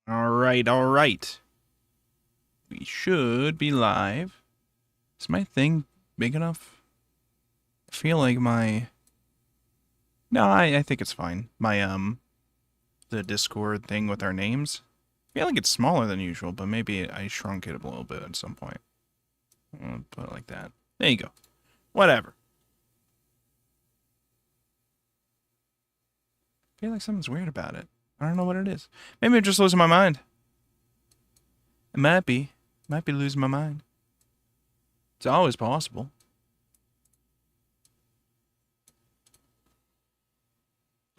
Alright, alright. We should be live. Is my thing big enough? I feel like my... No, I think it's fine. My, the Discord thing with our names. I feel like it's smaller than usual, but maybe I shrunk it a little bit at some point. I'll put it like that. There you go. Whatever. I feel like something's weird about it. I don't know what it is. Maybe I'm just losing my mind. It might be. Might be losing my mind. It's always possible.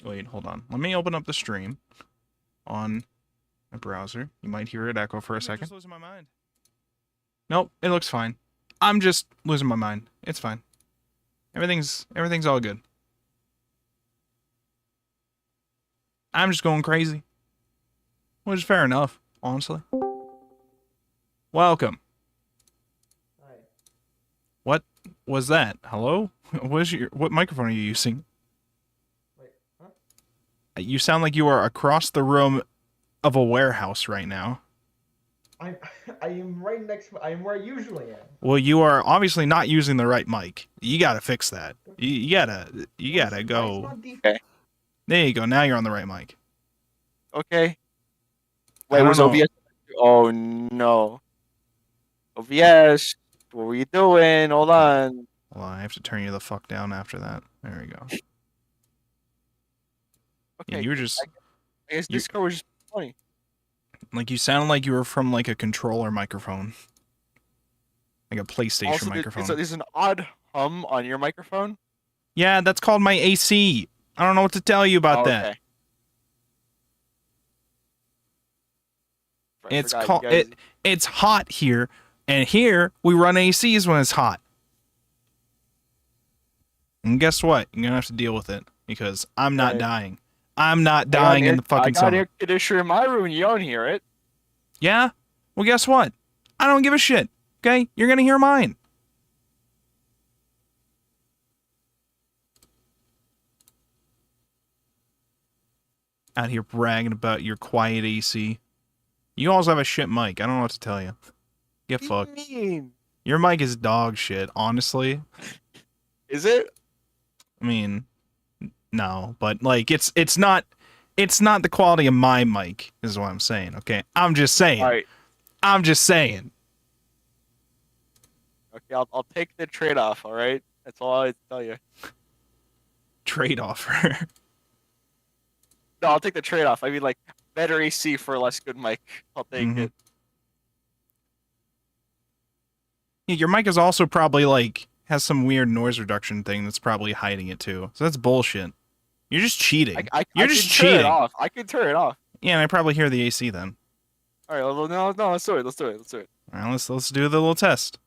Wait, hold on. Let me open up the stream on my browser. You might hear it echo for a second. I'm just losing my mind. Nope, it looks fine. I'm just losing my mind. It's fine. Everything's all good. I'm just going crazy. Which is fair enough, honestly. Welcome. Hi. What was that? Hello? What microphone are you using? Wait, huh? You sound like you are across the room of a warehouse right now. I am right next. I am where I usually am. Well, you are obviously not using the right mic. You gotta fix that. You gotta go. Okay. There you go. Now you're on the right mic. Okay. I Wait, don't was know. OBS? Oh no. OBS, what were you doing? Hold on. Well, I have to turn you the fuck down after that. There we go. Yeah, Okay. you were just I guess you- Discord was just funny. like you sounded like you were from like a controller microphone, like a PlayStation Also, microphone. there's an odd hum on your microphone. Yeah, that's called my AC. I don't know what to tell you about Oh, that. okay. I It's forgot you called guys- it's hot here, and here we run ACs when it's hot. And guess what? You're gonna have to deal with it because I'm not Okay. dying. I'm not dying in the I fucking got summer. air conditioner in my room and you don't hear it. Yeah? Well, guess what? I don't give a shit. Okay? You're gonna hear mine. Out here bragging about your quiet AC. You also have a shit mic. I don't know what to tell you. Get What fucked. do you mean? Your mic is dog shit, honestly. Is it? I mean, no, but like it's not the quality of my mic, is what I'm saying, okay? I'm just saying. All right. I'm just saying. Okay, I'll take the trade-off. All right. That's all I tell you. Trade offer. No, I'll take the trade-off. I mean, like, better AC for a less good mic. I'll take Mhm. it. Yeah, your mic is also probably like has some weird noise reduction thing that's probably hiding it too. So that's bullshit. You're just cheating. You're I just can turn it cheating. off. I can turn it off. Yeah, and I probably hear the AC then. All right, well, no, let's do it. Let's do it. Let's do it. All right, let's do the little test.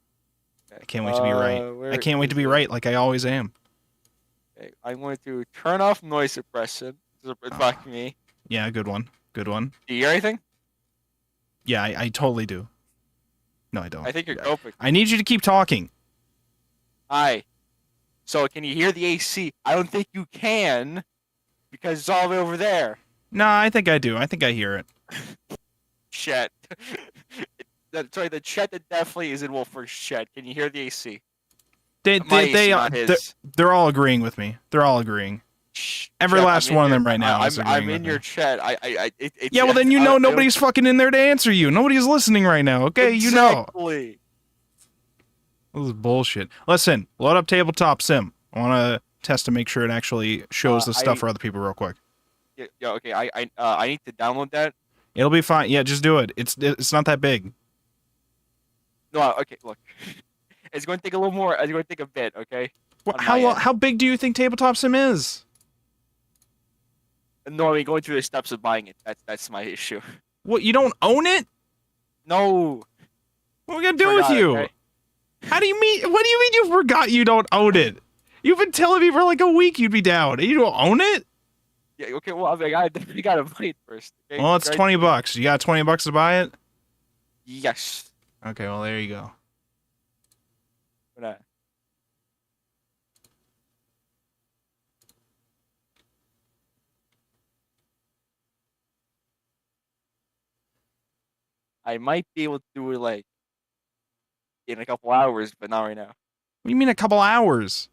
Okay. I can't wait to be right. Where I can't wait to is be it? right like I always am. Okay, I'm going to turn off noise suppression. It's blocking me. Yeah, good one. Good one. Do you hear anything? Yeah, I totally do. No, I don't. I think you're open. I need you to keep talking. Hi. So can you hear the AC? I don't think you can because it's all the way over there. No, I think I do. I think I hear it. Chet. Sorry, the Chet that definitely is in Wolfborg's Chet. Can you hear the AC? My AC, not his. They're all agreeing with me. They're all agreeing. Every Chet, last I'm in one of your- them right now is agreeing I'm with in me. your chat. It's, Yeah, well then you know nobody's fucking in there to answer you. Nobody's listening right now, okay? You know. Exactly. This is bullshit. Listen, load up Tabletop Sim. I want to test to make sure it actually shows the stuff for other people real quick. Yeah, okay. I need to download that. It'll be fine. Yeah, just do it. It's not that big. No, okay. Look, it's going to take a little more. It's going to take a bit. Okay. Well, On my end. how big do you think Tabletop Sim is? No, I mean going through the steps of buying it. That's my issue. What, you don't own it? No. What are we gonna do with Forgot, you? okay? How do you mean? What do you mean you forgot you don't own it? You've been telling me for like a week you'd be down, and you don't own it? Yeah. Okay. Well, I mean, I gotta buy it first. Okay? Well, it's Right? $20. You got $20 to buy it? Yes. Okay, well there you go. But, I might be able to do it like in a couple hours, but not right now. What do you mean a couple hours?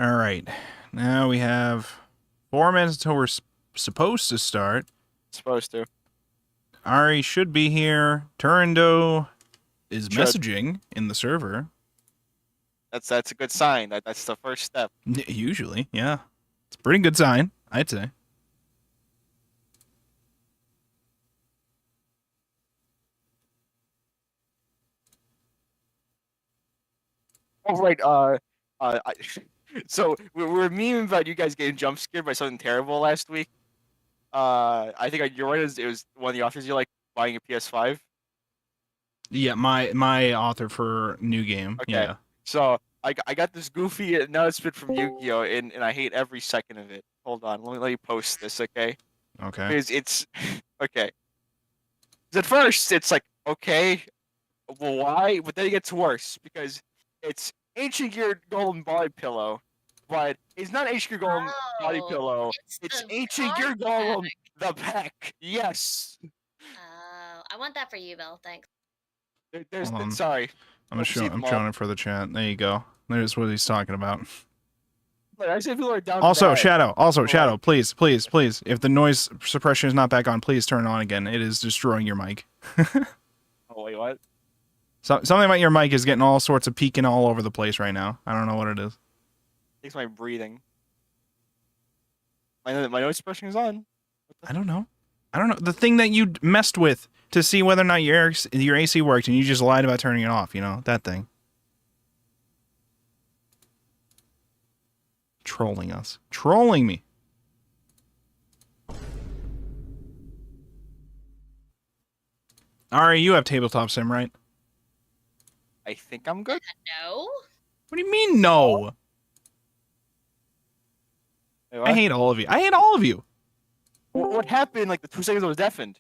All right. Now we have 4 minutes until we're supposed to start. Supposed to. Ari should be here. Turando is Should. messaging in the server. That's a good sign. That's the first step. Usually, yeah. It's a pretty good sign, I'd say. Oh, right. So we were memeing about you guys getting jump scared by something terrible last week. I think you're right. It was one of the authors you like buying a PS5. Yeah, my author for new game. Okay. Yeah. So I got this goofy announcement from Yu-Gi-Oh, and I hate every second of it. Hold on, let me post this, okay? Okay. Because it's okay. 'Cause at first it's like okay, well why? But then it gets worse because it's Ancient Gear Golem Body Pillow, but it's not Ancient Gear Golem Body Pillow. It's Ancient Gear Golem the pack. Yes. Oh, I want that for you, Bill. Thanks. There's Hold on. sorry. I'm showing it for the chat. There you go. There's what he's talking about. Like, I say people are down. Also, bad. Shadow. Also, Shadow. Please, please, please. If the noise suppression is not back on, please turn it on again. It is destroying your mic. Oh wait, what? Something about your mic is getting all sorts of peaking all over the place right now. I don't know what it is. Takes my breathing. My noise suppression is on. I don't know. The thing that you messed with to see whether or not your AC worked, and you just lied about turning it off. You know that thing. Trolling us. Trolling me. Ari, you have tabletop sim, right? I think I'm good. No. What do you mean, no? Wait, I what? hate all of you. I hate all of you. What happened like the 2 seconds I was deafened?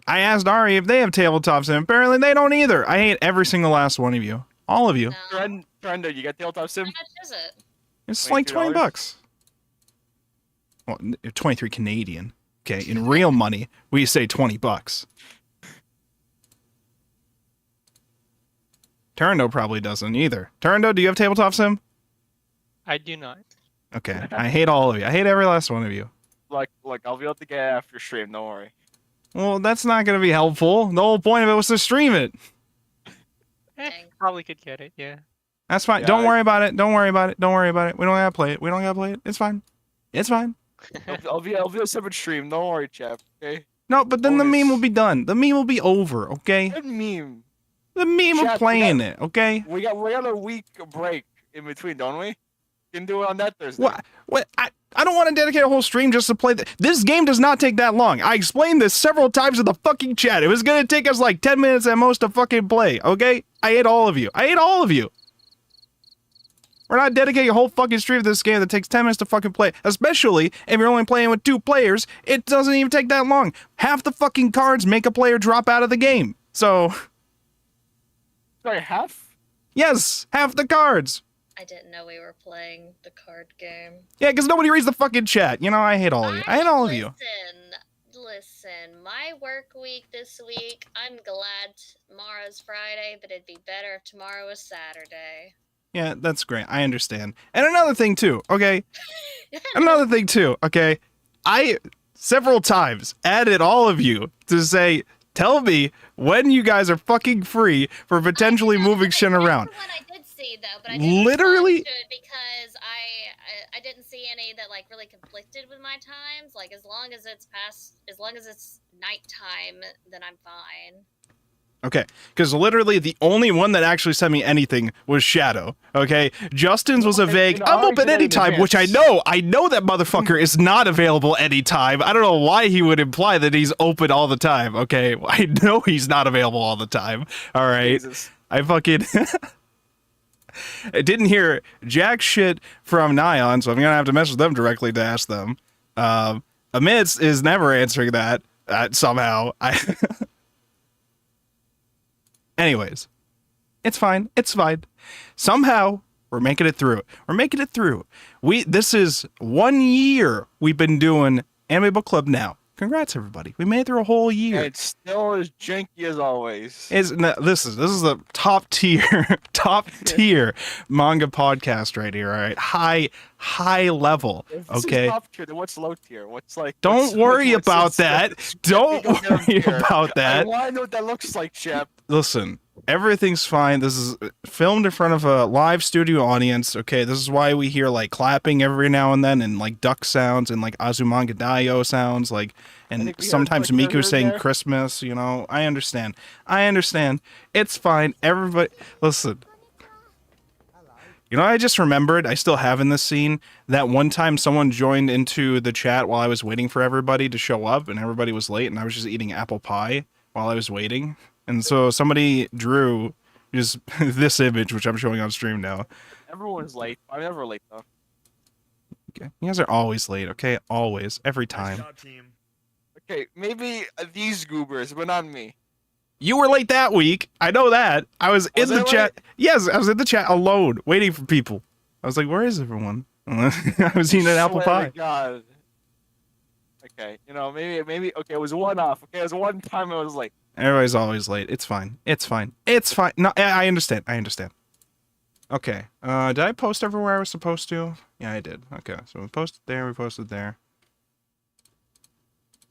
I asked Ari if they have tabletop sim. Apparently they don't either. I hate every single last one of you. All of you. No. Brenda, you got tabletop sim? How much is it? It's like $23? $20. Well, 23 Canadian. Okay, in real money, we say $20. Turando probably doesn't either. Turando, do you have tabletop sim? I do not. Okay, I hate all of you. I hate every last one of you. Look, I'll be able to get it after stream. Don't worry. Well, that's not going to be helpful. The whole point of it was to stream it. Eh, Dang. probably could get it, yeah. That's fine. Yeah, Don't worry about it. Don't worry about it. Don't worry about it. We don't gotta play it. We don't gotta play it. It's fine. It's fine. I'll be a separate stream. Don't worry, chap. Okay. No, but then the Bonus. meme will be done. The meme will be over, okay? Good meme. The meme of Chat, playing it, okay? We got a week break in between, don't we? Can do it on that Thursday. What? I don't want to dedicate a whole stream just to play this game does not take that long. I explained this several times in the fucking chat. It was gonna take us like 10 minutes at most to fucking play, okay? I hate all of you. I hate all of you. We're not dedicating a whole fucking stream to this game that takes 10 minutes to fucking play. Especially if you're only playing with 2 players, it doesn't even take that long. Half the fucking cards make a player drop out of the game. So, Sorry, half? yes, half the cards. I didn't know we were playing the card game. Yeah, because nobody reads the fucking chat. You know, I hate all of you. I hate all of you. Listen, my work week this week, I'm glad tomorrow's Friday, but it'd be better if tomorrow was Saturday. Yeah, that's great. I understand. And another thing, too, okay? Another thing, too, okay? I, several times, added all of you to say, tell me when you guys are fucking free for potentially moving shit around. When I did see though, but I didn't Literally- respond to it because I didn't see any that like really conflicted with my times. Like as long as it's nighttime, then I'm fine. Okay, because literally the only one that actually sent me anything was Shadow. Okay, Justin's was a vague. I'm open anytime, which I know that motherfucker is not available anytime. I don't know why he would imply that he's open all the time. Okay, I know he's not available all the time. All right, Jesus. I fucking. I didn't hear jack shit from Nyan, so I'm gonna have to message them directly to ask them. Amidst is never answering that somehow. Anyways, it's fine. It's fine. Somehow we're making it through. We're making it through. This is 1 year we've been doing Anime Book Club now. Congrats, everybody. We made it through a whole year. And it's still as janky as always. This is the top tier manga podcast right here. All right, high level. If this Okay. is top tier, then what's low tier? What's like? Don't worry about that. Don't worry about I that. want to know what that looks like, Shep. Listen, everything's fine. This is filmed in front of a live studio audience. Okay, this is why we hear like clapping every now and then, and like duck sounds, and like Azumanga Daioh sounds, like, and think we heard, sometimes like, Miku here saying there. Christmas. You know, I understand. It's fine. Everybody, listen. You know, I just remembered, I still have in this scene, that one time someone joined into the chat while I was waiting for everybody to show up, and everybody was late, and I was just eating apple pie while I was waiting. And so somebody drew just this image, which I'm showing on stream now. Everyone's late. I'm never late though. Okay. You guys are always late, okay? Always. Every time. Okay, maybe these goobers, but not me. You were late that week. I know that. I was in Was the I chat. Yes, I was in the chat alone, waiting for people. I was like, where is everyone? I was eating an apple Swear to pie. God. Okay, you know, maybe. Okay, it was one off. Okay, it was one time I was late. Everybody's always late. It's fine. It's fine. It's fine. No, I understand. Okay. Did I post everywhere I was supposed to? Yeah, I did. Okay. So we posted there. We posted there.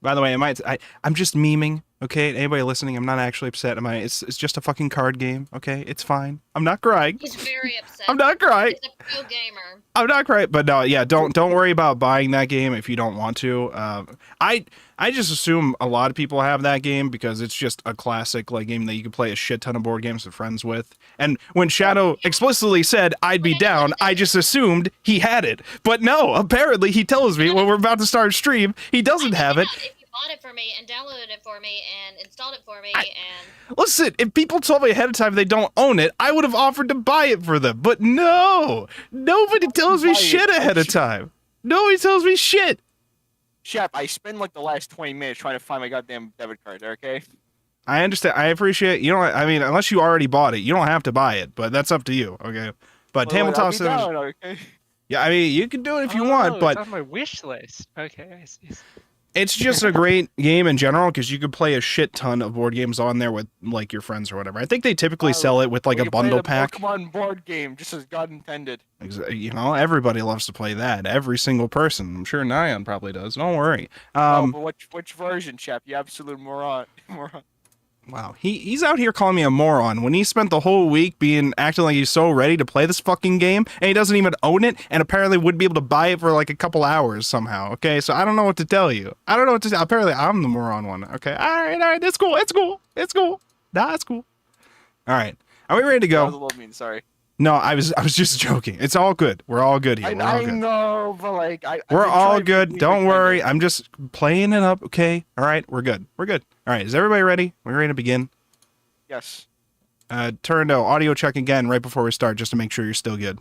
By the way, I'm just memeing. Okay. Anybody listening? I'm not actually upset. It's just a fucking card game. Okay. It's fine. I'm not crying. He's very upset. I'm not crying. He's a pro gamer. I'm not crying. But no, yeah. Don't worry about buying that game if you don't want to. I just assume a lot of people have that game because it's just a classic like game that you can play a shit ton of board games with friends with. And when Shadow explicitly said I'd be down, I just assumed he had it. But no, apparently he tells me when we're about to start stream, he doesn't have it. If you bought it for me and downloaded it for me and installed it for me and Listen, if people told me ahead of time they don't own it, I would have offered to buy it for them. But no, nobody tells me buy it. shit ahead of time. Nobody tells me shit. Shep, I spent like the last 20 minutes trying to find my goddamn debit card. Okay. I understand. I appreciate. You know, I mean, unless you already bought it, you don't have to buy it. But that's up to you. Okay. But Well, tabletop I'll be sims. down, okay. Yeah, I mean, you can do it if you Oh, want, but it's on my wish list. Okay, I see. it's just a great game in general because you could play a shit ton of board games on there with like your friends or whatever. I think they typically sell it with like We a can play bundle the pack. Pokemon board game, just as God intended. You know, everybody loves to play that. Every single person. I'm sure Nyan probably does. Don't worry. But which version, Shep? You absolute moron. Wow, he's out here calling me a moron when he spent the whole week acting like he's so ready to play this fucking game, and he doesn't even own it, and apparently wouldn't be able to buy it for like a couple hours somehow. Okay, so I don't know what to tell you. I don't know what to tell. Apparently, I'm the moron one. Okay, all right, it's cool. Nah, it's cool. All right, are we ready to That was go? a little mean. Sorry. No, I was just joking. It's all good. We're all good here. We're all I good. know, but like We're been all trying to good. be Don't worry. independent. I'm just playing it up. Okay. All right. We're good. All right. Is everybody ready? We're ready to begin. Yes. Turn to audio check again right before we start, just to make sure you're still good.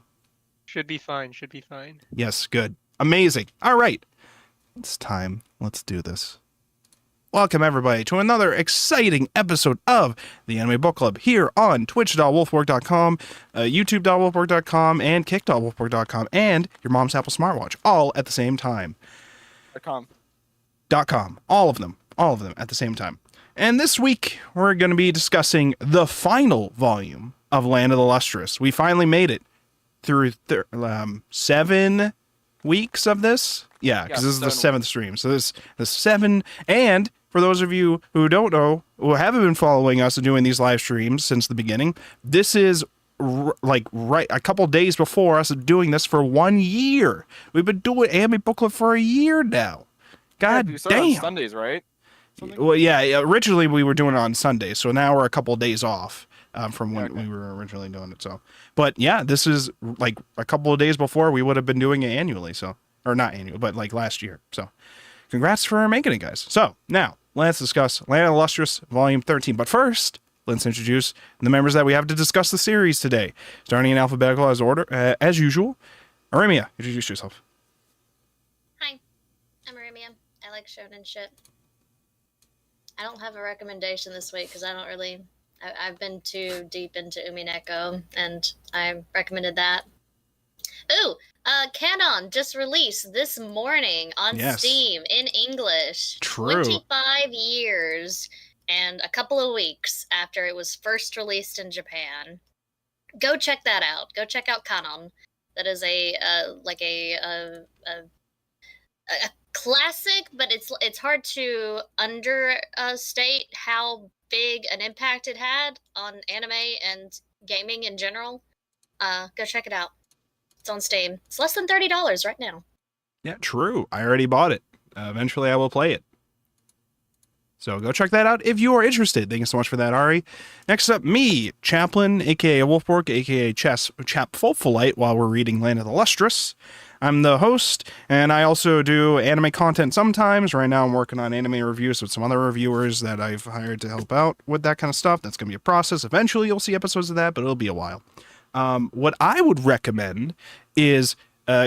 Should be fine. Should be fine. Yes, good. Amazing. All right. It's time. Let's do this. Welcome, everybody, to another exciting episode of the Anime Book Club here on twitch.wolfborg.com, youtube.wolfborg.com, and kick.wolfborg.com, and your mom's Apple smartwatch, all at the same time. .com. .com. All of them at the same time. And this week, we're going to be discussing the final volume of Land of the Lustrous. We finally made it through 7 weeks of this. Yeah, because this is the 7th stream. So this the 7. And for those of you who don't know, who haven't been following us and doing these live streams since the beginning, this is right a couple days before us doing this for 1 year. We've been doing Anime Booklet for a year now. God we started on damn. Sundays, right? Something? Well, yeah. Originally we were doing it on Sundays, so now we're a couple days off from when Okay. we were originally doing it. So, but yeah, this is like a couple of days before we would have been doing it annually. So, or not annual, but like last year. So, congrats for making it, guys. So now let's discuss Land of the Lustrous Volume 13. But first, let's introduce the members that we have to discuss the series today, starting in alphabetical as usual. Aramia, introduce yourself. Hi, I'm Arimia. I like shonen shit. I don't have a recommendation this week because I don't really. I've been too deep into Umineko, and I recommended that. Ooh, Canon just released this morning on Yes. Steam in English. True. 25 years and a couple of weeks after it was first released in Japan. Go check that out. Go check out Canon. That is a classic, but it's hard to understate how big an impact it had on anime and gaming in general. Go check it out. It's on Steam. It's less than $30 right now. Yeah, true. I already bought it. Eventually I will play it. So go check that out if you are interested. Thank you so much for that, Ari. Next up, me, Chaplain, aka Wolfborg, aka Chap Fulfulite, while we're reading Land of the Lustrous. I'm the host, and I also do anime content sometimes. Right now I'm working on anime reviews with some other reviewers that I've hired to help out with that kind of stuff. That's going to be a process. Eventually you'll see episodes of that, but it'll be a while. What I would recommend is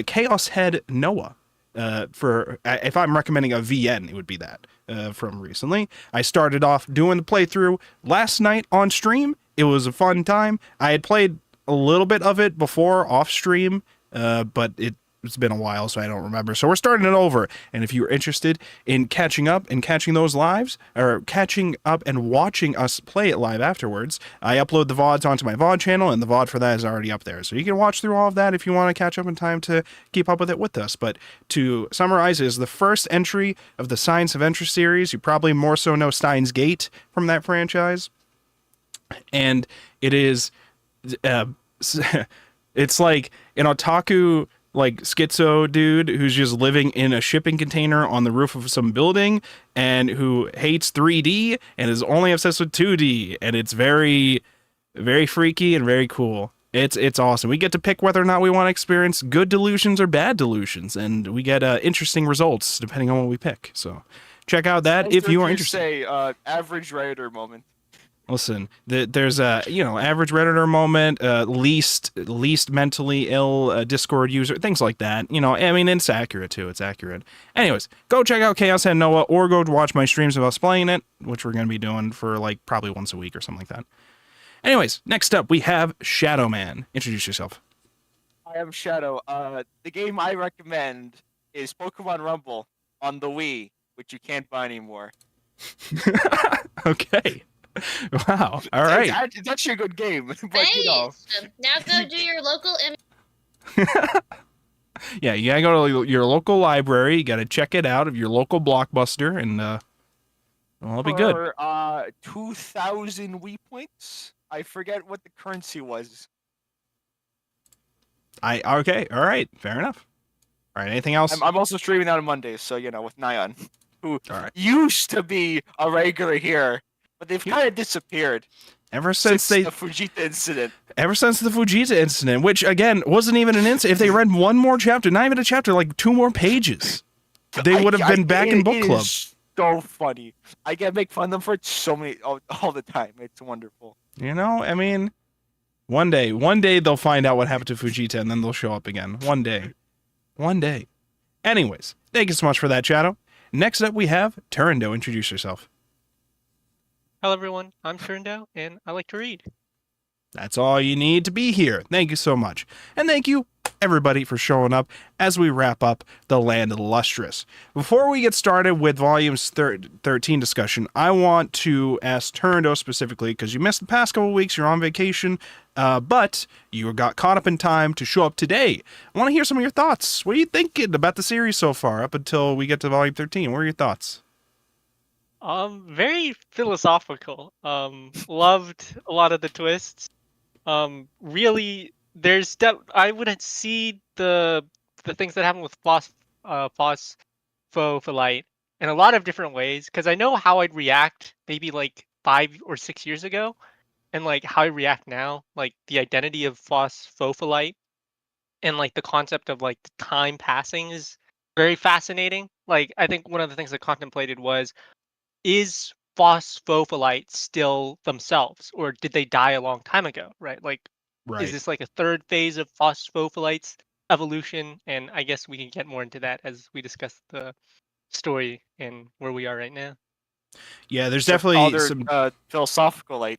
Chaos Head Noah. If I'm recommending a VN, it would be that from recently. I started off doing the playthrough last night on stream. It was a fun time. I had played a little bit of it before off stream, but it's been a while, so I don't remember. So we're starting it over. And if you're interested in catching up and catching those lives, or catching up and watching us play it live afterwards, I upload the VODs onto my VOD channel, and the VOD for that is already up there. So you can watch through all of that if you want to catch up in time to keep up with it with us. But to summarize, it is the first entry of the Science of Entry series. You probably more so know Steins Gate from that franchise. And it is... it's like an otaku... like schizo dude who's just living in a shipping container on the roof of some building and who hates 3D and is only obsessed with 2D, and it's very, very freaky and very cool. It's awesome. We get to pick whether or not we want to experience good delusions or bad delusions, and we get interesting results depending on what we pick. So check out that if you are interested. Say average Redditor moment. Listen, there's a average Redditor moment, least mentally ill Discord user, things like that. I mean, it's accurate too. It's accurate. Anyways, go check out Chaos Head Noah, or go watch my streams of us playing it, which we're gonna be doing for like probably once a week or something like that. Anyways, next up we have Shadow Man. Introduce yourself. I am Shadow. The game I recommend is Pokemon Rumble on the Wii, which you can't buy anymore. Okay. Wow. All right. It's actually a good game, but Now go do your local Yeah, you gotta go to your local library. You gotta check it out of your local Blockbuster, and it'll be good. For 2,000 Wii points. I forget what the currency was. Okay. All right. Fair enough. All right. Anything else? I'm also streaming out on Mondays, so with Nyan, who All right. used to be a regular here, but they've kind of disappeared Ever since the Fujita incident. Ever since the Fujita incident, which again wasn't even an incident. If they read one more chapter, not even a chapter, like 2 more pages, they would have been back in book club. Is so funny. I can make fun of them for it all the time. It's wonderful. I mean, one day they'll find out what happened to Fujita, and then they'll show up again. One day. Anyways, thank you so much for that, Shadow. Next up, we have Turando. Introduce yourself. Hello, everyone. I'm Turndao, and I like to read. That's all you need to be here. Thank you so much. And thank you, everybody, for showing up as we wrap up the Land of the Lustrous. Before we get started with Volumes 13 discussion, I want to ask Turndo specifically, because you missed the past couple of weeks, you're on vacation, but you got caught up in time to show up today. I want to hear some of your thoughts. What are you thinking about the series so far, up until we get to Volume 13? What are your thoughts? Very philosophical. Loved a lot of the twists. Really, I would see the things that happen with phospholite in a lot of different ways, because I know how I'd react maybe like 5 or 6 years ago, and like how I react now, like the identity of phospholite and like the concept of like the time passing is very fascinating. Like I think one of the things I contemplated was, is phospholite still themselves, or did they die a long time ago? Right? Like, is Right. this like a third phase of phospholite's evolution? And I guess we can get more into that as we discuss the story and where we are right now. Yeah, there's Except all definitely their some. philosophical like.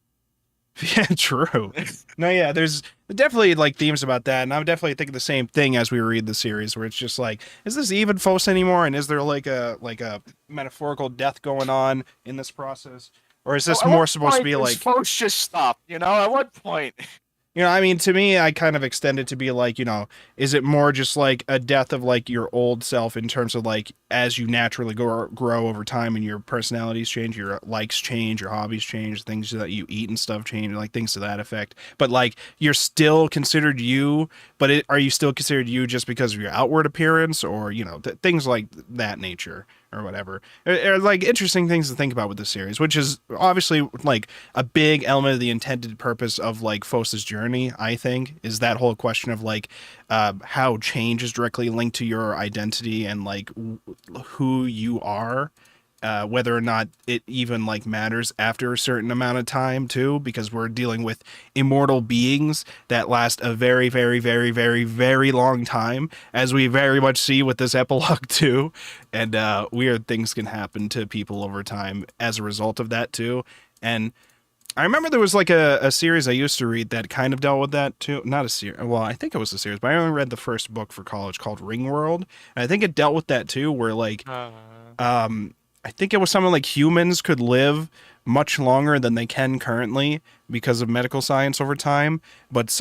Yeah, true. No, yeah, there's definitely like themes about that, and I'm definitely thinking the same thing as we read the series, where it's just like, is this even Fos anymore? And is there like a metaphorical death going on in this process, or is this At more what supposed to point be does like, Foch just stop? You know, at what point? I mean, to me, I kind of extend it to be like, is it more just like a death of like your old self in terms of like as you naturally grow over time and your personalities change, your likes change, your hobbies change, things that you eat and stuff change, like things to that effect. But like you're still considered you, but are you still considered you just because of your outward appearance, or things like that nature or whatever? Are like interesting things to think about with this series, which is obviously like a big element of the intended purpose of like Fos's journey. I think is that whole question of like how change is directly linked to your identity and like who you are, whether or not it even like matters after a certain amount of time too, because we're dealing with immortal beings that last a very, very, very, very, very long time, as we very much see with this epilogue too. And weird things can happen to people over time as a result of that too. And I remember there was like a series I used to read that kind of dealt with that too. Not a series. Well, I think it was a series, but I only read the first book for college called Ringworld. And I think it dealt with that too, where like, I think it was something like humans could live much longer than they can currently because of medical science over time. But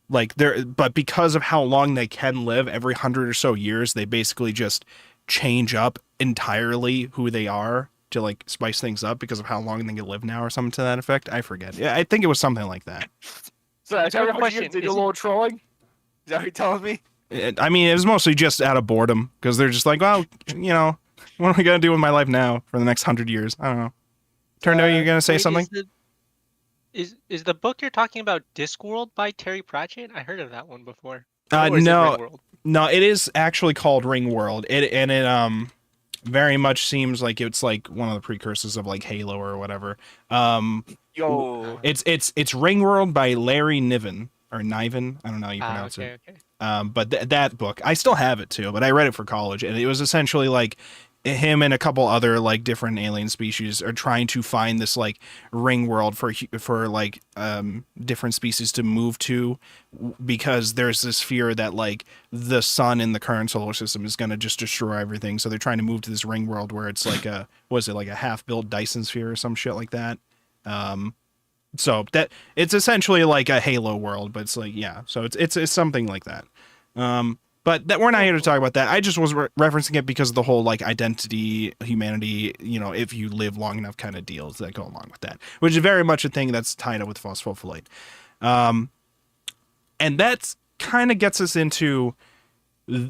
but because of how long they can live, every 100 or so years, they basically just change up entirely who they are to like spice things up because of how long they can live now or something to that effect. I forget. Yeah, I think it was something like that. So I So have a question, question. They do a is it- little trolling. Is that what you're telling me? I mean, it was mostly just out of boredom because they're just like, well, what am I gonna do with my life now for the next 100 years? I don't know. Turned out you're gonna say Wait, something. is the book you're talking about Discworld by Terry Pratchett? I heard of that one before. Or is it No, Ringworld? no, it is actually called Ringworld. It very much seems like it's like one of the precursors of like Halo or whatever. Yo. It's Ringworld by Larry Niven or Niven. I don't know how you pronounce okay, it. okay. But that book, I still have it too, but I read it for college, and it was essentially like him and a couple other like different alien species are trying to find this like ring world for like different species to move to, because there's this fear that like the sun in the current solar system is going to just destroy everything, so they're trying to move to this ring world where it's like like a half-built Dyson sphere or some shit like that. So that it's essentially like a Halo world, but it's like, yeah, so it's something like that. But that we're not here to talk about that. I just was referencing it because of the whole like identity, humanity, if you live long enough kind of deals that go along with that, which is very much a thing that's tied up with phospholite. And that kind of gets us into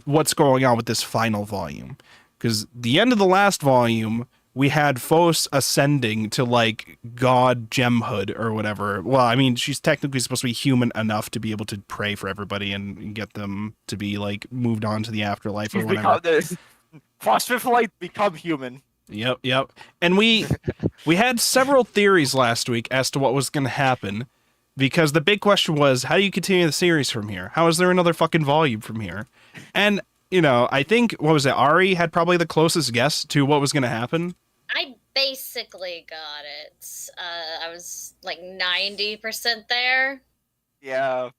what's going on with this final volume, because the end of the last volume, we had Fos ascending to like God Gemhood or whatever. Well, I mean, she's technically supposed to be human enough to be able to pray for everybody and get them to be like moved on to the afterlife or whatever. Phospholite become human. Yep. And we had several theories last week as to what was going to happen, because the big question was, how do you continue the series from here? How is there another fucking volume from here? And I think, what was it, Ari had probably the closest guess to what was going to happen. I basically got it. I was like 90% there. Yeah.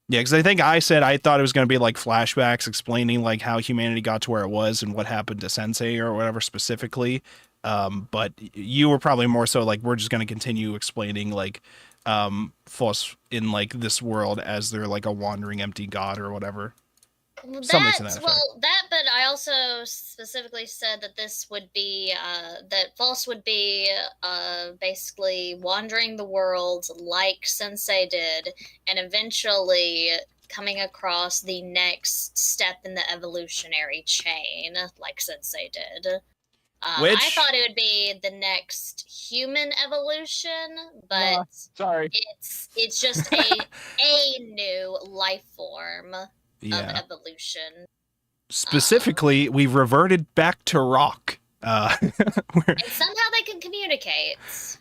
Yeah, because I think I said I thought it was going to be like flashbacks explaining like how humanity got to where it was and what happened to Sensei or whatever specifically. But you were probably more so like, we're just going to continue explaining like Fos in like this world as they're like a wandering empty god or whatever. Well, Something to that effect. but I also specifically said that this would be that False would be basically wandering the world like Sensei did, and eventually coming across the next step in the evolutionary chain, like Sensei did. I Which- thought it would be the next human evolution, but Sorry. it's just a new life form of Yeah. evolution. Specifically, we've reverted back to rock. And somehow they can communicate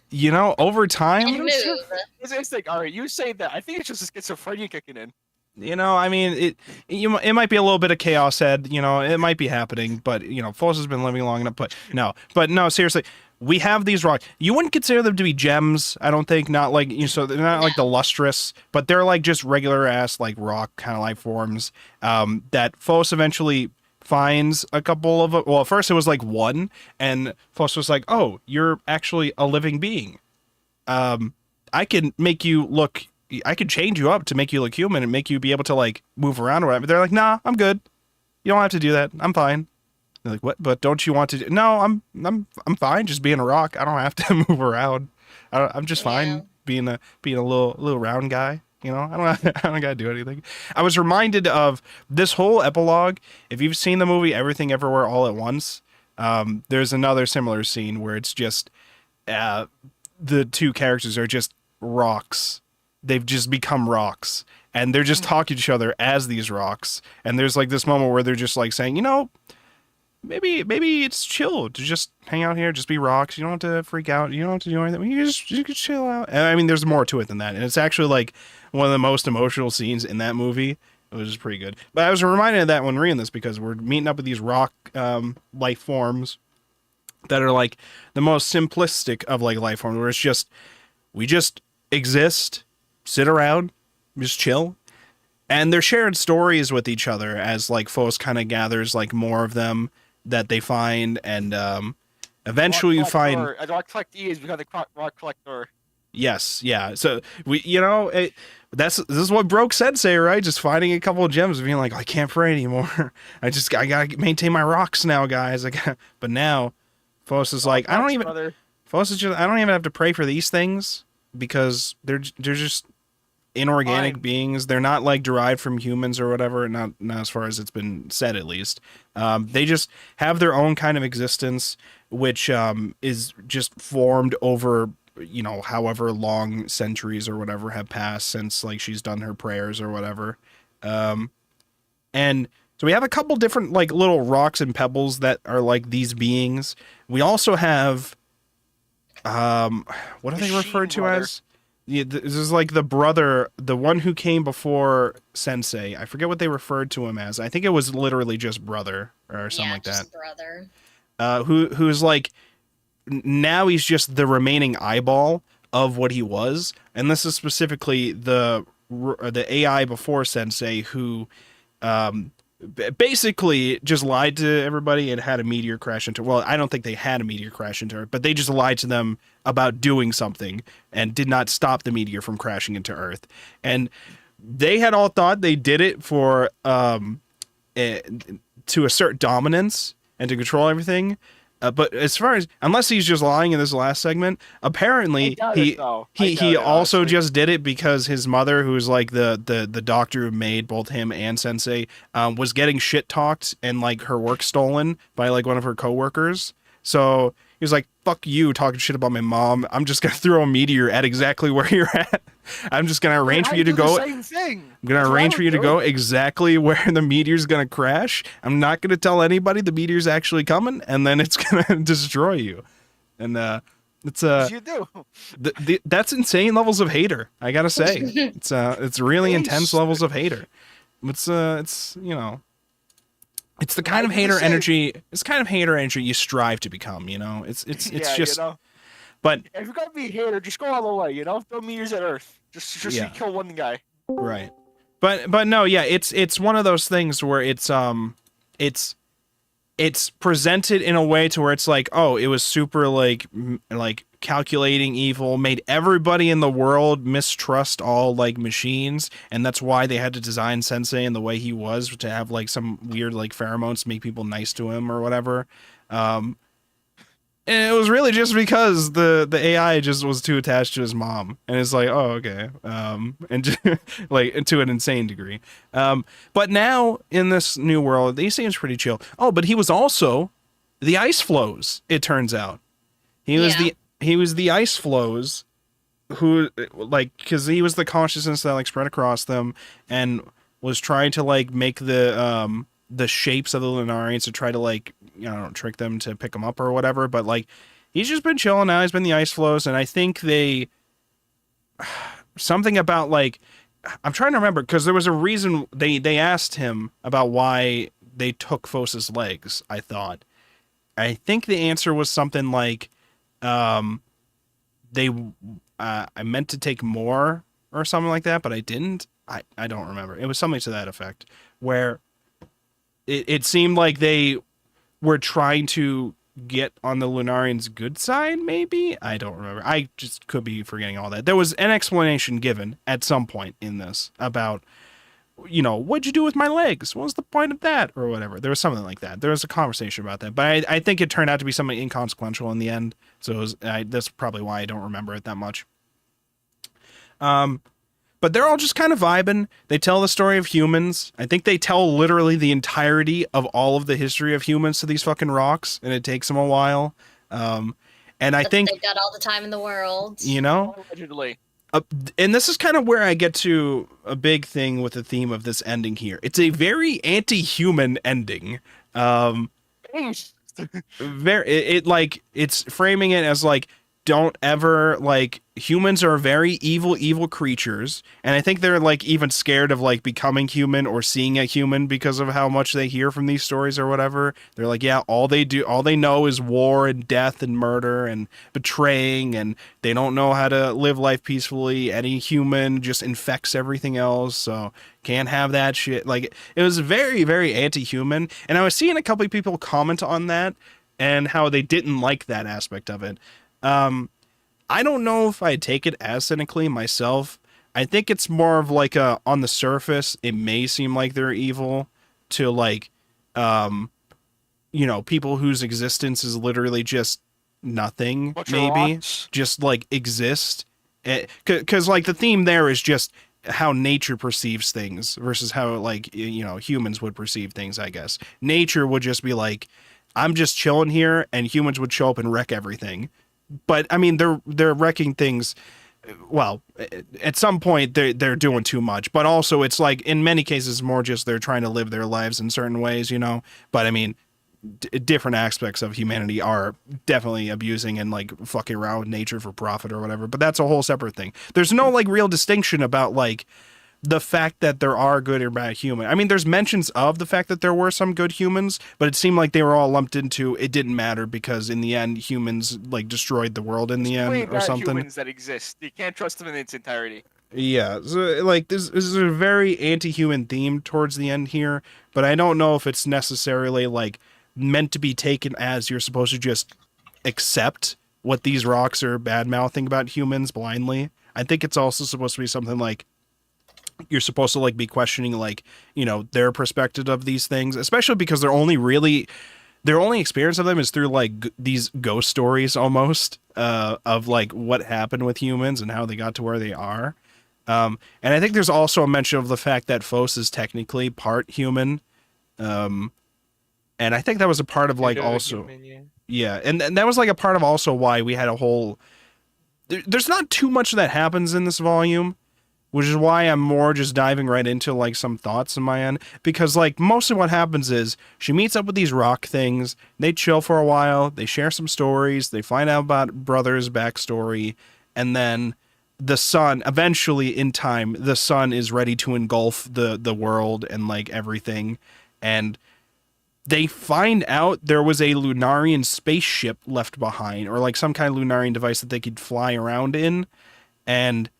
You know, over and time, move. It's like, all right, you say that. I think it's just schizophrenia kicking in. you know, I mean, it might be a little bit of chaos head, you know, it might be happening, but, you know, Foss has been living long enough, but no, seriously, we have these rocks. You wouldn't consider them to be gems, I don't think, not like, you know, so they're not like the Lustrous, but they're like just regular ass, like rock kind of life forms, that Foss eventually finds a couple of, well, at first it was like one, and Foss was like, oh, you're actually a living being. I can make you look, I could change you up to make you look human and make you be able to like move around or whatever. They're like, nah, I'm good. You don't have to do that. I'm fine. They're like, what? But don't you want to do? No, I'm fine. Just being a rock. I don't have to move around. I'm just fine being a little round guy. You know, I don't gotta do anything. I was reminded of this whole epilogue. If you've seen the movie Everything Everywhere All at Once, there's another similar scene where it's just the two characters are just rocks. They've just become rocks, and they're just talking to each other as these rocks. And there's like this moment where they're just like saying, you know, maybe it's chill to just hang out here, just be rocks. You don't have to freak out. You don't have to do anything. You can chill out. And I mean, there's more to it than that. And it's actually like one of the most emotional scenes in that movie. It was just pretty good. But I was reminded of that when reading this because we're meeting up with these rock life forms that are like the most simplistic of like life forms, where it's just, we just exist, sit around, just chill. And they're sharing stories with each other as like Foss kind of gathers like more of them that they find, and eventually you find rock collectee is become the rock collector. Yes, yeah. So we, you know, this is what broke Sensei, right? Just finding a couple of gems and being like, I can't pray anymore. I gotta maintain my rocks now, guys. But now Foss is like, I don't even have to pray for these things because they're just inorganic beings. They're not like derived from humans or whatever, not as far as it's been said, at least. They just have their own kind of existence, which is just formed over, you know, however long centuries or whatever have passed since like she's done her prayers or whatever. And so we have a couple different like little rocks and pebbles that are like these beings. We also have what are they referred to as? Yeah, this is like the brother, the one who came before Sensei. I forget what they referred to him as. I think it was literally just brother or something like that. Brother. Who's like, now he's just the remaining eyeball of what he was. And this is specifically the AI before Sensei who basically just lied to everybody and had a meteor crash into, well, I don't think they had a meteor crash into Earth, but they just lied to them about doing something and did not stop the meteor from crashing into Earth. And they had all thought they did it for to assert dominance and to control everything. But as far as, unless he's just lying in this last segment, apparently he also just did it because his mother, who's like the doctor who made both him and Sensei, was getting shit talked and like her work stolen by like one of her coworkers. So he was like, fuck you talking shit about my mom. I'm just going to throw a meteor at exactly where you're at. I'm just going to arrange for you to go. I'm going to arrange for you to go exactly where the meteor's going to crash. I'm not going to tell anybody the meteor's actually coming, and then it's going to destroy you. And it's you do. That's insane levels of hater, I got to say. It's really intense levels of hater. It's you know, it's the kind of hater energy. It's kind of hater energy you strive to become. You know, it's yeah, just. You know, but if you're gonna be a hater, just go all the way. You know, throw meteors at Earth. Just yeah. kill one guy. Right. But no, yeah, it's one of those things where it's it's presented in a way to where it's like, oh, it was super like like calculating evil, made everybody in the world mistrust all like machines, and that's why they had to design Sensei in the way he was, to have like some weird like pheromones to make people nice to him or whatever. And it was really just because the AI just was too attached to his mom, and it's like, oh, okay, and like to an insane degree. But now in this new world, he seems pretty chill. Oh, but he was also the ice flows. It turns out he was the ice flows, who like, because he was the consciousness that like spread across them and was trying to like make the shapes of the Lunarians to try to like, you know, trick them to pick them up or whatever. But like, he's just been chilling now. He's been the ice flows, and I think something about like, I'm trying to remember, because there was a reason they asked him about why they took Phos's legs. I think the answer was something like, I meant to take more or something like that, but I didn't. I don't remember. It was something to that effect, where it seemed like they were trying to get on the Lunarians' good side, maybe? I don't remember. I just could be forgetting all that. There was an explanation given at some point in this about, you know, what'd you do with my legs? What was the point of that? Or whatever. There was something like that. There was a conversation about that. But I think it turned out to be something inconsequential in the end. So it was, that's probably why I don't remember it that much. But they're all just kind of vibing. They tell the story of humans. I think they tell literally the entirety of all of the history of humans to these fucking rocks, and it takes them a while. And I think they've got all the time in the world. You know? Allegedly. And this is kind of where I get to a big thing with the theme of this ending here. It's a very anti-human ending. It's framing it as like, don't ever, like, humans are very evil creatures, and I think they're like even scared of like becoming human or seeing a human because of how much they hear from these stories or whatever. They're like, yeah, all they know is war and death and murder and betraying, and they don't know how to live life peacefully. Any human just infects everything else, so can't have that shit. Like, it was very, very anti-human, and I was seeing a couple of people comment on that and how they didn't like that aspect of it. I don't know if I take it as cynically myself. I think it's more of like on the surface, it may seem like they're evil to like, you know, people whose existence is literally just nothing, maybe just like exist. Cause like the theme there is just how nature perceives things versus how like, you know, humans would perceive things, I guess. Nature would just be like, I'm just chilling here, and humans would show up and wreck everything. But I mean, they're wrecking things. Well, at some point they're doing too much. But also, it's like in many cases more just they're trying to live their lives in certain ways, you know. But I mean, different aspects of humanity are definitely abusing and like fucking around with nature for profit or whatever. But that's a whole separate thing. There's no like real distinction about like the fact that there are good or bad human. I mean, there's mentions of the fact that there were some good humans, but it seemed like they were all lumped into it didn't matter because in the end humans like destroyed the world in the end or something. Humans that exist, you can't trust them in its entirety. Yeah, so like this is a very anti-human theme towards the end here, but I don't know if it's necessarily like meant to be taken as you're supposed to just accept what these rocks are bad-mouthing about humans blindly. I think it's also supposed to be something like you're supposed to like be questioning like, you know, their perspective of these things, especially because their only experience of them is through like these ghost stories almost of like what happened with humans and how they got to where they are. And I think there's also a mention of the fact that Phos is technically part human. And I think that was a part of like also human, yeah. And that was like a part of also why we had a whole there's not too much that happens in this volume, which is why I'm more just diving right into like some thoughts in my end, because like mostly what happens is she meets up with these rock things, they chill for a while, they share some stories, they find out about brother's backstory, and then the sun, eventually in time, the sun is ready to engulf the world and like everything, and they find out there was a Lunarian spaceship left behind, or like some kind of Lunarian device that they could fly around in, and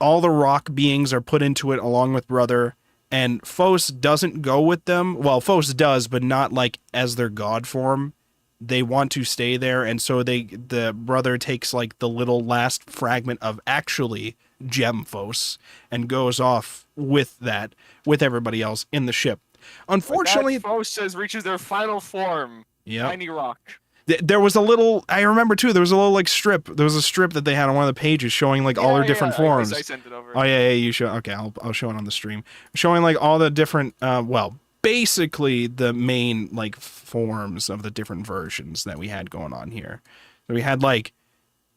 all the rock beings are put into it along with brother, and Phos doesn't go with them. Well, Phos does, but not like as their god form. They want to stay there, and so the brother takes like the little last fragment of actually Gem Phos and goes off with everybody else in the ship. Unfortunately, Phos says reaches their final form. yeah, Tiny rock. there was a little. I remember too. There was a little like strip. There was a strip that they had on one of the pages showing like all their different forms. I sent it over. Oh yeah, you show. Okay, I'll show it on the stream. Showing like all the different. Well, basically the main like forms of the different versions that we had going on here. So we had like,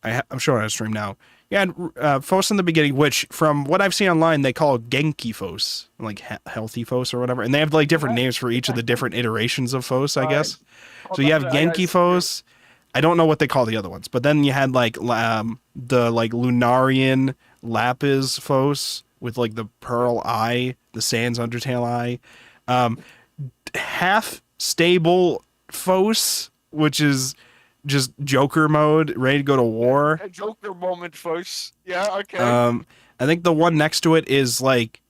I'm showing it on the stream now. You had Phos in the beginning, which from what I've seen online they call Genki Phos, like healthy Phos or whatever, and they have like different names for each of the different iterations of Phos, I guess. So you have Genki Phos. I don't know what they call the other ones, but then you had like the like Lunarian Lapis Phos with like the pearl eye, the Sans Undertale eye, half stable Phos, which is just Joker mode, ready to go to war. A Joker moment, Phos. Yeah, okay. I think the one next to it is like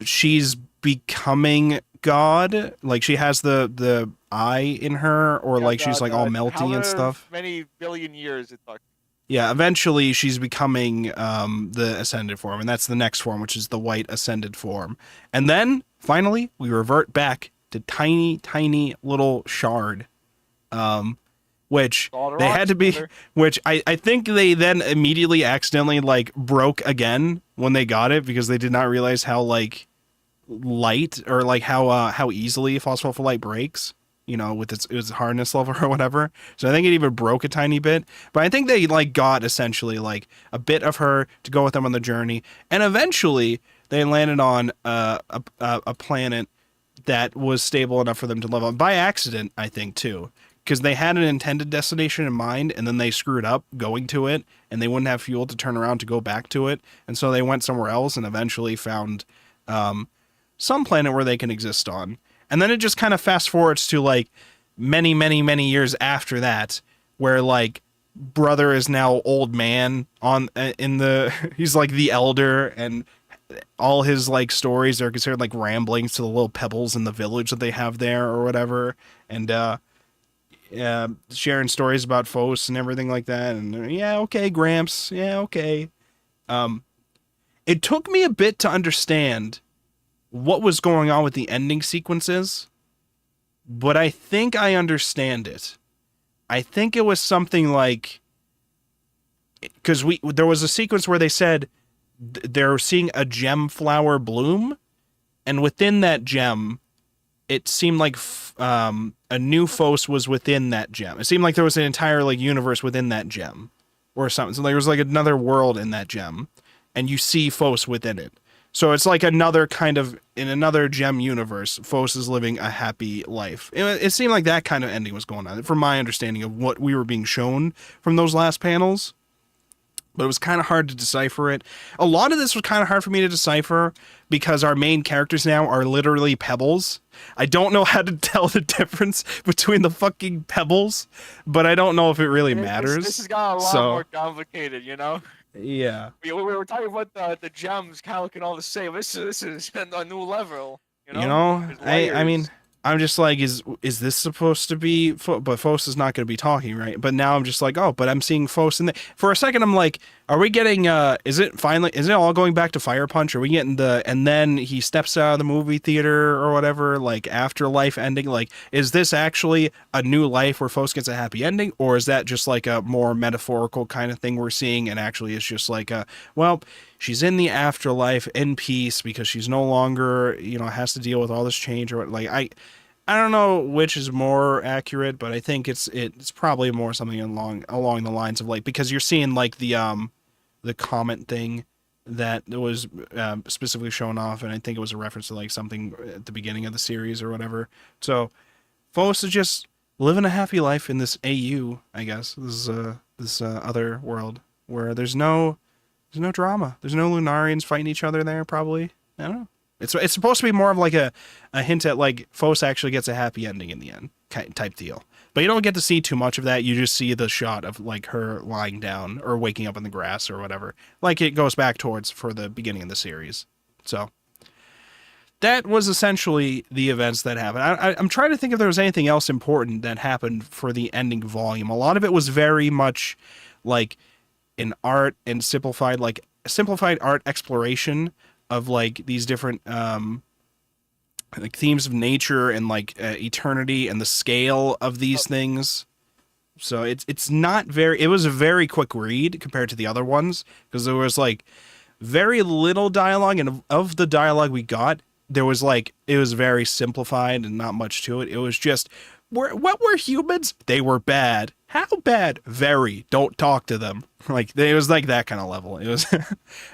she's becoming God, like she has the eye in her, or like she's like all melty and stuff. Many billion years it took. Yeah, eventually she's becoming the ascended form, and that's the next form, which is the white ascended form. And then finally we revert back to tiny little Shard, which they had to be, which I think they then immediately accidentally like broke again when they got it, because they did not realize how like light, or like how easily phosphophylite breaks, you know, with its hardness level or whatever. So I think it even broke a tiny bit, but I think they like got essentially like a bit of her to go with them on the journey, and eventually they landed on a planet that was stable enough for them to live on, by accident, I think too, because they had an intended destination in mind, and then they screwed up going to it, and they wouldn't have fuel to turn around to go back to it, and so they went somewhere else and eventually found some planet where they can exist on. And then it just kind of fast forwards to like many years after that, where like brother is now old man on he's like the elder, and all his like stories are considered like ramblings to the little pebbles in the village that they have there or whatever, and sharing stories about Phos and everything like that. And yeah, okay, Gramps, yeah, okay. It took me a bit to understand what was going on with the ending sequences, but I think I understand it. I think it was something like, because there was a sequence where they said they're seeing a gem flower bloom, and within that gem, it seemed like a new Phos was within that gem. It seemed like there was an entire like universe within that gem, or something. So there was like another world in that gem, and you see Phos within it. So it's like another kind of, in another gem universe, Phos is living a happy life. It seemed like that kind of ending was going on, from my understanding of what we were being shown from those last panels. But it was kind of hard to decipher it. A lot of this was kind of hard for me to decipher because our main characters now are literally pebbles. I don't know how to tell the difference between the fucking pebbles, but I don't know if it really matters. This has got a lot more complicated, you know? Yeah. We were talking about the gems kind of looking all the same. This is a new level, you know? I mean, I'm just like, is this supposed to be, but Phos is not going to be talking, right? But now I'm just like, oh, but I'm seeing Phos in there. For a second, I'm like, are we getting, is it all going back to Fire Punch? Are we getting and then he steps out of the movie theater or whatever, like afterlife ending? Like, is this actually a new life where Phos gets a happy ending? Or is that just like a more metaphorical kind of thing we're seeing? And actually it's just like, well, she's in the afterlife in peace because she's no longer, has to deal with all this change or like, I don't know which is more accurate, but I think it's probably more something along the lines of like, because you're seeing like the comment thing that was specifically shown off, and I think it was a reference to like something at the beginning of the series or whatever. So Phos is just living a happy life in this AU, I guess. This other world where there's no drama. There's no Lunarians fighting each other there, probably. I don't know. It's supposed to be more of like a hint at like Phos actually gets a happy ending in the end type deal. But you don't get to see too much of that. You just see the shot of like her lying down or waking up in the grass or whatever. Like it goes back towards for the beginning of the series. So that was essentially the events that happened. I'm trying to think if there was anything else important that happened for the ending volume. A lot of it was very much like an art and simplified art exploration of like these different like themes of nature and like eternity and the scale of these things. So it's not very. It was a very quick read compared to the other ones because there was like very little dialogue, and of the dialogue we got, there was like it was very simplified and not much to it. It was just what were humans? They were bad. How bad? Very. Don't talk to them. Like it was like that kind of level. It was,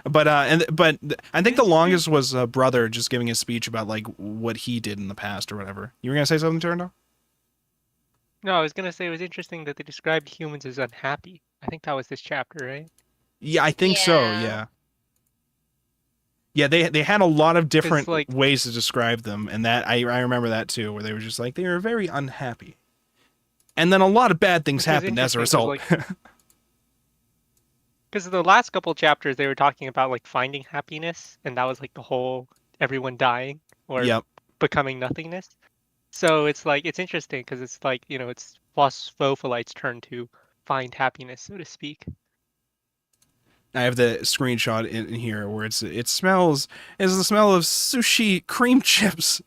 but I think the longest was a brother just giving a speech about like what he did in the past or whatever. You were gonna say something, Turndo? No, I was gonna say it was interesting that they described humans as unhappy. I think that was this chapter, right? Yeah, I think so. Yeah. Yeah. Yeah, they had a lot of different like- ways to describe them, and that I remember that too, where they were just like they were very unhappy, and then a lot of bad things Which was happened as a interesting, result. Because the last couple chapters they were talking about like finding happiness, and that was like the whole everyone dying or Yep. becoming nothingness. So it's like it's interesting because it's like it's phospholite's turn to find happiness, so to speak. I have the screenshot in here where it smells is the smell of sushi cream chips.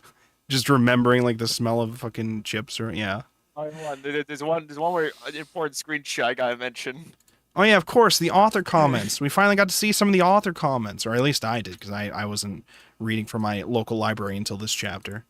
Just remembering like the smell of fucking chips or yeah. Oh, hold on. There's one where an important screenshot I gotta mention. Oh yeah, of course, the author comments. We finally got to see some of the author comments, or at least I did, because I wasn't reading from my local library until this chapter.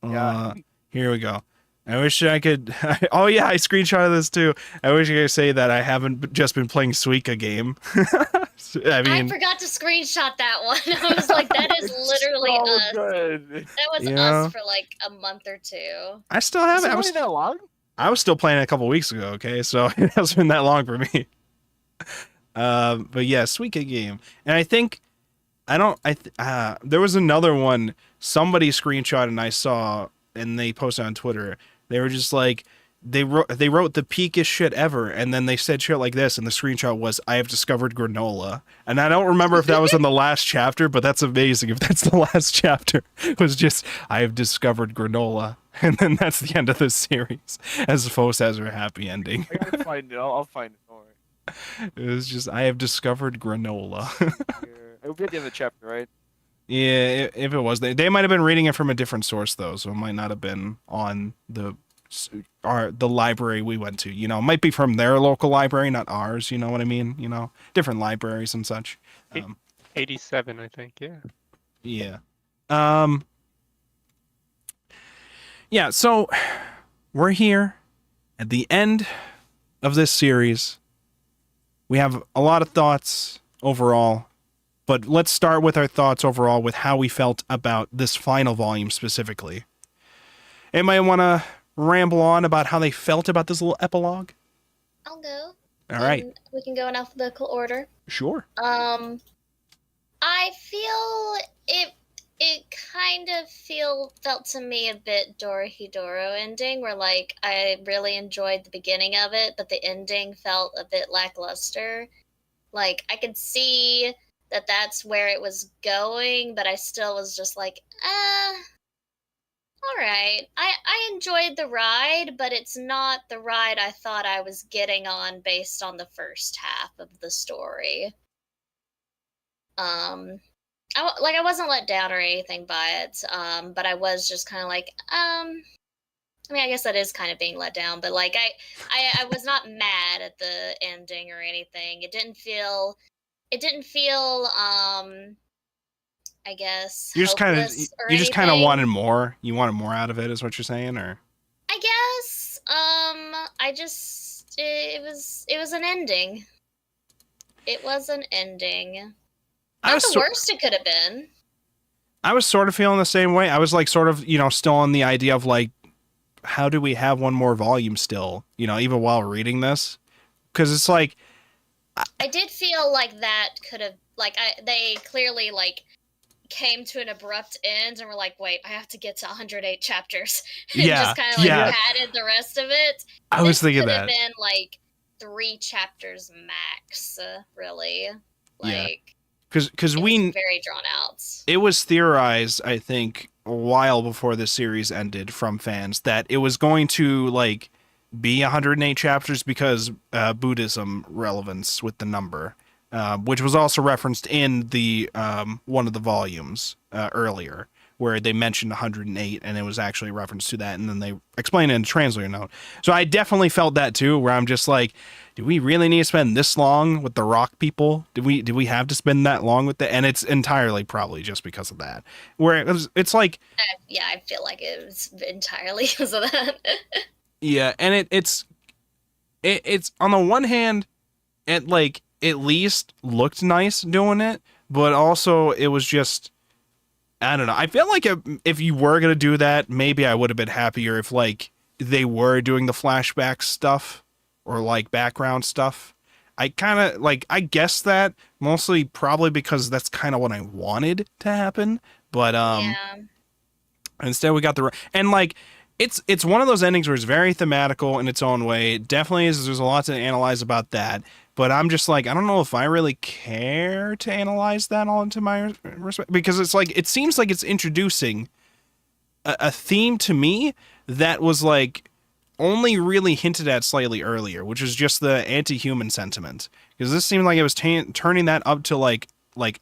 Yeah. Here we go. I wish I could... Oh yeah, I screenshotted this too. I wish I could say that I haven't just been playing Suika game. I mean... I forgot to screenshot that one. I was like, that is literally so us. good. That was Yeah. us for like a month or two. I still have Is it. it really that long? I was still playing it a couple weeks ago, okay? So it hasn't been that long for me. But yeah, Suika game. And I think... there was another one somebody screenshot and I saw, and they posted on Twitter. They were just like, they wrote the peakest shit ever, and then they said shit like this, and the screenshot was, I have discovered granola. And I don't remember if that was in the last chapter, but that's amazing if that's the last chapter. It was just, I have discovered granola. And then that's the end of the series, as Fos has her happy ending. I gotta find it. I'll find it. Don't worry. It was just, I have discovered granola. Here. It'll be at the end of the chapter, right? Yeah, if it was, they might have been reading it from a different source though, so it might not have been on the library we went to. You know, it might be from their local library, not ours. You know what I mean? You know, different libraries and such. 87, I think. Yeah. Yeah. Yeah. So we're here at the end of this series. We have a lot of thoughts overall. But let's start with our thoughts overall with how we felt about this final volume specifically. Anybody want to ramble on about how they felt about this little epilogue? I'll go. All right. And we can go in alphabetical order. Sure. I feel it kind of felt to me a bit Dorohedoro ending, where like I really enjoyed the beginning of it, but the ending felt a bit lackluster. Like I could see that that's where it was going, but I still was just like, all right. I enjoyed the ride, but it's not the ride I thought I was getting on based on the first half of the story. I wasn't let down or anything by it, but I was just kind of like, I mean, I guess that is kind of being let down, but like I was not mad at the ending or anything. It didn't feel I guess You just kind of anything. wanted more. You wanted more out of it, is what you're saying, or? I guess it was an ending. It was an ending. Not the worst it could have been. I was sort of feeling the same way. I was like sort of, still on the idea of like, how do we have one more volume still, even while reading this? Because it's like, I did feel like that could have, like, they clearly, like, came to an abrupt end and were like, wait, I have to get to 108 chapters. And just kind of, like, padded the rest of it. I was thinking that. This could have been, like, 3 chapters max, really. Like, because It we was very drawn out. it was theorized, I think, a while before the series ended from fans that it was going to like be 108 chapters because Buddhism relevance with the number, which was also referenced in the one of the volumes earlier, where they mentioned 108 and it was actually a reference to that, and then they explained it in the translator note. So I definitely felt that too, where I'm just like, do we really need to spend this long with the rock people? Did we have to spend that long with the? And it's entirely probably just because of that. Where it's like, Yeah, I feel like it was entirely because of that. yeah, and it's on the one hand, it like at least looked nice doing it, but also it was just, I don't know. I feel like if you were gonna do that, maybe I would have been happier if like they were doing the flashback stuff or like background stuff. I kind of like, I guess that mostly probably because that's kind of what I wanted to happen, but Yeah. instead we got and like it's one of those endings where it's very thematical in its own way. It definitely is. There's a lot to analyze about that, but I'm just like, I don't know if I really care to analyze that all into my respect, because it's like, it seems like it's introducing a theme to me that was like only really hinted at slightly earlier, which is just the anti-human sentiment, because this seemed like it was turning that up to like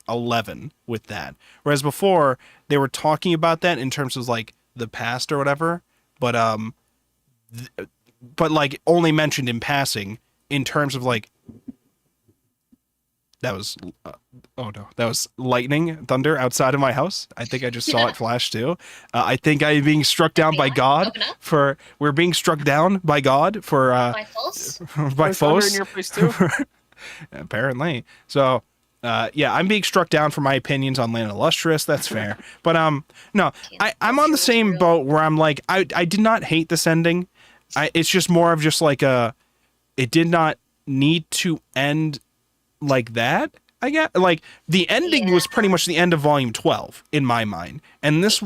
11 with that, whereas before they were talking about that in terms of like the past or whatever, but but like only mentioned in passing in terms of like, that was oh no, that was lightning thunder outside of my house. I think I just saw it flash too. I think I'm being struck down by God for we're being struck down by God for By false? by There's thunder foes in your place too. apparently. So yeah, I'm being struck down for my opinions on Land of Lustrous. That's fair. But no, I'm on the same boat where I'm like, I did not hate this ending. It's just more of just like it did not need to end like that. I get like the ending was pretty much the end of volume 12 in my mind. And this,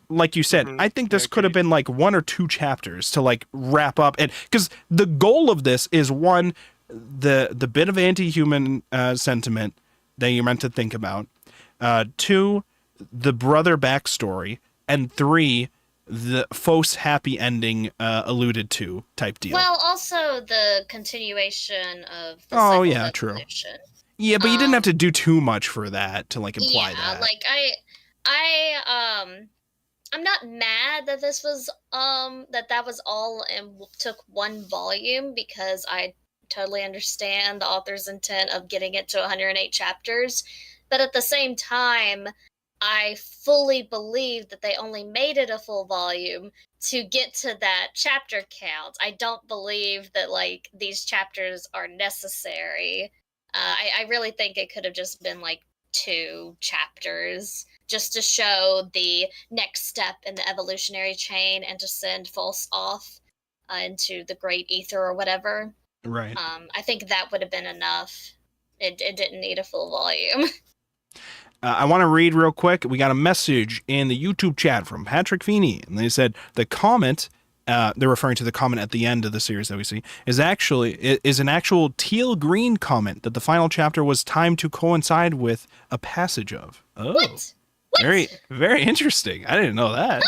like you said, I think this could have been like 1 or 2 chapters to like wrap up, and because the goal of this is, one, the bit of anti-human sentiment that you're meant to think about, 2, the brother backstory, and 3, the Fos happy ending alluded to type deal. Well, also the continuation of the Oh, cycle yeah, of true. evolution. Yeah, but you didn't have to do too much for that to like imply Yeah, that. like I'm not mad that this was that was all and took 1 volume, because I totally understand the author's intent of getting it to 108 chapters, but at the same time, I fully believe that they only made it a full volume to get to that chapter count. I don't believe that like these chapters are necessary. I really think it could have just been like 2 chapters just to show the next step in the evolutionary chain and to send False off into the great ether or whatever. Right. I think that would have been enough. It didn't need a full volume. I want to read real quick. We got a message in the YouTube chat from Patrick Feeney, and they said the comment, they're referring to the comment at the end of the series that we see, is an actual teal green comment that the final chapter was timed to coincide with a passage of. Oh, What? very, very interesting. I didn't know that.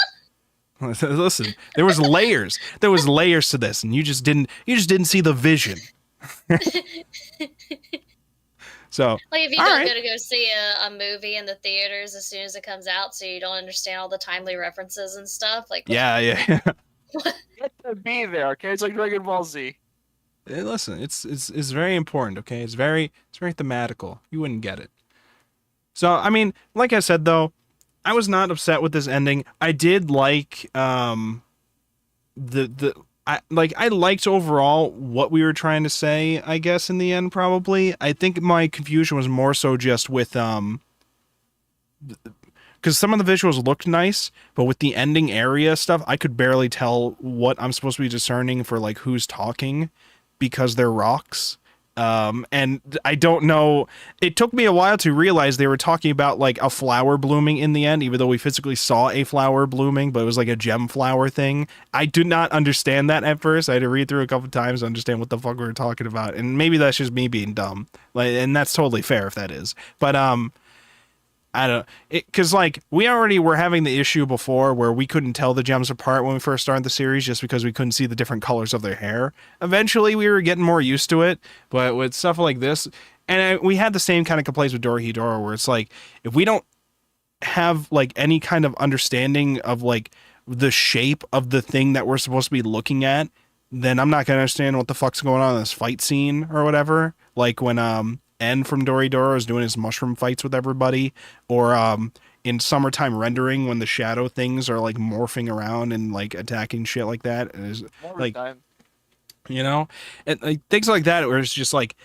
Listen, there was layers. There was layers to this, and you just didn't see the vision. So, Like if you all don't right. get to go see a movie in the theaters as soon as it comes out, so you don't understand all the timely references and stuff. Like Yeah. Get to be there, okay? It's like Dragon Ball Z. Hey, listen, it's very important, okay? It's very thematical. You wouldn't get it. So, I mean, like I said though, I was not upset with this ending. I did like I liked overall what we were trying to say, I guess, in the end, probably. I think my confusion was more so just with because some of the visuals looked nice, but with the ending area stuff, I could barely tell what I'm supposed to be discerning for like who's talking, because they're rocks. And I don't know, it took me a while to realize they were talking about like a flower blooming in the end, even though we physically saw a flower blooming, but it was like a gem flower thing. I did not understand that at first. I had to read through a couple times to understand what the fuck we were talking about, and maybe that's just me being dumb, like, and that's totally fair if that is. But I don't, because like we already were having the issue before where we couldn't tell the gems apart when we first started the series just because we couldn't see the different colors of their hair. Eventually, we were getting more used to it, but with stuff like this, and we had the same kind of complaints with Dorohedoro, where it's like if we don't have like any kind of understanding of like the shape of the thing that we're supposed to be looking at, then I'm not gonna understand what the fuck's going on in this fight scene or whatever. Like when N from Doridoro is doing his mushroom fights with everybody, or in Summertime Rendering when the shadow things are like morphing around and like attacking shit like that. And it's, like, Time. you know, and like things like that where it's just like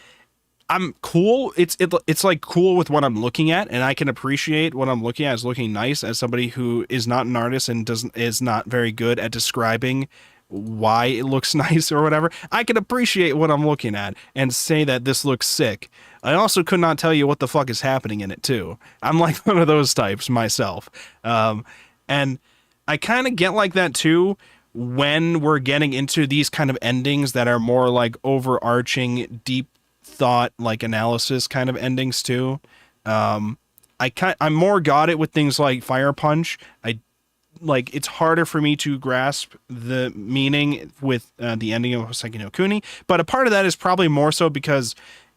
I'm cool. It's like cool with what I'm looking at, and I can appreciate what I'm looking at as looking nice as somebody who is not an artist and is not very good at describing why it looks nice or whatever. I can appreciate what I'm looking at and say that this looks sick. I also could not tell you what the fuck is happening in it too. I'm like one of those types myself. And I kind of get like that too when we're getting into these kind of endings that are more like overarching, deep thought, like analysis kind of endings too. I'm more got it with things like Fire Punch. Like it's harder for me to grasp the meaning with the ending of Hoseki no Kuni, but a part of that is probably more so because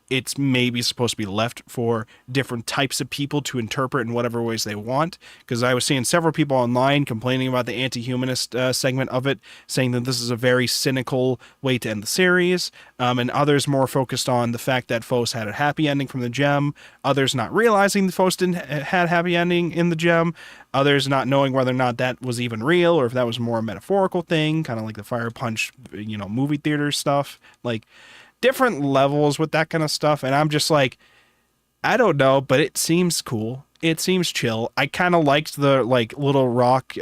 it's maybe supposed to be left for different types of people to interpret in whatever ways they want. Because I was seeing several people online complaining about the anti-humanist segment of it, saying that this is a very cynical way to end the series, and others more focused on the fact that Fos had a happy ending from the gem, others not realizing the Fos didn't had happy ending in the gem, others not knowing whether or not that was even real or if that was more a metaphorical thing, kind of like the Fire Punch, movie theater stuff, like different levels with that kind of stuff. And I'm just like, I don't know, but it seems cool. It seems chill. I kind of liked the like little rock.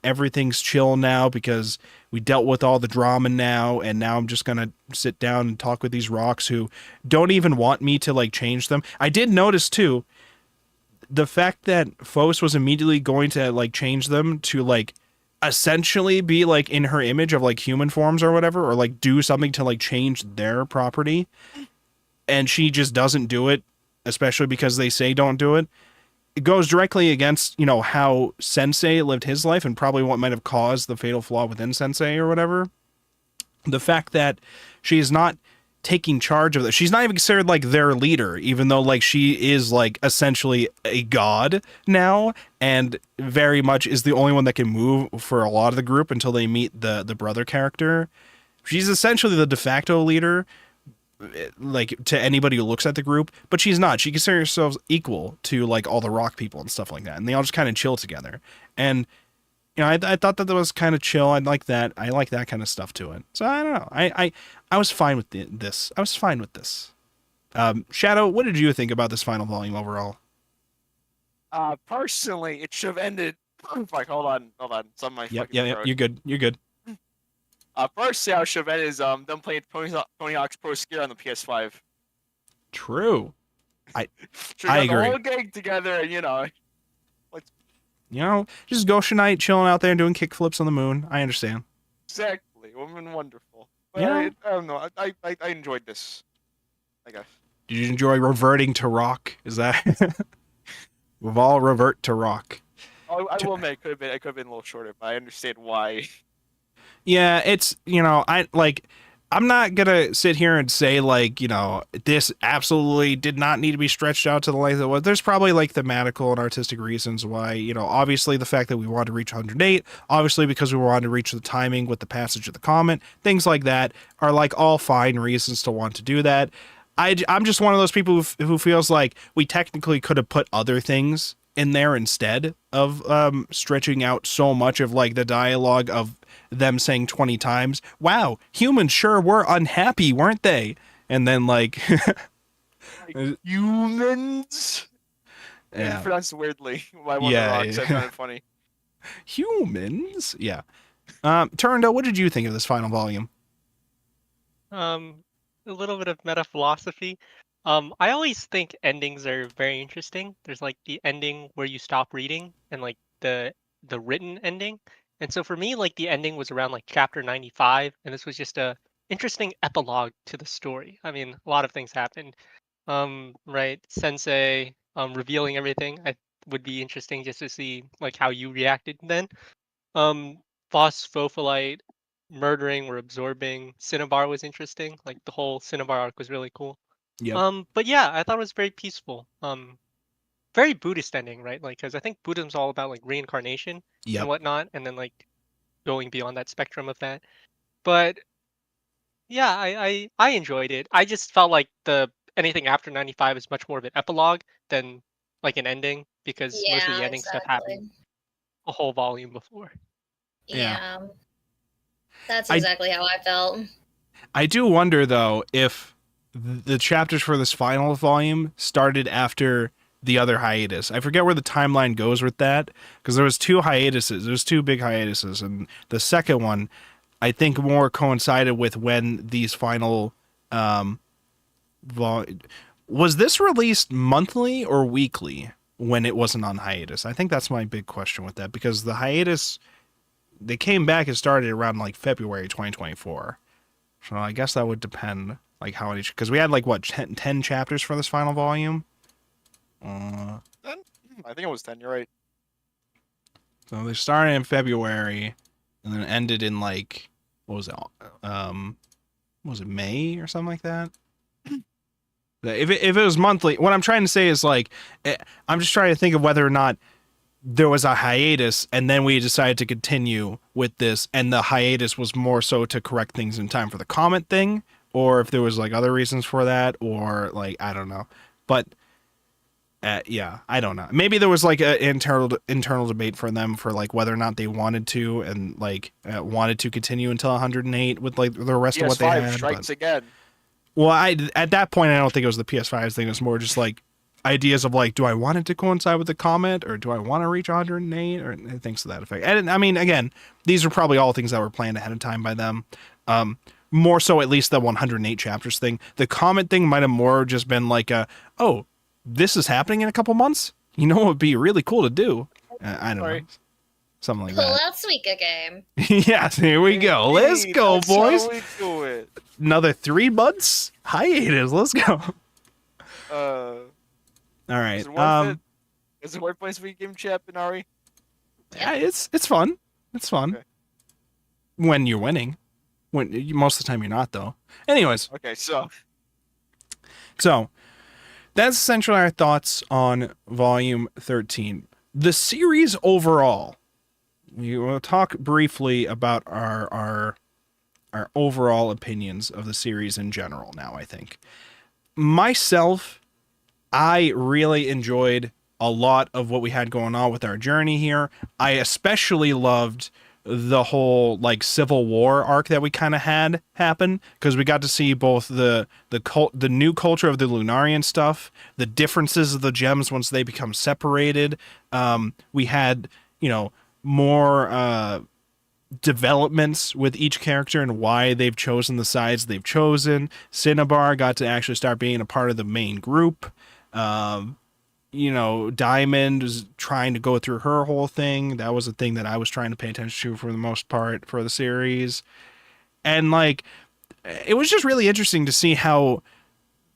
Everything's chill now because we dealt with all the drama now. And now I'm just going to sit down and talk with these rocks who don't even want me to like change them. I did notice too, the fact that Fos was immediately going to like change them to like essentially be like in her image of like human forms or whatever, or like do something to like change their property, and she just doesn't do it, especially because they say don't do it. It goes directly against how Sensei lived his life and probably what might have caused the fatal flaw within Sensei or whatever. The fact that she is not taking charge of that, she's not even considered like their leader, even though like she is like essentially a god now and very much is the only one that can move for a lot of the group until they meet the brother character. She's essentially the de facto leader, like to anybody who looks at the group, but she's not. She considers herself equal to like all the rock people and stuff like that, and they all just kind of chill together. And I thought that was kind of chill. I like that. I like that kind of stuff to it. So I don't know. I was fine with this. I was fine with this. Shadow, what did you think about this final volume overall? Personally, it should have ended. Like, hold on. Some of my Yep, fucking yeah, throat. you're good. You're good. Personally, how it should have ended is them playing Tony Hawk's Pro Skater on the PS5. True. I The agree. whole gang together, and Just Gosha Knight chilling out there and doing kickflips on the moon. I understand. exactly, woman wonderful. But Yeah. I don't know. I enjoyed this. I guess. Did you enjoy reverting to rock? Is that we've all revert to rock? I will admit it could have been a little shorter, but I understand why. Yeah, it's I'm not gonna sit here and say like this absolutely did not need to be stretched out to the length it was. There's probably like thematical and artistic reasons why obviously the fact that we wanted to reach 108, obviously because we wanted to reach the timing with the passage of the comet, things like that are like all fine reasons to want to do that. I'm just one of those people who feels like we technically could have put other things in there instead of stretching out so much of like the dialogue of them saying 20 times, wow, humans sure were unhappy, weren't they? And then like humans. Yeah. And pronounced weirdly by one Yeah, of the rocks. yeah. I found it funny. Humans? Yeah. Turndo, what did you think of this final volume? A little bit of meta philosophy. I always think endings are very interesting. There's like the ending where you stop reading and like the written ending. And so for me, like the ending was around like chapter 95, and this was just a interesting epilogue to the story. I mean, a lot of things happened. Right, Sensei revealing everything. would be interesting just to see like how you reacted then. Phospholite murdering or absorbing Cinnabar was interesting. Like the whole Cinnabar arc was really cool. Yep. But yeah, I thought it was very peaceful. Very Buddhist ending, right? Like, because I think Buddhism's all about like reincarnation Yep. and whatnot, and then like going beyond that spectrum of that. But yeah, I enjoyed it. I just felt like the anything after 95 is much more of an epilogue than like an ending because most of the Yeah, ending stuff exactly. happened a whole volume before. Yeah. Yeah. That's I- exactly how I felt. I do wonder though if the chapters for this final volume started after the other hiatus. I forget where the timeline goes with that because there was two hiatuses. There's two big hiatuses, and the second one I think more coincided with when these final was this released monthly or weekly when it wasn't on hiatus? I think that's my big question with that because the hiatus they came back and started around like February 2024. So I guess that would depend like how many because we had like what 10 chapters for this final volume. 10? I think it was 10. You're right. So they started in February and then ended in like what was it May or something like that? If it was monthly, what I'm trying to say is like I'm just trying to think of whether or not there was a hiatus and then we decided to continue with this and the hiatus was more so to correct things in time for the comment thing or if there was like other reasons for that or like I don't know. But yeah, I don't know. Maybe there was like an internal debate for them for like whether or not they wanted to and like wanted to continue until 108 with like the rest of what they PS5 had. strikes again. Well, at that point, I don't think it was the PS5 thing. It was more just like ideas of like, do I want it to coincide with the comment or do I want to reach 108 or things to that effect. And I mean, again, these are probably all things that were planned ahead of time by them. More so at least the 108 chapters thing. The comment thing might have more just been like, oh, this is happening in a couple months. You know what would be really cool to do? I don't know. Something like Pull that. out Suika game. Yes, here we go. Let's go, That's boys. how we do it. Another 3 months hiatus. Let's go. All right. Is it worth it? Is it worth playing Sweet Game Chap and Ari? Yeah, it's fun. It's fun. Okay. When you're winning. Most of the time you're not though. Anyways, Okay, so that's essentially our thoughts on volume 13. The series overall. We will talk briefly about our overall opinions of the series in general now, I think. Myself, I really enjoyed a lot of what we had going on with our journey here. I especially loved the whole like Civil War arc that we kind of had happen because we got to see both the new culture of the Lunarian stuff, the differences of the gems once they become separated. We had, more developments with each character and why they've chosen the sides they've chosen. Cinnabar got to actually start being a part of the main group. Diamond was trying to go through her whole thing. That was a thing that I was trying to pay attention to for the most part for the series. And like, it was just really interesting to see how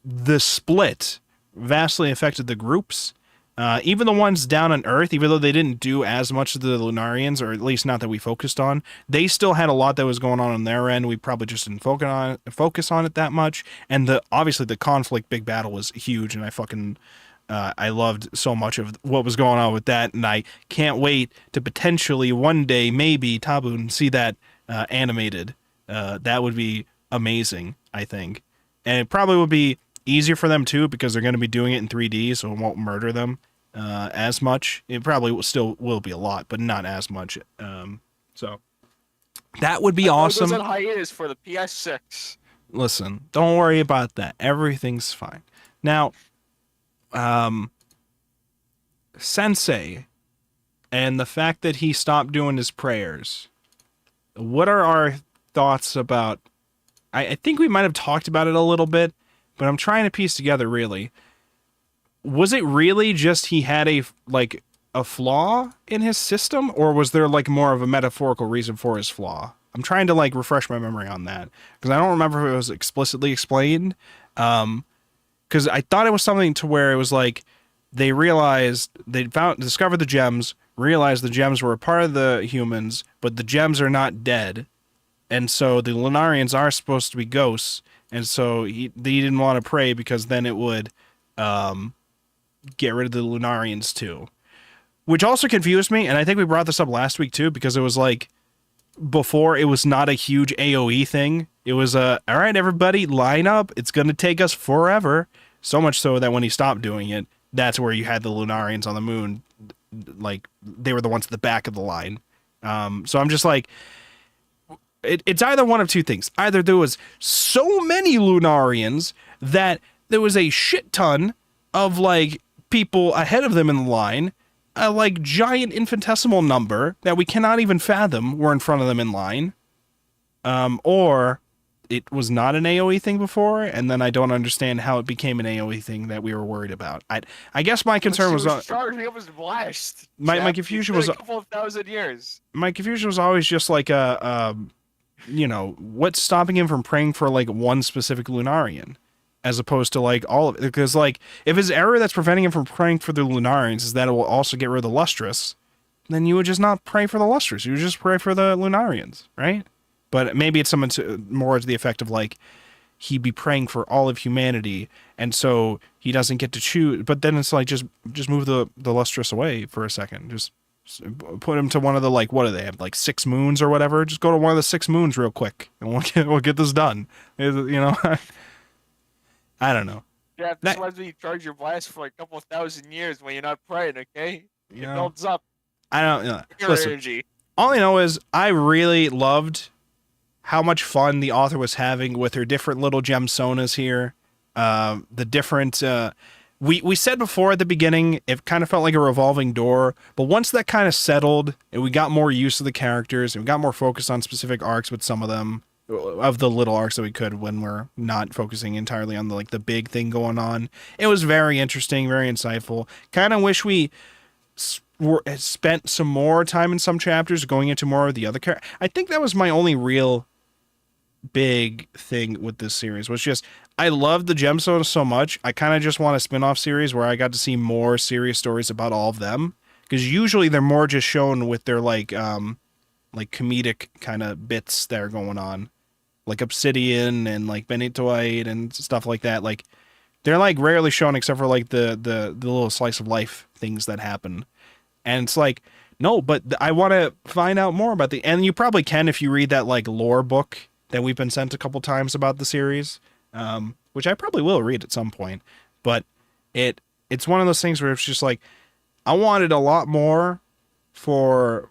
the split vastly affected the groups. Even the ones down on Earth, even though they didn't do as much of the Lunarians, or at least not that we focused on, they still had a lot that was going on their end. We probably just didn't focus on it that much. And obviously the conflict big battle was huge, and I loved so much of what was going on with that, and I can't wait to potentially one day, maybe, Tabun, see that animated. That would be amazing, I think. And it probably would be easier for them, too, because they're going to be doing it in 3D, so it won't murder them as much. It probably still will be a lot, but not as much. So that would be awesome. It was on hiatus for the PS6. Listen, don't worry about that. Everything's fine. Now, Sensei and the fact that he stopped doing his prayers. What are our thoughts about? I think we might have talked about it a little bit, but I'm trying to piece together really. Was it really just he had a flaw in his system, or was there like more of a metaphorical reason for his flaw? I'm trying to like refresh my memory on that because I don't remember if it was explicitly explained. Because I thought it was something to where it was like they discovered the gems, realized the gems were a part of the humans, but the gems are not dead. And so the Lunarians are supposed to be ghosts. And so they didn't want to pray because then it would get rid of the Lunarians too. Which also confused me, and I think we brought this up last week too, because it was like, before it was not a huge AoE thing. It was all right, everybody, line up. It's going to take us forever. So much so that when he stopped doing it, that's where you had the Lunarians on the moon. Like, they were the ones at the back of the line. So I'm just like, it's either one of two things. Either there was so many Lunarians that there was a shit ton of, like, people ahead of them in the line, a, like, giant infinitesimal number that we cannot even fathom were in front of them in line. Or it was not an AoE thing before, and then I don't understand how it became an AoE thing that we were worried about. I guess my concern was charging up his blast. My confusion was a couple of thousand years. My confusion was always just like what's stopping him from praying for like one specific Lunarian, as opposed to like all of it? Because like if his error that's preventing him from praying for the Lunarians is that it will also get rid of the Lustrous, then you would just not pray for the Lustrous. You would just pray for the Lunarians, right? But maybe it's something more to the effect of like he'd be praying for all of humanity, and so he doesn't get to choose. But then it's like just move the Lustrous away for a second. Just put him to one of the, like, what do they have, like 6 moons or whatever? Just go to one of the 6 moons real quick, and we'll get this done. You know, I don't know. Yeah, that's why you charge your blast for like a couple of thousand years when you're not praying. Okay, it builds up. I don't know. Listen, energy. All I know is I really loved how much fun the author was having with her different little gemsonas here. The different, we said before at the beginning, it kind of felt like a revolving door, but once that kind of settled and we got more use of the characters and we got more focused on specific arcs with some of them, of the little arcs that we could when we're not focusing entirely on the big thing going on, it was very interesting, very insightful. Kind of wish we spent some more time in some chapters going into more of the other characters. I think that was my only real big thing with this series, was just I love the gemstones so much. I kind of just want a spin-off series where I got to see more serious stories about all of them, because usually they're more just shown with their like comedic kind of bits that are going on, like Obsidian and like Benitoite and stuff like that. Like they're like rarely shown except for like the little slice of life things that happen. And it's like, no, but I want to find out more about and you probably can if you read that like lore book that we've been sent a couple times about the series, which I probably will read at some point. But it's one of those things where it's just like, I wanted a lot more for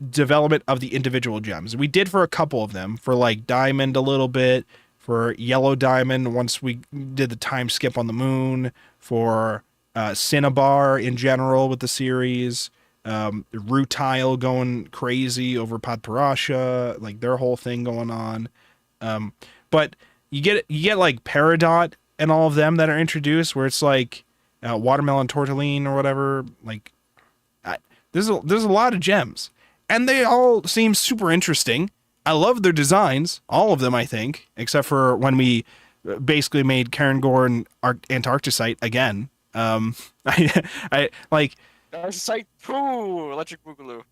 development of the individual gems. We did for a couple of them, for like Diamond a little bit, for Yellow Diamond once we did the time skip on the moon, for Cinnabar in general with the series, Rutile going crazy over Padparasha, like their whole thing going on. But you get like Peridot and all of them that are introduced, where it's like Watermelon Tortellini or whatever. Like there's a lot of gems, and they all seem super interesting. I love their designs, all of them, I think, except for when we basically made Cairngorm Antarcticite again. I like Antarcticite 2 Electric Boogaloo.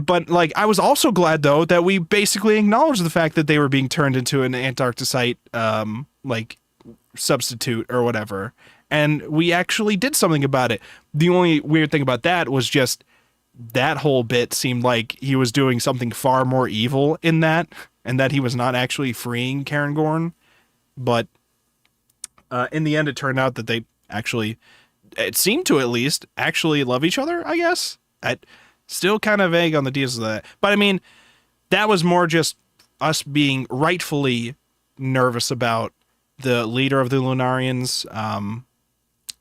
But like, I was also glad though that we basically acknowledged the fact that they were being turned into an Antarcticite like substitute or whatever, and we actually did something about it. The only weird thing about that was just that whole bit seemed like he was doing something far more evil in that, and that he was not actually freeing Cairngorm. But in the end, it turned out that they actually, it seemed to at least, actually love each other, I guess. Still kind of vague on the details of that. But I mean, that was more just us being rightfully nervous about the leader of the Lunarians,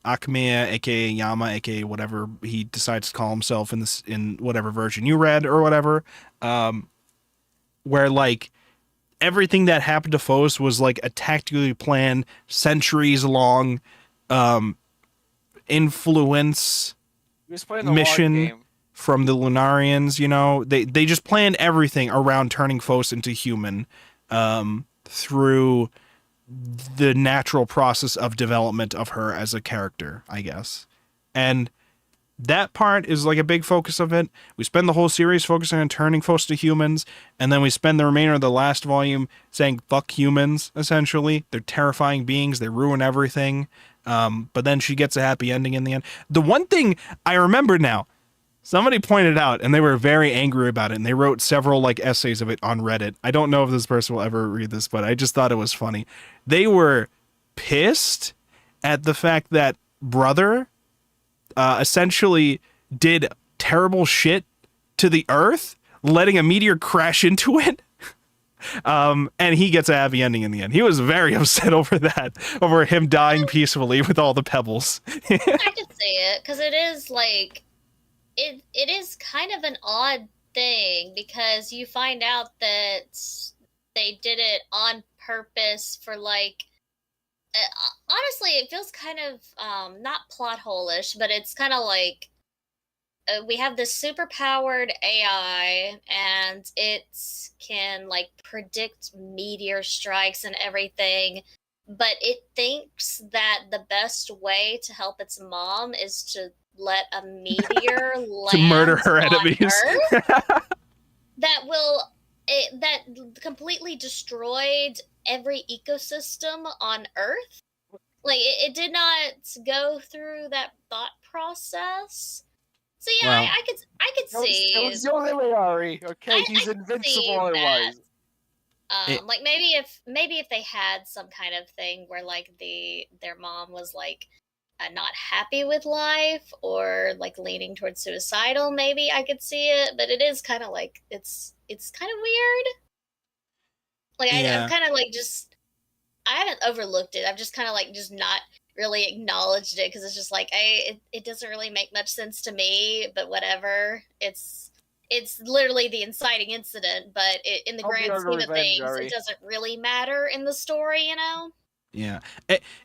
Akame, aka Yama, aka whatever he decides to call himself in whatever version you read or whatever, where like everything that happened to Phos was like a tactically planned, centuries long influence mission from the Lunarians. You know, they just planned everything around turning Phos into human through the natural process of development of her as a character, I guess. And that part is like a big focus of it. We spend the whole series focusing on turning folks to humans, and then we spend the remainder of the last volume saying fuck humans, essentially. They're terrifying beings, they ruin everything. But then she gets a happy ending in the end. The one thing I remember now, somebody pointed out, and they were very angry about it, and they wrote several like essays of it on Reddit. I don't know if this person will ever read this, but I just thought it was funny. They were pissed at the fact that Brother essentially did terrible shit to the Earth, letting a meteor crash into it. And he gets a happy ending in the end. He was very upset over that, over him dying peacefully with all the pebbles. I could see it, because it is like, it is kind of an odd thing, because you find out that they did it on purpose for like, honestly, it feels kind of not plot hole-ish, but it's kind of like we have this super powered AI, and it can like predict meteor strikes and everything, but it thinks that the best way to help its mom is to let a meteor land to murder her on enemies. Earth that completely destroyed every ecosystem on Earth. Like it did not go through that thought process. So yeah, Well, I could see. It was the only way, Ari. Okay, I he's could invincible see otherwise. Like maybe if they had some kind of thing where like their mom was like not happy with life or like leaning towards suicidal, maybe I could see it. But it is kind of like it's kind of weird. Like I'm kind of like I haven't overlooked it. I've just kind of like just not really acknowledged it, because it's just like it doesn't really make much sense to me. But whatever, it's literally the inciting incident. But in the grand scheme of things, it doesn't really matter in the story, you know? Yeah,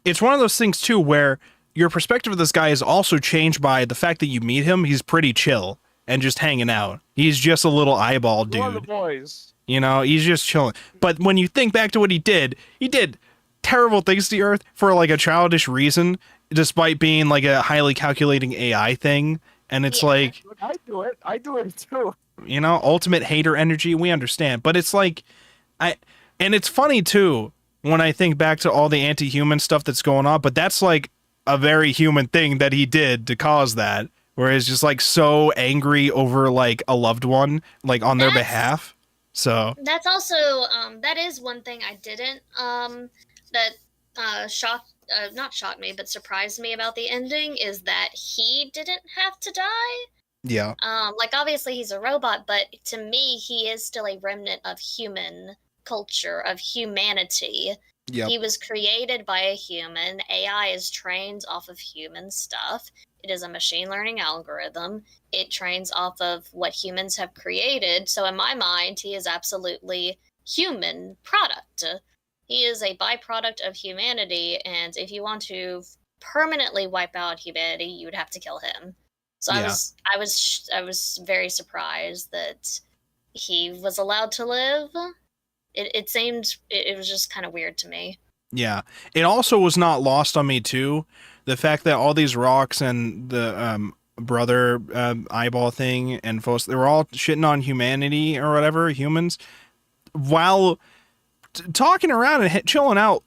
it's one of those things too where your perspective of this guy is also changed by the fact that you meet him. He's pretty chill and just hanging out. He's just a little eyeball dude. One of the boys. You know, he's just chilling. But when you think back to what he did terrible things to the Earth for like a childish reason, despite being like a highly calculating AI thing. And it's like, I do it too. You know, ultimate hater energy. We understand, but it's like, and it's funny too when I think back to all the anti-human stuff that's going on. But that's like a very human thing that he did to cause that, where he's just like so angry over like a loved one, like on their behalf. So that's also that is one thing I didn't that not shocked me, but surprised me about the ending, is that he didn't have to die. Yeah. Like obviously he's a robot, but to me he is still a remnant of human culture, of humanity. Yep. He was created by a human. AI is trained off of human stuff. It is a machine learning algorithm. It trains off of what humans have created. So in my mind, he is absolutely human product. He is a byproduct of humanity, and if you want to permanently wipe out humanity, you would have to kill him. So Yeah. I was very surprised that he was allowed to live. It seemed it was just kind of weird to me. Yeah. It also was not lost on me too, the fact that all these rocks and the brother eyeball thing and folks, they were all shitting on humanity or whatever, humans, while talking around and chilling out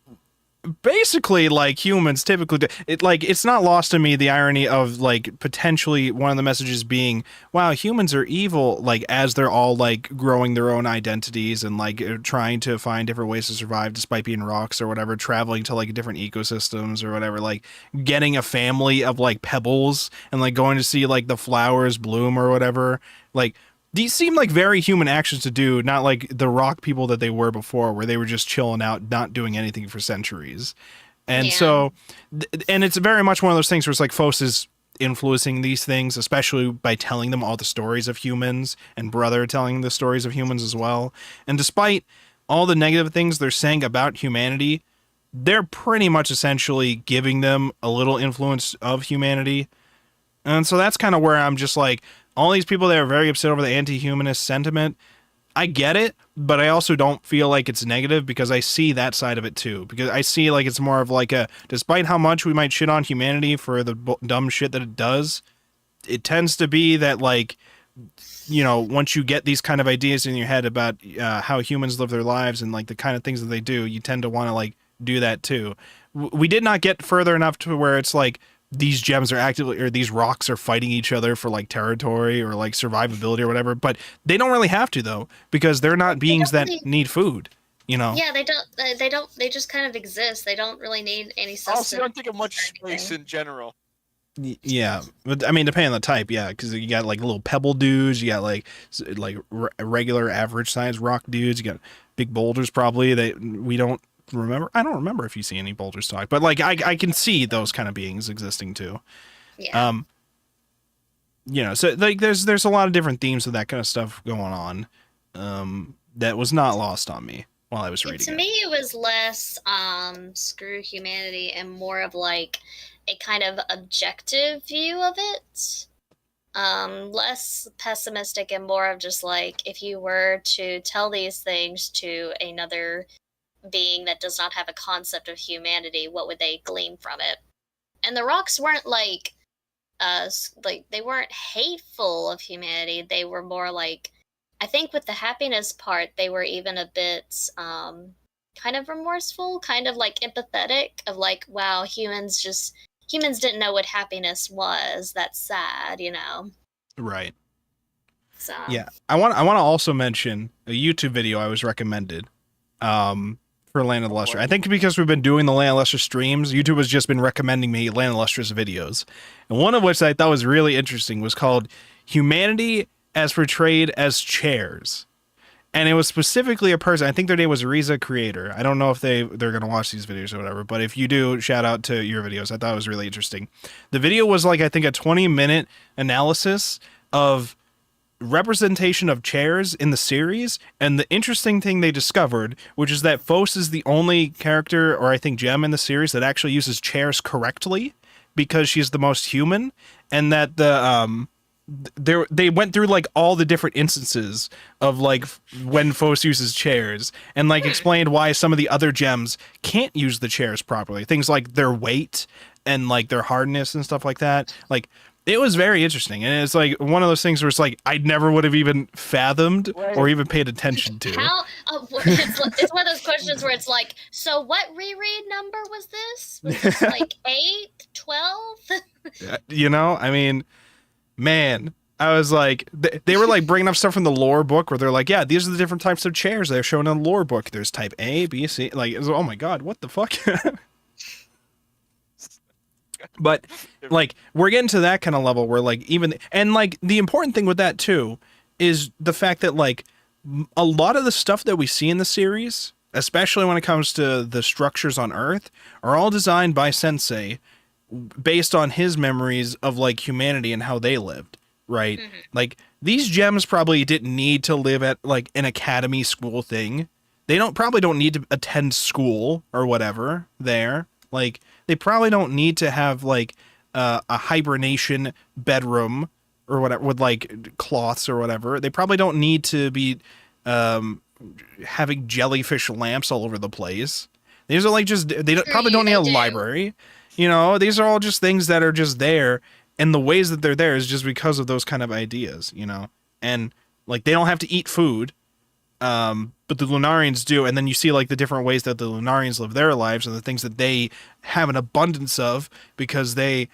basically like humans typically do. It's not lost to me the irony of like potentially one of the messages being, wow, humans are evil, like as they're all like growing their own identities and like trying to find different ways to survive despite being rocks or whatever, traveling to like different ecosystems or whatever, like getting a family of like pebbles and like going to see like the flowers bloom or whatever. Like these seem like very human actions to do, not like the rock people that they were before, where they were just chilling out, not doing anything for centuries. And so, and it's very much one of those things where it's like Fos is influencing these things, especially by telling them all the stories of humans, and Brother telling the stories of humans as well. And despite all the negative things they're saying about humanity, they're pretty much essentially giving them a little influence of humanity. And so that's kind of where I'm just like, all these people that are very upset over the anti-humanist sentiment, I get it, but I also don't feel like it's negative because I see that side of it too. Because I see like it's more of like a, despite how much we might shit on humanity for the dumb shit that it does, it tends to be that like, you know, once you get these kind of ideas in your head about how humans live their lives and like the kind of things that they do, you tend to want to like do that too. We did not get further enough to where it's like these gems are actively, or these rocks are fighting each other for like territory or like survivability or whatever, but they don't really have to though, because they're not beings that need food, you know? Yeah, they don't, they just kind of exist. They don't really need any sustenance. Also, you don't take up much space in general. Yeah, but I mean, depending on the type, yeah, because you got like little pebble dudes, you got like regular average size rock dudes, you got big boulders probably that we don't remember. I don't remember if you see any boulders talk, but like I can see those kind of beings existing too. Yeah. You know, so like there's a lot of different themes of that kind of stuff going on. That was not lost on me while I was reading. To me, it was less screw humanity and more of like a kind of objective view of it. Less pessimistic and more of just like, if you were to tell these things to another being that does not have a concept of humanity, what would they glean from it? And the rocks weren't like they weren't hateful of humanity. They were more like, I think with the happiness part, they were even a bit kind of remorseful, kind of like empathetic of like, wow, humans didn't know what happiness was. That's sad, you know. Right. So yeah, I want to also mention a YouTube video I was recommended for Land of the Lustrous. I think because we've been doing the Land of the Lustrous streams, YouTube has just been recommending me Land of the Lustrous videos. And one of which I thought was really interesting was called Humanity as Portrayed as Chairs. And it was specifically a person, I think their name was Riza Creator. I don't know if they're going to watch these videos or whatever, but if you do, shout out to your videos. I thought it was really interesting. The video was like, I think a 20-minute analysis of representation of chairs in the series, and the interesting thing they discovered, which is that Phos is the only character, or I think gem in the series, that actually uses chairs correctly because she's the most human, and that they went through like all the different instances of like when Phos uses chairs and like explained why some of the other gems can't use the chairs properly, things like their weight and like their hardness and stuff like that. Like, it was very interesting, and it's like one of those things where it's like I never would have even fathomed or even paid attention to. How? It's one of those questions where it's like, so what reread number was this? Was this like 8, 12? You know, I mean, man, I was like, they were like bringing up stuff from the lore book where they're like, yeah, these are the different types of chairs they're shown in the lore book. There's type A, B, C. Like, it was, oh my god, what the fuck? But like, we're getting to that kind of level where like even, and like the important thing with that too is the fact that like a lot of the stuff that we see in the series, especially when it comes to the structures on Earth, are all designed by Sensei based on his memories of like humanity and how they lived, right? Mm-hmm. Like, these gems probably didn't need to live at like an academy school thing. They probably don't need to attend school or whatever there. Like, they probably don't need to have like a hibernation bedroom or whatever with like cloths or whatever. They probably don't need to be having jellyfish lamps all over the place. These are like just, probably don't need a library. You know, these are all just things that are just there, and the ways that they're there is just because of those kind of ideas, you know? And like, they don't have to eat food. But the Lunarians do, and then you see like the different ways that the Lunarians live their lives and the things that they have an abundance of because they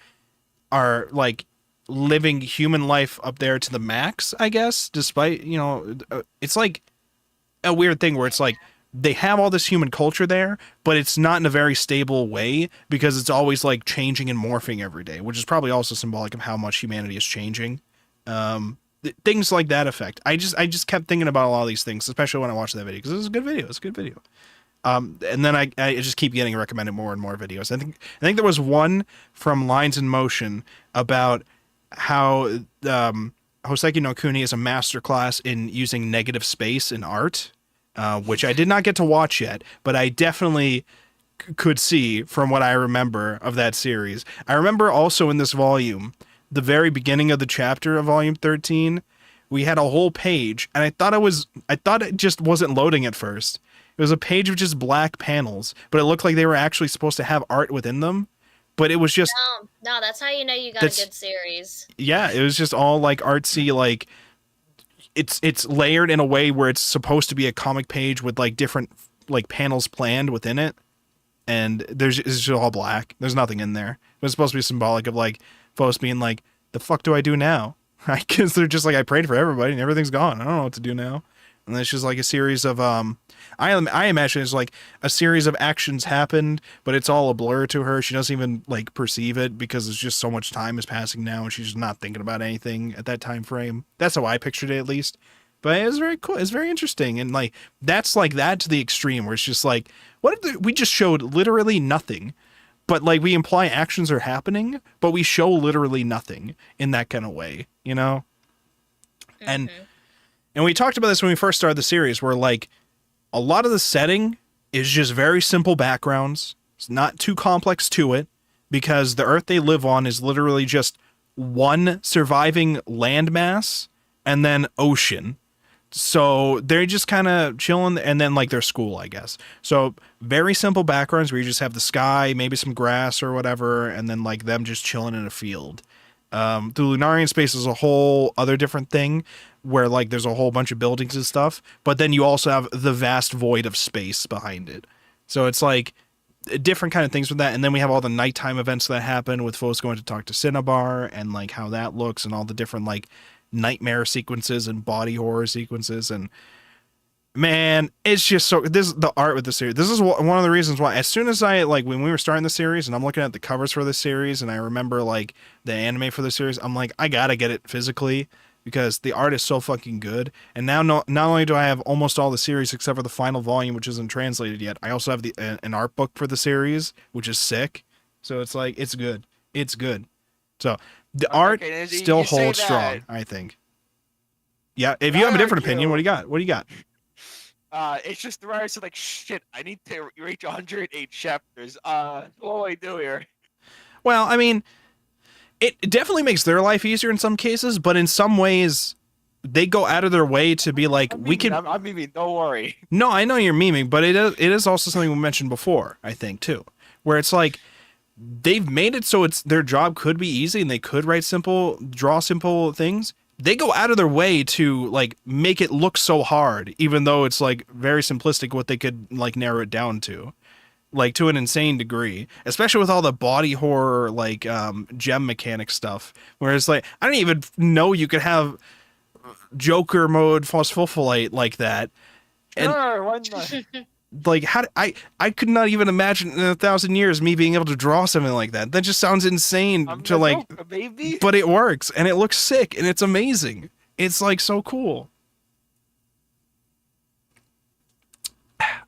are like living human life up there to the max, I guess, despite, you know, it's like a weird thing where it's like they have all this human culture there, but it's not in a very stable way because it's always like changing and morphing every day, which is probably also symbolic of how much humanity is changing. Things like that effect. I just kept thinking about a lot of these things, especially when I watched that video, because it was a good video. It's a good video. And then I just keep getting recommended more and more videos. I think there was one from Lines in Motion about how Hoseki no Kuni is a masterclass in using negative space in art, which I did not get to watch yet, but I definitely could see from what I remember of that series. I remember also in this volume, the very beginning of the chapter of volume 13, we had a whole page, and I thought it just wasn't loading at first. It was a page of just black panels, but it looked like they were actually supposed to have art within them. But it was just No, that's how you know you got a good series. Yeah, it was just all like artsy, like it's layered in a way where it's supposed to be a comic page with like different like panels planned within it, and it's just all black. There's nothing in there. It was supposed to be symbolic of like folks being like, the fuck do I do now? Because they're just like, I prayed for everybody and everything's gone. I don't know what to do now. And it's just like a series of I imagine it's like a series of actions happened, but it's all a blur to her. She doesn't even like perceive it because it's just so much time is passing now, and she's just not thinking about anything at that time frame. That's how I pictured it, at least. But it was very cool. It's very interesting, and like that's like that to the extreme, where it's just like, what if we just showed literally nothing, but like we imply actions are happening, but we show literally nothing in that kind of way, you know? Mm-hmm. And we talked about this when we first started the series, where like a lot of the setting is just very simple backgrounds. It's not too complex to it, because the Earth they live on is literally just one surviving landmass and then ocean. So they're just kind of chilling, and then like their school, I guess. So very simple backgrounds where you just have the sky, maybe some grass or whatever, and then like them just chilling in a field. The Lunarian space is a whole other different thing, where like there's a whole bunch of buildings and stuff, but then you also have the vast void of space behind it. So it's like different kind of things with that. And then we have all the nighttime events that happen with folks going to talk to Cinnabar, and like how that looks, and all the different like nightmare sequences and body horror sequences. And man, it's just so, this is the art with the series. This is one of the reasons why, as soon as I like, when we were starting the series and I'm looking at the covers for the series, and I remember like the anime for the series, I'm like, I gotta get it physically, because the art is so fucking good. And now not only do I have almost all the series except for the final volume, which isn't translated yet, I also have an art book for the series, which is sick. So it's like, it's good. It's good. So the art still holds strong, I think. Yeah, if you have a different opinion, what do you got? What do you got? It's just the writers are like, shit, I need to reach 108 chapters. What do I do here? Well, I mean, it definitely makes their life easier in some cases, but in some ways, they go out of their way to be like, I'm we can. I'm memeing, don't worry. No, I know you're memeing, but it is also something we mentioned before, I think, too, where it's like they've made it so it's their job could be easy and they could draw simple things. They go out of their way to like make it look so hard, even though it's like very simplistic what they could like narrow it down to, like to an insane degree, especially with all the body horror, like gem mechanic stuff, where it's like, I didn't even know you could have Joker mode phosphophylite like that. And Sure, why not? like, how I could not even imagine in 1,000 years me being able to draw something like that. That just sounds insane to like, Joker, baby. but it works, and it looks sick, and it's amazing. It's like so cool.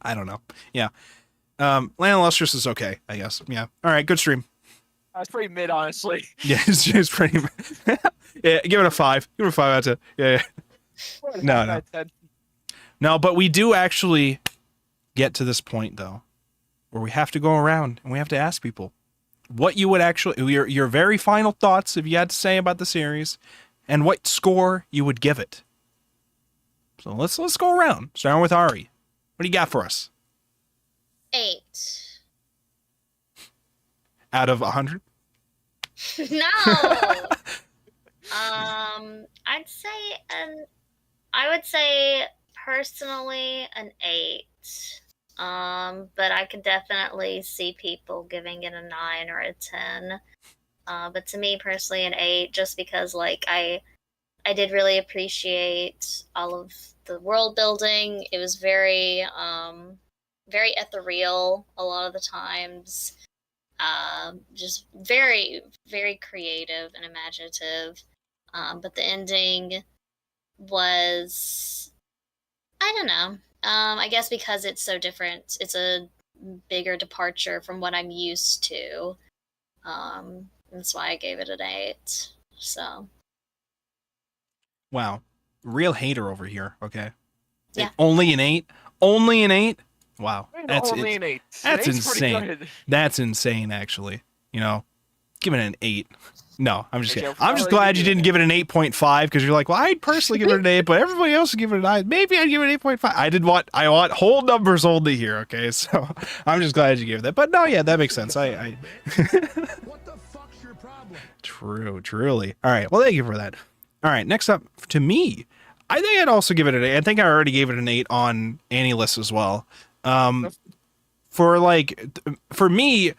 I don't know. Yeah. Land of Lustrous is okay, I guess. Yeah. All right, good stream. That's pretty mid, honestly. Yeah, it's pretty. Yeah, give it a 5. Give it a 5 out of 10. Yeah. No. No, but we do actually get to this point though, where we have to go around and we have to ask people what you would actually, your very final thoughts, if you had to say about the series, and what score you would give it. So let's go around, starting with Ari. What do you got for us? 8. Out of 100? No. I would say personally an 8. But I could definitely see people giving it a 9 or a 10. But to me personally an 8, just because like I did really appreciate all of the world building. It was very very ethereal a lot of the times. Just very, very creative and imaginative. But the ending was, I don't know. I guess because it's so different, it's a bigger departure from what I'm used to. That's why I gave it an 8. So. Wow. Real hater over here, okay? Yeah. Only an 8? Only an 8? Wow. That's only an 8. That's An 8's pretty insane. good. That's insane, actually. You know, give it an 8. No, I'm just Okay, kidding. so I'm just far, glad you you didn't give it an 8.5 because you're like, well, I'd personally give it an 8, but everybody else would give it an 9. Maybe I'd give it an 8.5. I want whole numbers only here, okay? So I'm just glad you gave that. But no, yeah, that makes sense. I What the fuck's your problem? True, truly. All right, well, thank you for that. All right, next up to me. I think I'd also give it an 8. I think I already gave it an 8 on Annie list as well. For me,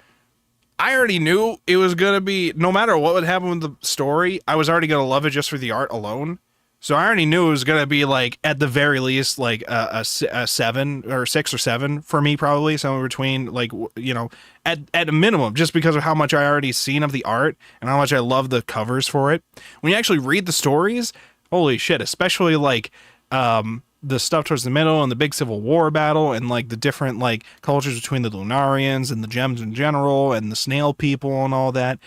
I already knew it was going to be, no matter what would happen with the story, I was already going to love it just for the art alone. So I already knew it was going to be, like, at the very least, like, a 7 or 6 or 7 for me, probably. Somewhere between, like, you know, at a minimum, just because of how much I already seen of the art and how much I love the covers for it. When you actually read the stories, holy shit, especially, like, the stuff towards the middle and the big Civil War battle and like the different like cultures between the Lunarians and the gems in general and the snail people and all that.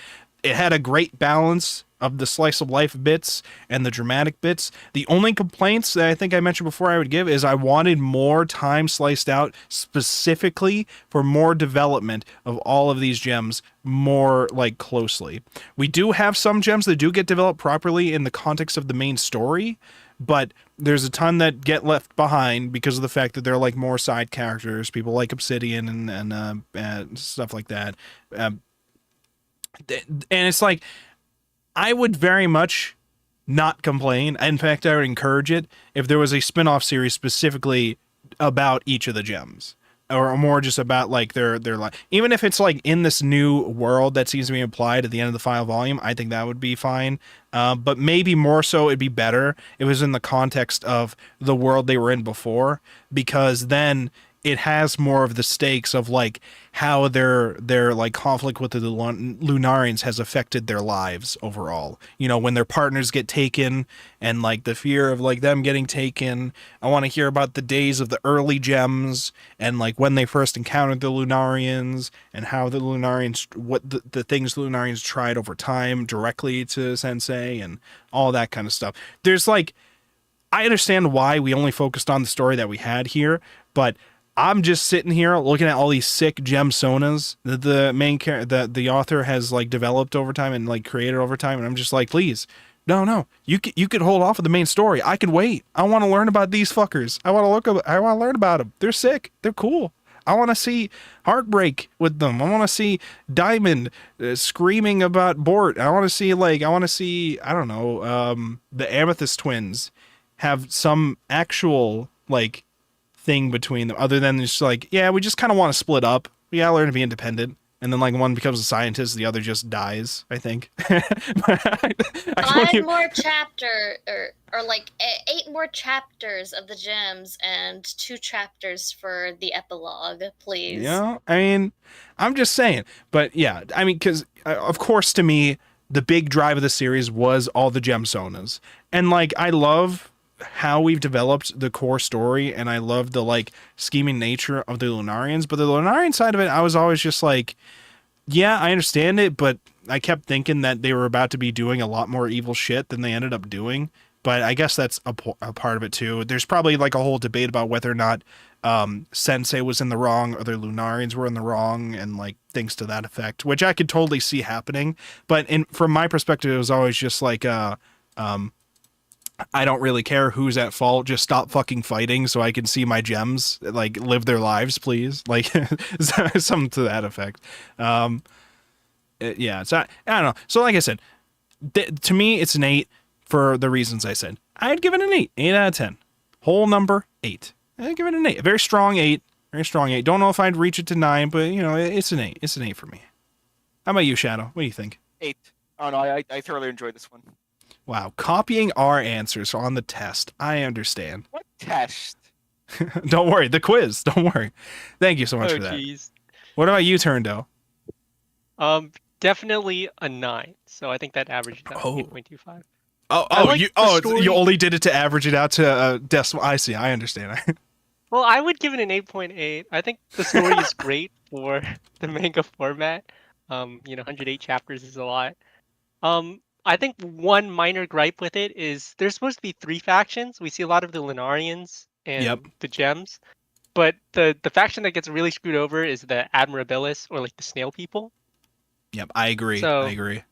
It had a great balance of the slice of life bits and the dramatic bits. The only complaints that I think I mentioned before I would give is I wanted more time sliced out specifically for more development of all of these gems more like closely. We do have some gems that do get developed properly in the context of the main story, but there's a ton that get left behind because of the fact that they're like more side characters, people like Obsidian and stuff like that. And it's like, I would very much not complain. In fact, I would encourage it if there was a spin-off series specifically about each of the gems. Or more just about like their life. Even if it's like in this new world that seems to be implied at the end of the final volume, I think that would be fine. But maybe more so it'd be better if it was in the context of the world they were in before, because then it has more of the stakes of like how their like conflict with the Lunarians has affected their lives overall. You know, when their partners get taken and like the fear of like them getting taken. I want to hear about the days of the early gems and like when they first encountered the Lunarians and how the Lunarians, what the things the Lunarians tried over time directly to Sensei and all that kind of stuff. There's like, I understand why we only focused on the story that we had here, but I'm just sitting here looking at all these sick gem sonas that the main the author has like developed over time and like created over time, and I'm just like, please, no, you could hold off of the main story. I could wait. I want to learn about these fuckers. I want to learn about them. They're sick. They're cool. I want to see Heartbreak with them. I want to see Diamond screaming about Bort. I want to see I don't know, the Amethyst twins have some actual like thing between them other than just like, yeah, we just kind of want to split up. We gotta learn to be independent. And then like one becomes a scientist, the other just dies, I think. Five more chapter or like 8 more chapters of the gems and 2 chapters for the epilogue, please. Yeah, I mean, I'm just saying. But yeah, I mean, because of course to me, the big drive of the series was all the gem sonas. And like, I love how we've developed the core story, and I love the like scheming nature of the Lunarians, but the Lunarian side of it, I was always just like, yeah, I understand it, but I kept thinking that they were about to be doing a lot more evil shit than they ended up doing. But I guess that's a part of it too. There's probably like a whole debate about whether or not Sensei was in the wrong or the Lunarians were in the wrong and like things to that effect, which I could totally see happening. But from my perspective, it was always just like, I don't really care who's at fault. Just stop fucking fighting so I can see my gems like live their lives, please. Like something to that effect. Yeah, it's not, I don't know. So like I said, to me, it's an 8 for the reasons I said. I'd give it an 8 out of 10. Whole number 8. I'd give it an 8. A very strong 8. Very strong 8. Don't know if I'd reach it to 9, but you know, it's an 8. It's an 8 for me. How about you, Shadow? What do you think? 8. Oh no, I thoroughly enjoyed this one. Wow, copying our answers on the test. I understand. What test? Don't worry, the quiz. Don't worry. Thank you so much for that. Geez. What about you, Turndo? Definitely a 9. So I think that averages out to 8.25. You only did it to average it out to decimal. I see. I understand. Well, I would give it an 8.8. I think the story is great for the manga format. 108 chapters is a lot. I think one minor gripe with it is there's supposed to be 3 factions. We see a lot of the Lunarians and the gems, but the faction that gets really screwed over is the Admirabilis, or like the snail people. Yep, I agree. So, I agree.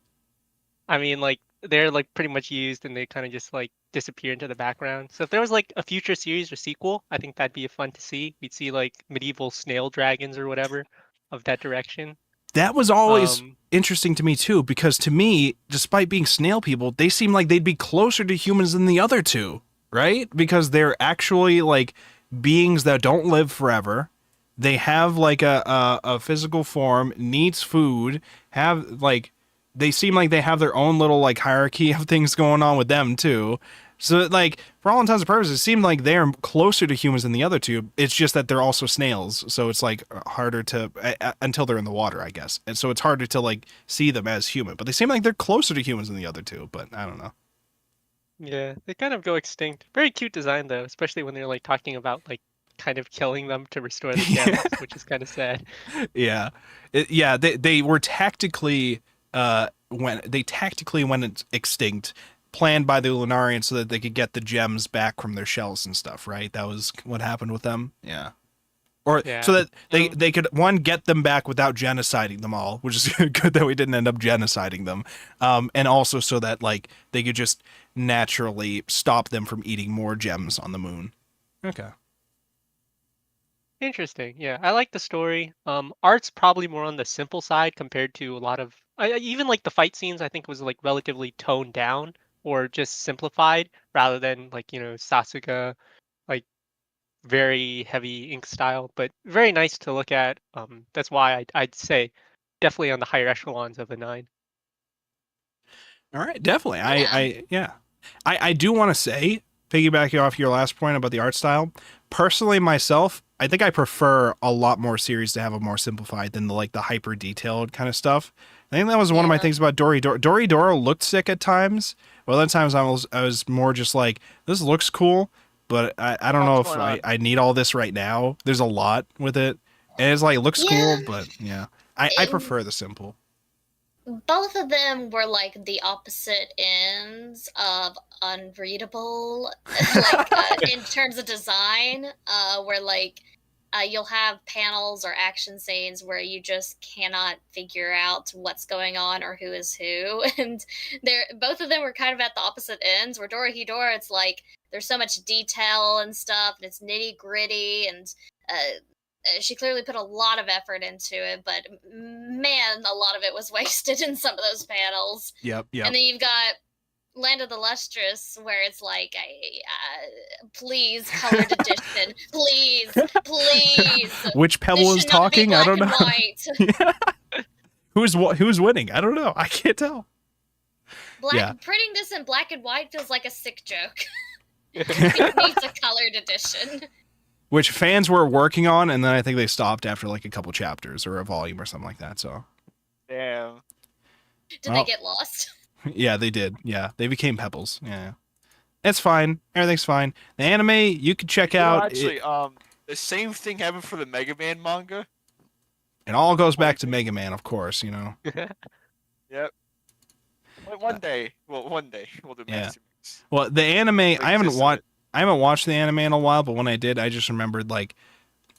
I mean, like they're like pretty much used and they kind of just like disappear into the background. So if there was like a future series or sequel, I think that'd be fun to see. We'd see like medieval snail dragons or whatever of that direction. That was always Um, interesting to me too, because to me, despite being snail people, they seem like they'd be closer to humans than the other two, right? Because they're actually like beings that don't live forever. They have like a physical form, needs food, have like they seem like they have their own little like hierarchy of things going on with them too. So like for all intents and purposes, it seemed like they're closer to humans than the other two. It's just that they're also snails, so it's like harder to until they're in the water, I guess. And so it's harder to like see them as human. But they seem like they're closer to humans than the other two. But I don't know. yeah, they kind of go extinct. Very cute design though, especially when they're like talking about like kind of killing them to restore the gems, which is kind of sad. Yeah, yeah. They were tactically went extinct, planned by the Lunarians so that they could get the gems back from their shells and stuff. Right? That was what happened with them. Yeah. Or Yeah. so that they could one get them back without genociding them all, which is good that we didn't end up genociding them, and also so that like they could just naturally stop them from eating more gems on the moon. Okay. Interesting. Yeah, I like the story. Art's probably more on the simple side compared to a lot of even like the fight scenes. I think was like relatively toned down or just simplified rather than like Sasuga like very heavy ink style, but very nice to look at. That's why I'd say definitely on the higher echelons of a 9. All right, definitely. Yeah. I do want to say, piggybacking off your last point about the art style, personally myself, I think I prefer a lot more series to have a more simplified than the hyper detailed kind of stuff. I think that was one of my Yeah. things about Dory. Dory Doro looked sick at times. Well, other times I was more just like, this looks cool, but I don't know if What's going on? I need all this right now. There's a lot with it. And it's like, it looks Yeah. cool, but yeah. I It- prefer the simple. Both of them were like the opposite ends of unreadable, in terms of design. Where you'll have panels or action scenes where you just cannot figure out what's going on or who is who, and both of them were kind of at the opposite ends. Where Dora, it's like there's so much detail and stuff, and it's nitty gritty, and she clearly put a lot of effort into it, but man, a lot of it was wasted in some of those panels. Yep. And then you've got Land of the Lustrous, where it's like, please, colored edition, please. Which This Pebble is should not be talking? I don't know. black and white. Who's winning? I don't know. I can't tell. Yeah. Printing this in black and white feels like a sick joke. It needs a colored edition. Which fans were working on, and then I think they stopped after like a couple chapters or a volume or something like that. So Damn. Did Well- they get lost? yeah, they did. Yeah, they became Pebbles. Yeah, it's fine. Everything's fine. The anime you can check out. Actually, the same thing happened for the Mega Man manga. It all goes back to Mega Man, of course. You know. Yep. One day we'll do Yeah. Master Mix. Well, the anime I haven't Exists in watched. it. I haven't watched the anime in a while, but when I did, I just remembered like.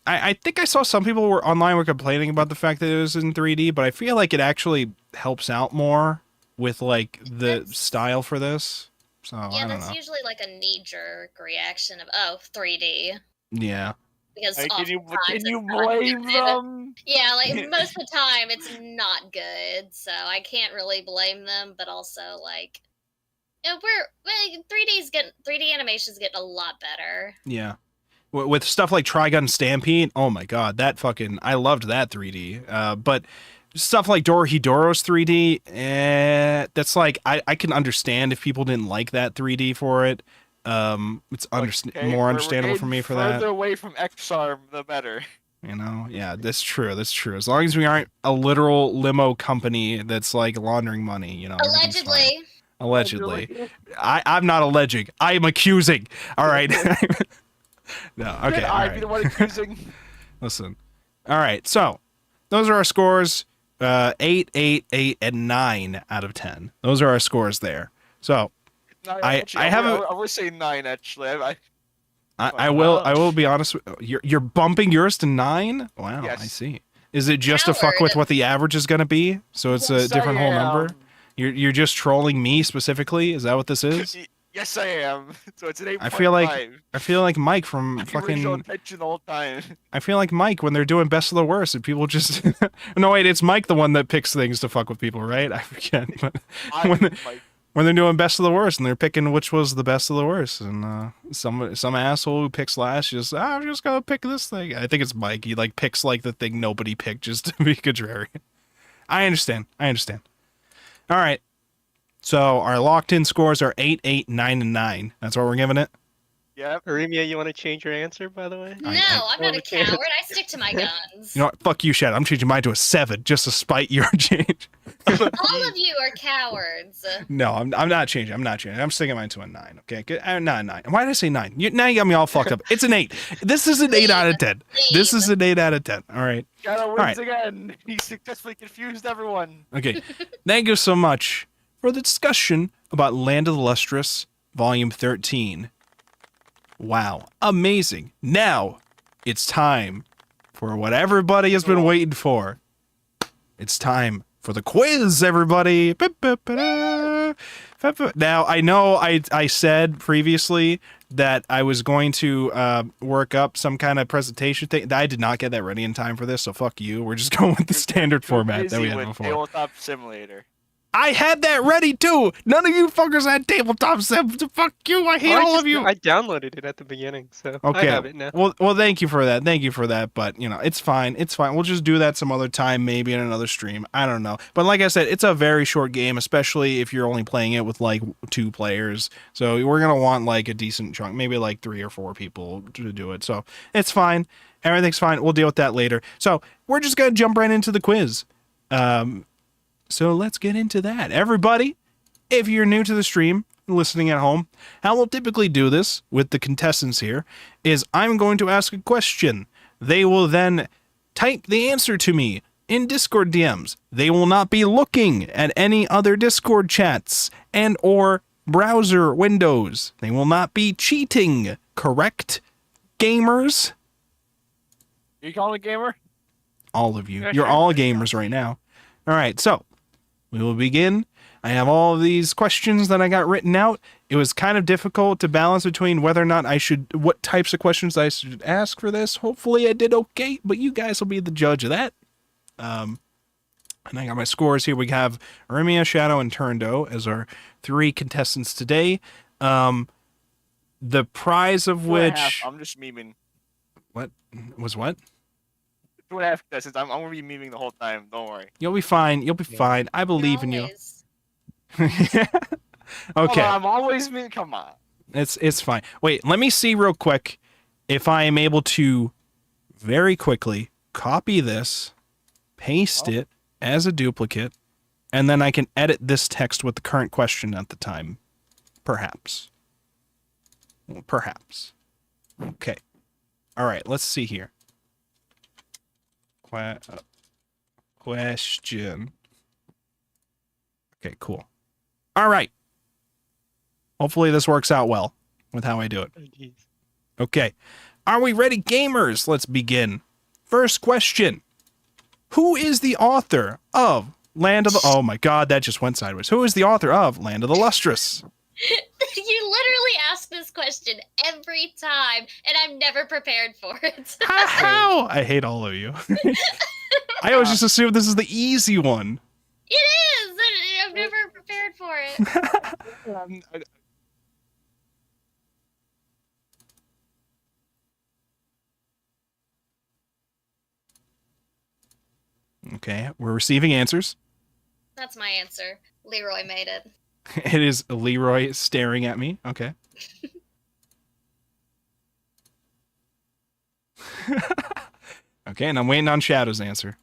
I think I saw some people were online were complaining about the fact that it was in 3D, but I feel like it actually helps out more with like the That's- style for this. So Yeah, I don't that's know. usually like a knee-jerk reaction of 3D, Yeah. because Hey, can you oftentimes can you it's not blame good. them? Yeah, like most of the time it's not good, so I can't really blame them. But also, like, 3D animation's getting a lot better. Yeah. With stuff like Trigun Stampede, oh my god, I loved that 3D. But stuff like Dorohedoro's 3D, that's like, I can understand if people didn't like that 3D for it. It's Okay, more we're understandable for getting me for further that. away from X-Arm, the better. You know, yeah, that's true. As long as we aren't a literal limo company that's like laundering money, you know. everything's fine. Allegedly. I'm not alleging. I am accusing. All right. No, okay. Should all I right. be the one accusing? Listen. All right. So, those are our scores. 8, 8, 8, and 9 out of 10. Those are our scores there. So, No, I haven't- I would say 9 actually. I will be honest. You're bumping yours to 9? Wow, Yes. I see. Is it just to fuck with Coward. what the average is going to be? So it's a Yes, I different whole number? am. You're just trolling me specifically? Is that what this is? Yes, I am. So it's an 8.5. I feel like Mike from The original fucking. attention the whole time. I feel like Mike when they're doing best of the worst and people just. No wait, it's Mike the one that picks things to fuck with people, right? I forget. But when they're doing best of the worst and they're picking which was the best of the worst, and some asshole who picks last I'm just gonna pick this thing. I think it's Mike. He like picks like the thing nobody picked just to be contrarian. I understand. All right. So our locked-in scores are 8, 8, 9, and 9. That's what we're giving it? Yep. Arimia, you want to change your answer, by the way? No, I'm not a coward. I stick to my guns. You know what? Fuck you, Shad. I'm changing mine to a 7 just to spite your change. All of you are cowards. No, I'm not changing. I'm sticking mine to a 9. Okay, good. Not a 9. Why did I say 9? Now you got me all fucked up. It's an 8. This is an 8 out of 10. This is an 8 out of 10. All right. Gotta wins right. again. He successfully confused everyone. Okay. Thank you so much for the discussion about Land of the Lustrous, Volume 13. Wow. Amazing. Now, it's time for what everybody has been waiting for. It's time for the quiz, everybody. Now, I know I said previously that I was going to work up some kind of presentation thing. I did not get that ready in time for this, so fuck you. We're just going with the standard format that we had before. Tabletop Simulator. I had that ready too. None of you fuckers had tabletop sims. Fuck you. I hate all of you. I downloaded it at the beginning, so okay. I have it now. Well, thank you for that. But it's fine. It's fine. We'll just do that some other time, maybe in another stream. I don't know. But like I said, it's a very short game, especially if you're only playing it with like 2 players. So we're gonna want like a decent chunk, maybe like 3 or 4 people to do it. So it's fine. Everything's fine. We'll deal with that later. So we're just gonna jump right into the quiz. So let's get into that. Everybody, if you're new to the stream, listening at home, how we'll typically do this with the contestants here is I'm going to ask a question. They will then type the answer to me in Discord DMs. They will not be looking at any other Discord chats and or browser windows. They will not be cheating. Correct, gamers? You calling a gamer? All of you. You're all gamers right now. All right, so we will begin. I have all of these questions that I got written out. It was kind of difficult to balance between whether or not what types of questions I should ask for this. Hopefully I did okay, but you guys will be the judge of that. And I got my scores here. We have Arimia, Shadow, and Turndo as our 3 contestants today. The prize of which... I'm just memeing. What? Was what? 2.5 contestants. I'm gonna be memeing the whole time. Don't worry. You'll be fine. You'll be fine. I believe in you. Always. Okay. Come on, I'm always memeing. Come on. It's fine. Wait, let me see real quick if I am able to very quickly copy this, paste it as a duplicate, and then I can edit this text with the current question at the time. Perhaps. Perhaps. Okay. All right, let's see here. Question. Okay, cool. All right. Hopefully this works out well with how I do it. Okay. Are we ready, gamers? Let's begin. First question. Who is the author of Land of the... Oh my god, that just went sideways. Who is the author of Land of the Lustrous? You literally ask this question every time, and I'm never prepared for it. How? I hate all of you. I always just assume this is the easy one. It is! I'm never prepared for it. Okay, we're receiving answers. That's my answer. Leroy made it. It is Leroy staring at me. Okay. Okay, and I'm waiting on Shadow's answer.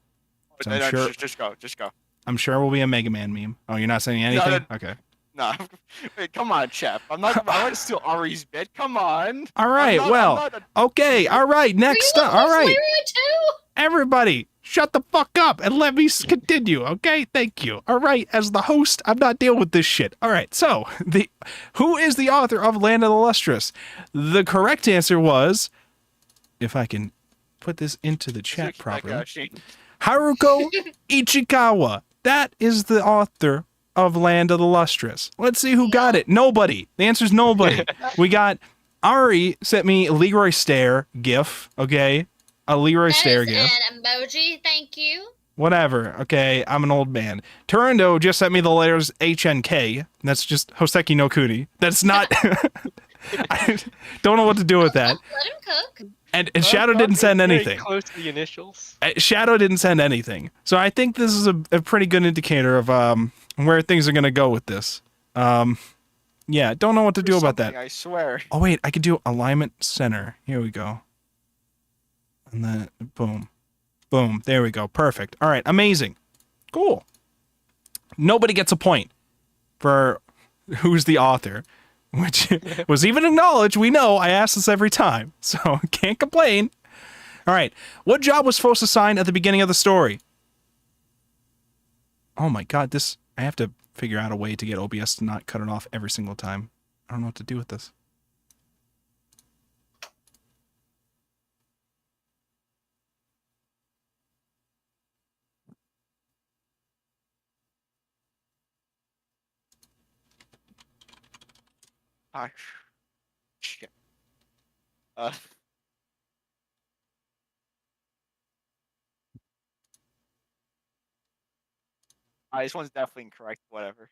So I'm sure, just go. I'm sure we'll be a Mega Man meme. Oh, you're not saying anything? Okay. No, wait, come on, Chef. I want to steal Ari's bit. Come on. All right, okay, all right, next up. All right. Leroy too? Everybody, shut the fuck up and let me continue, okay? Thank you. All right, as the host, I'm not dealing with this shit. All right, so, who is the author of Land of the Lustrous? The correct answer was, if I can put this into the chat properly, Haruko Ichikawa. That is the author of Land of the Lustrous. Let's see who got it. Nobody. The answer's nobody. We got Ari sent me a Leroy Stare gif, okay? A Leroy Stare gif. An emoji, thank you. Whatever, okay? I'm an old man. Turando just sent me the letters HNK. That's just Hoseki no Kuni. That's not... I don't know what to do with that. Let him cook. And Shadow didn't send Very anything. close to the initials. Shadow didn't send anything. So I think this is a pretty good indicator of where things are going to go with this. Yeah, don't know what to do about that. I swear. Oh, wait, I could do alignment center. Here we go. And then, boom. Boom. There we go. Perfect. All right, amazing. Cool. Nobody gets a point for who's the author, which was even acknowledged. We know. I ask this every time, so can't complain. All right. What job was Fos assigned at the beginning of the story? Oh my god, this... I have to figure out a way to get OBS to not cut it off every single time. I don't know what to do with this. Ah, shit. This one's definitely incorrect. Whatever.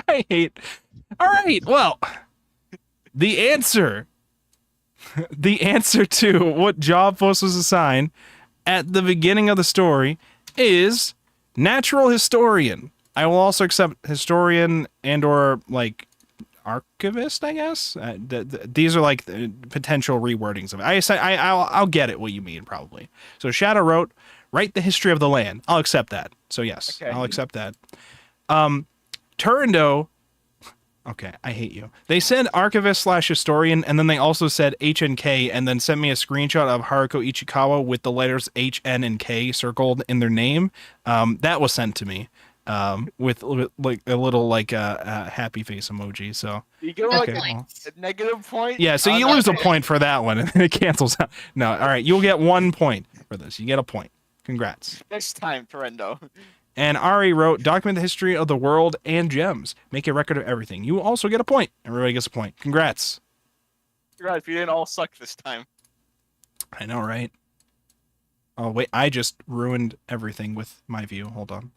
I hate... Alright, well... The answer to what job Fos was assigned at the beginning of the story is natural historian. I will also accept historian and or, like, archivist, I guess? These are, like, potential rewordings of it. I'll get it what you mean, probably. So Shadow wrote, write the history of the land. I'll accept that. So, yes, okay. I'll accept that. Turando... Okay, I hate you. They said archivist/historian, and then they also said HNK, and then sent me a screenshot of Haruko Ichikawa with the letters H, N, and K circled in their name. That was sent to me with like a little like happy face emoji. So You get Okay, like well. a negative point. yeah, so you lose a point for that one, and then it cancels out. No, all right, you'll get 1 point for this. You get a point. Congrats. Next time, Torendo. And Ari wrote, document the history of the world and gems. Make a record of everything. You also get a point. Everybody gets a point. Congrats. Congrats, you didn't all suck this time. I know, right? Oh, wait, I just ruined everything with my view. Hold on.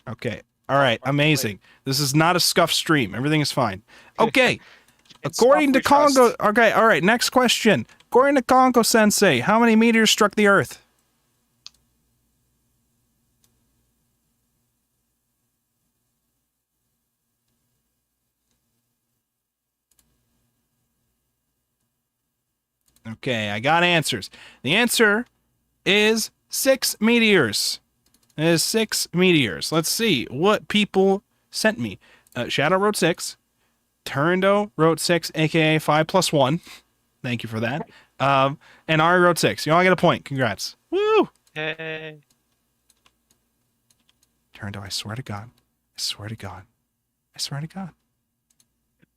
Okay. All right, amazing. This is not a scuffed stream. Everything is fine. Okay. According to Kongo... Okay, all right, next question. According to Kongo-sensei, how many meteors struck the Earth? Okay, I got answers. The answer is 6 meteors. It is 6 meteors. Let's see what people sent me. Shadow wrote 6. Turndo wrote 6, aka 5 plus 1. Thank you for that. And Ari wrote 6. You all get a point. Congrats. Woo! Hey. Turndo, I swear to God. I swear to God. I swear to God.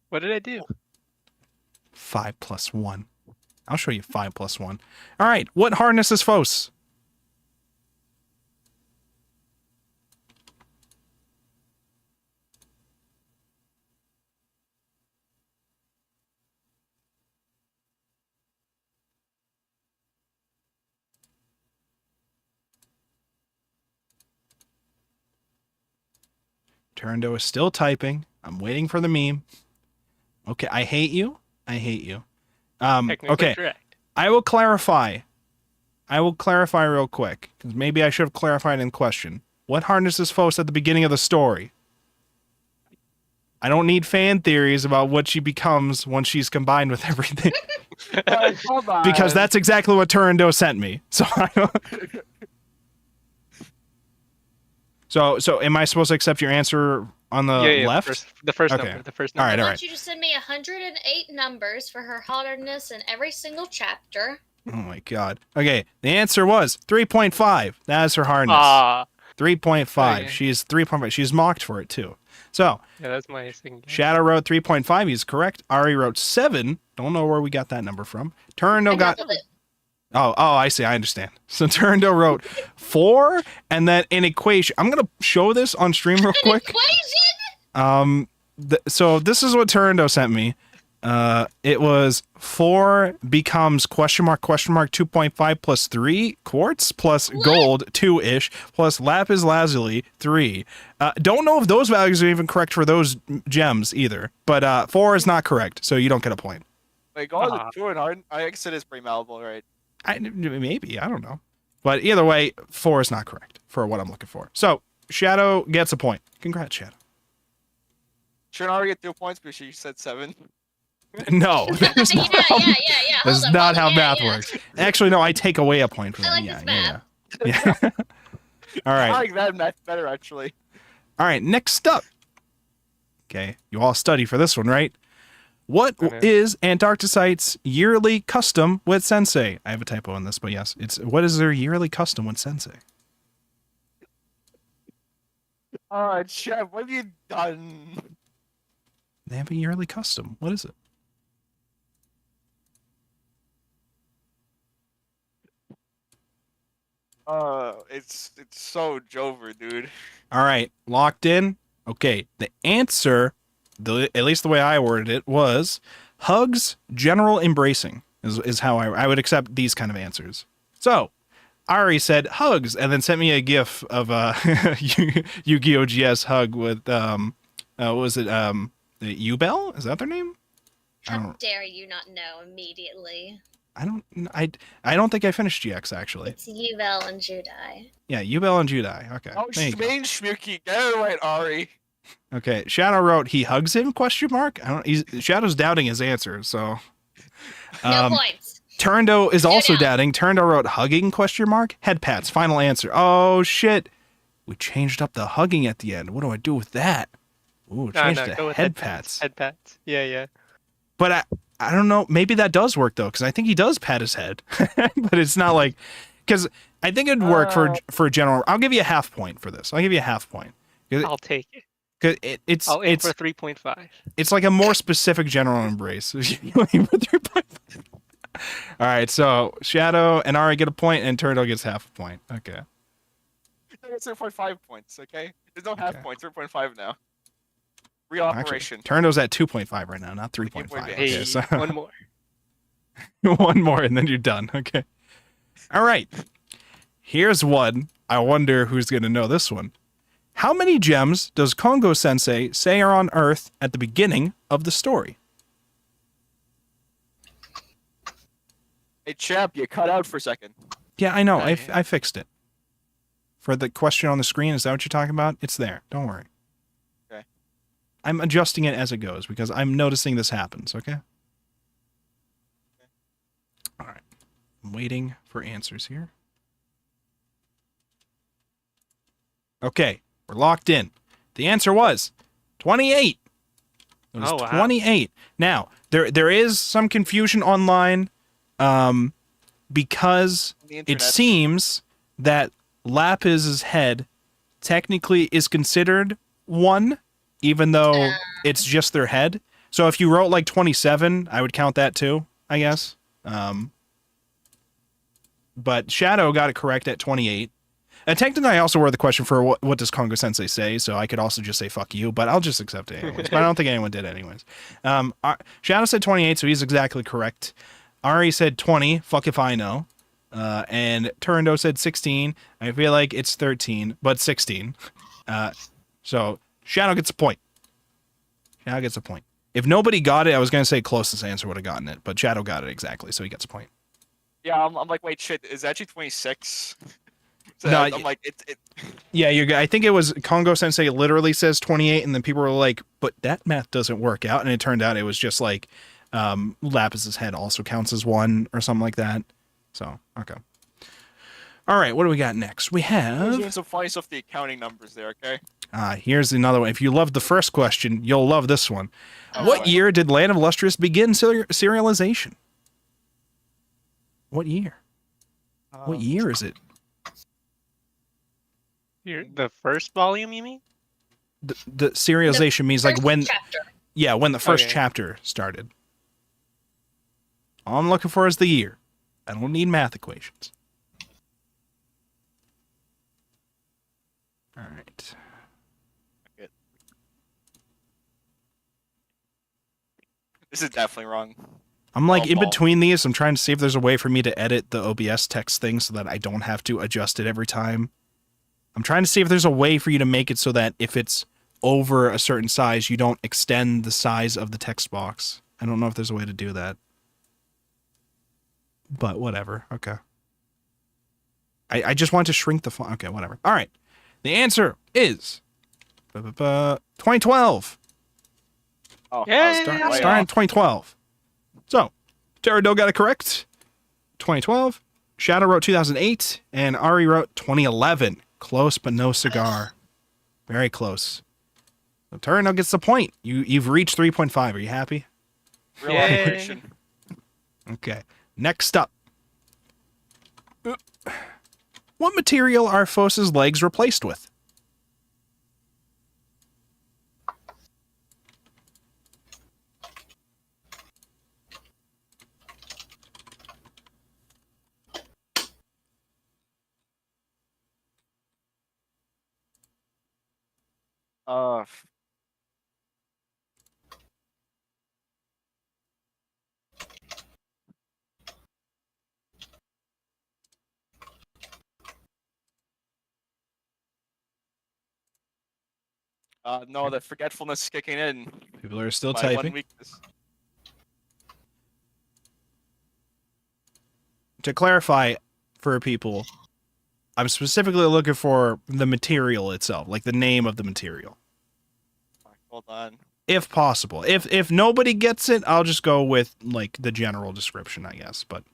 What did I do? 5 plus 1. I'll show you 5 plus 1. All right, what harness is Fos? Turndo is still typing. I'm waiting for the meme. Okay, I hate you. I hate you. Technically Okay, correct. I will clarify. I will clarify real quick, because maybe I should have clarified in question. What harnesses Fos at the beginning of the story? I don't need fan theories about what she becomes once she's combined with everything. Hold on. Because that's exactly what Turando sent me. So I don't... So am I supposed to accept your answer on the Yeah, left? The first Okay. number. The first All number. right, I all want right. you to send me 108 numbers for her hardness in every single chapter. Oh my god. Okay, the answer was 3.5. That is her hardness. Ah, 3.5. Okay. She's 3.5. She's mocked for it too. So, Yeah, that's my thing. Shadow wrote 3.5. He's correct. Ari wrote 7. Don't know where we got that number from. Turndo I got... doubled it. Oh, I see. I understand. So Turndo wrote 4, and then an equation. I'm going to show this on stream real quick. Equation? So this is what Turndo sent me. It was 4 becomes question mark 2.5 plus 3 quartz plus gold 2-ish plus lapis lazuli 3. Don't know if those values are even correct for those gems either, but 4 is not correct, so you don't get a point. Like all the 2 and hard, I guess it is pretty malleable, right? Maybe, I don't know. But either way, 4 is not correct for what I'm looking for. So Shadow gets a point. Congrats, Shadow. Should I already get 2 points because you said 7? No, that is not how, yeah. that's Hold on, not how yeah, math yeah. works. Actually, no, I take away a point from I that. like Yeah, this yeah, math. yeah. All I right. like that math better, actually. All right, next up. Okay, you all study for this one, right? What is Antarcticite's yearly custom with Sensei? I have a typo in this, but yes, it's what is their yearly custom with Sensei? Chef, what have you done? They have a yearly custom. What is it? It's so Jover, dude. All right, locked in. Okay, the answer, at least the way I worded it, was hugs, general embracing is how I would accept these kind of answers. So, Ari said hugs, and then sent me a gif of Yu-Gi-Oh! GS hug with what was it U-Bell? Is that their name? How dare you not know immediately? I don't think I finished GX actually. It's Yuvel and Judai. Yeah, U-Bell and Judai. Okay. Oh, there you go. Shmaine Schmooky, get it right, Ari. Okay. Shadow wrote he hugs him? Question mark. Shadow's doubting his answer. So. No points. Turndo is also down. doubting. Turndo wrote hugging? Question mark. Head pats. Final answer. Oh shit. We changed up the hugging at the end. What do I do with that? Ooh, change go to with head pats. Head pats. Yeah. But I don't know. Maybe that does work though, because I think he does pat his head. But it's not like, because I think it'd work for general. I'll give you a half point for this. I'll give you a half point. I'll take it. Cause I'll aim for 3.5. It's like a more specific general embrace. All right, so Shadow and Ari get a point, and Turtle gets half a point. Okay. It's 3.5 points, okay? There's no half Okay. points, 3.5 now. Real operation. Actually, Turndo's at 2.5 right now, not 3.5. Hey, Okay, so one more. one more, and then you're done. Okay. All right. Here's one. I wonder who's going to know this one. How many gems does Kongo Sensei say are on Earth at the beginning of the story? Hey, chap, you cut out for a second. Yeah, I know. Okay. I fixed it. For the question on the screen, is that what you're talking about? It's there. Don't worry. Okay. I'm adjusting it as it goes because I'm noticing this happens, okay? All right. I'm waiting for answers here. Okay. We're locked in. The answer was 28. It was Oh, wow. 28. Now, there is some confusion online because The it internet. seems that Lapis's head technically is considered 1, even though it's just their head. So if you wrote like 27, I would count that too, I guess. But Shadow got it correct at 28. Technically, I also wrote the question for what does Kongo Sensei say, so I could also just say fuck you, but I'll just accept it anyways. But I don't think anyone did anyways. Shadow said 28, so he's exactly correct. Ari said 20, fuck if I know. And Turando said 16. I feel like it's 13, but 16. So Shadow gets a point. Shadow gets a point. If nobody got it, I was going to say closest answer would have gotten it, but Shadow got it exactly, so he gets a point. Yeah, I'm like, wait, shit, is it actually 26? So No, I'm like, it. Yeah, I think it was Kongo Sensei literally says 28, and then people were like, but that math doesn't work out. And it turned out it was just like Lapis's head also counts as 1 or something like that. So, okay. All right, what do we got next? We I was doing have... some funny stuff with the accounting numbers there, okay? Here's another one. If you loved the first question, you'll love this one. Oh, What boy. year did Land of Lustrous begin serialization? What year? What year is it? The first volume, you mean? the serialization means like First when chapter. when the first Okay. chapter started. All I'm looking for is the year. I don't need math equations. All right. This is definitely wrong. I'm like Oh, in ball. between these. I'm trying to see if there's a way for me to edit the OBS text thing so that I don't have to adjust it every time. I'm trying to see if there's a way for you to make it so that if it's over a certain size, you don't extend the size of the text box. I don't know if there's a way to do that. But whatever. Okay. I just want to shrink the font. Okay, whatever. All right. The answer is 2012. Oh, Yay! Starting in 2012. So, Pterodot got it correct. 2012. Shadow wrote 2008. And Ari wrote 2011. Close, but no cigar. Very close. So Pterodot gets the point. You've reached 3.5. Are you happy? Real Yay. operation. Okay. Next up. What material are Phos's legs replaced with? F- no, the forgetfulness is kicking in. People are still My one typing. weakness. To clarify for people, I'm specifically looking for the material itself, like the name of the material. Hold on. If possible. If nobody gets it, I'll just go with like the general description, I guess. But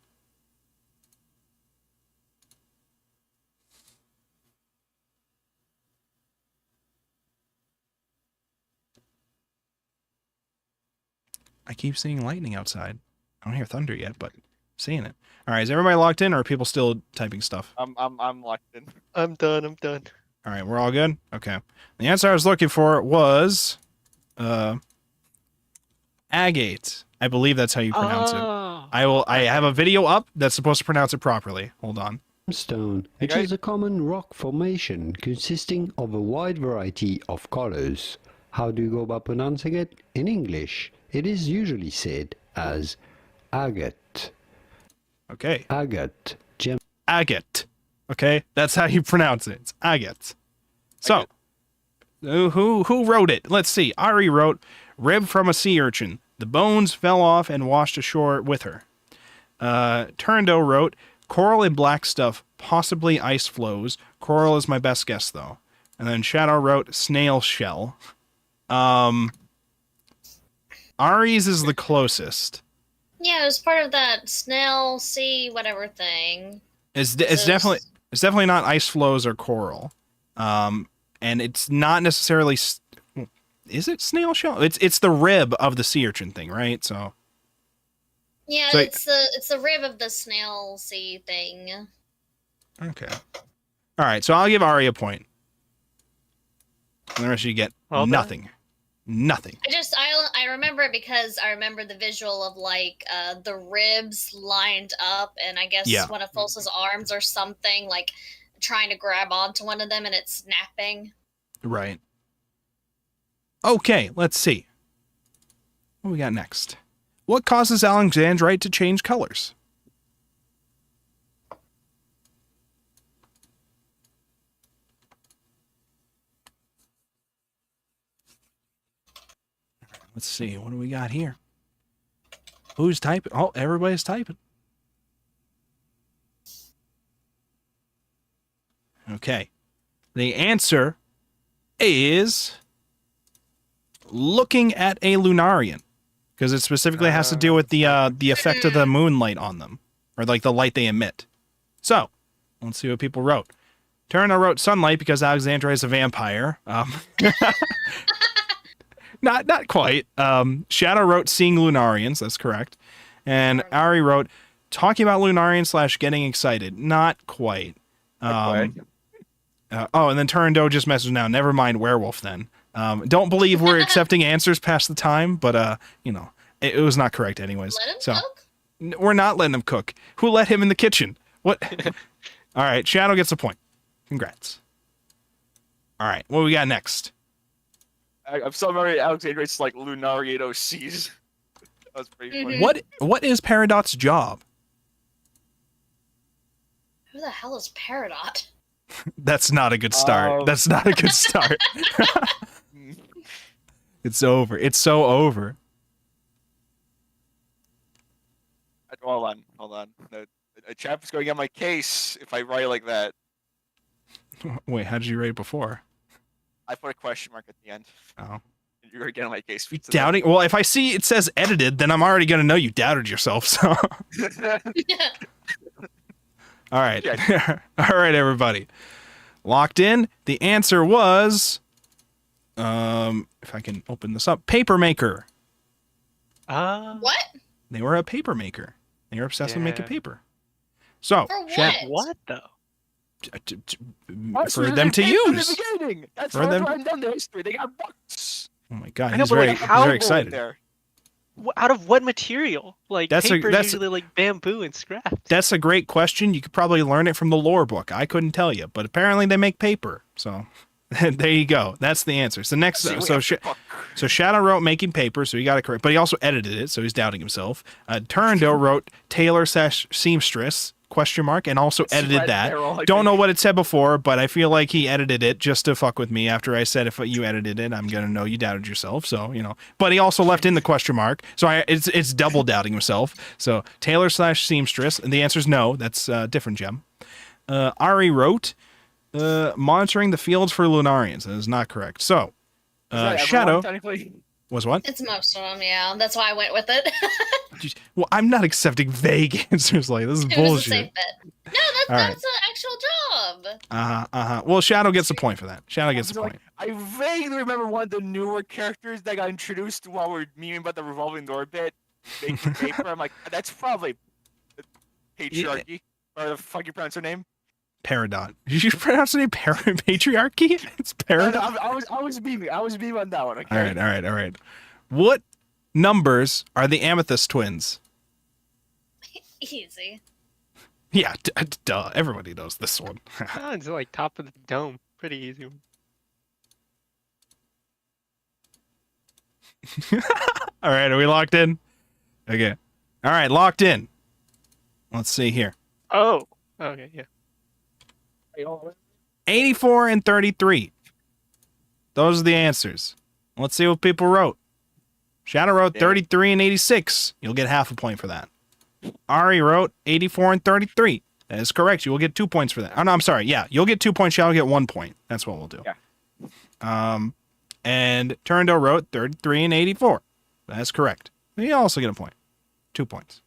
I keep seeing lightning outside. I don't hear thunder yet, but I'm seeing it. All right, is everybody locked in, or are people still typing stuff? I'm locked in. I'm done. I'm done. All right, we're all good? Okay. The answer I was looking for was agate. I believe that's how you pronounce it. Oh. I have a video up that's supposed to pronounce it properly. Hold on. Stone, which Okay. is a common rock formation consisting of a wide variety of colors. How do you go about pronouncing it? In English, it is usually said as agate. Okay. Agate. Gem. Agate. Okay? That's how you pronounce it. It's agate. So, who wrote it? Let's see. Ari wrote, rib from a sea urchin. The bones fell off and washed ashore with her. Turndo wrote, coral and black stuff, possibly ice flows. Coral is my best guess, though. And then Shadow wrote, snail shell. Ari's is the closest. Yeah, it was part of that snail sea whatever thing. It's Those- definitely not ice flows or coral. And it's not necessarily is it snail shell? It's the rib of the sea urchin thing, right? So Yeah, So- it's the rib of the snail sea thing. okay. All right, so I'll give Ari a point. And the rest of you get Well done. nothing. Nothing. I remember it because I remember the visual of like the ribs lined up, and I guess Yeah. one of Fulsa's arms or something, like trying to grab onto one of them, and it's snapping. Right. Okay, let's see. What we got next? What causes alexandrite to change colors? Let's see. What do we got here? Who's typing? Oh, everybody's typing. Okay. The answer is looking at a Lunarian, because it specifically has to do with the effect of the moonlight on them, or like the light they emit. So, let's see what people wrote. Turner wrote sunlight because Alexandra is a vampire. Not quite. Shadow wrote seeing Lunarians. That's correct. And Ari wrote talking about Lunarians / getting excited. Not quite. Okay. Oh, and then Turando just messaged now. Never mind werewolf then. Don't believe we're accepting answers past the time, but you know, it was not correct anyways. Let him So cook. we're not letting him cook. Who let him in the kitchen? What? All right, Shadow gets a point. Congrats. All right, what we got next? I'm so sorry, Alexander. It's like Lunariato seas. That was pretty funny. What is Peridot's job? Who the hell is Peridot? That's not a good start. That's not a good start. It's over. It's so over. Hold on. A chap is going on my case if I write like that. Wait, how did you rate before? I put a question mark at the end. Oh. You're gonna get on my case. You doubting? Well, if I see it says edited, then I'm already gonna know you doubted yourself. So. All right. All right, everybody. Locked in. The answer was, if I can open this up, paper maker. What? They were a paper maker. They were obsessed with making Yeah. paper. So, For what? What though? for them to use. That's For for them- them. Done the history. They got books. Oh my god, I know, he's but, very, like, he's how- very excited. There. Out of what material? Like That's paper is that's- usually like bamboo and scrap. That's a great question. You could probably learn it from the lore book. I couldn't tell you, but apparently they make paper. So there you go. That's the answer. So next, See, we so have book. so Shadow wrote making paper, so he got it correct. But he also edited it, so he's doubting himself. Turando wrote tailor/seamstress ? And also edited Spread that. barrel, I Don't know think. what it said before, but I feel like he edited it just to fuck with me. After I said if you edited it, I'm gonna know you doubted yourself. So you know. But he also left in the question mark, so it's double doubting himself. So tailor/seamstress, and the answer is no. That's a different gem. Ari wrote monitoring the fields for Lunarians. That is not correct. So Is that everyone, Shadow technically? was what? It's most of them, yeah. That's why I went with it. Well, I'm not accepting vague answers like this. Is It was a bullshit. safe bet. No, All right. that's an actual job. Well, Shadow gets a point for that. Shadow gets a So, point. I vaguely remember one of the newer characters that got introduced while we're memeing about the revolving door bit. Making paper. I'm like, that's probably patriarchy. Or the fuck you pronounce her name? Peridot. Did you pronounce the name patriarchy? It's No, Peridot. I was beaming. I was beaming on that one. Okay. All right. What numbers are the Amethyst twins? Easy. Yeah, duh. Everybody knows this one. Oh, it's like top of the dome. Pretty easy. All right, are we locked in? Okay. All right, locked in. Let's see here. Oh. Okay. Yeah. 84 and 33. Those are the answers. Let's see what people wrote. Shadow wrote 33 and 86. You'll get half a point for that. Ari wrote 84 and 33. That is correct. You will get 2 points for that. Oh, no, I'm sorry. Yeah, you'll get 2 points. Shadow will get 1 point. That's what we'll do. Yeah. And Turando wrote 33 and 84. That's correct. You also get a point. 2 points.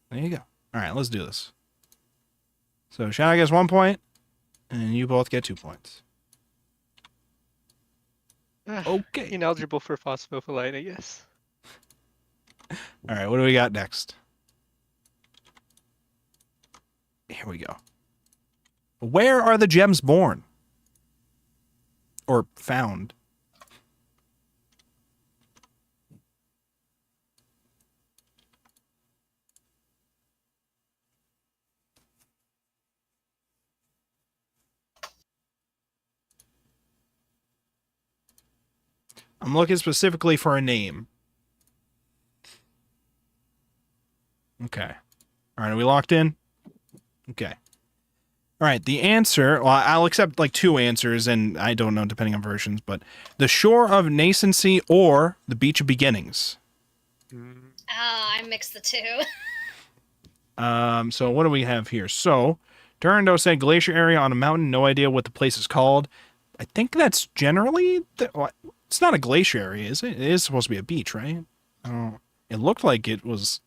There you go. All right, let's do this. So Shadow gets 1 point, and you both get 2 points. Okay. Ineligible for phosphophylite, I guess. All right, what do we got next? Here we go. Where are the gems born? Or found? I'm looking specifically for a name. Okay. All right, are we locked in? Okay. All right, the answer, well, I'll accept like 2 answers, and I don't know, depending on versions, but the shore of nascency or the beach of beginnings. I mixed the two. So what do we have here? So, Durando said glacier area on a mountain, no idea what the place is called. I think that's generally, it's not a glacier area, is it? It is supposed to be a beach, right? It looked like it was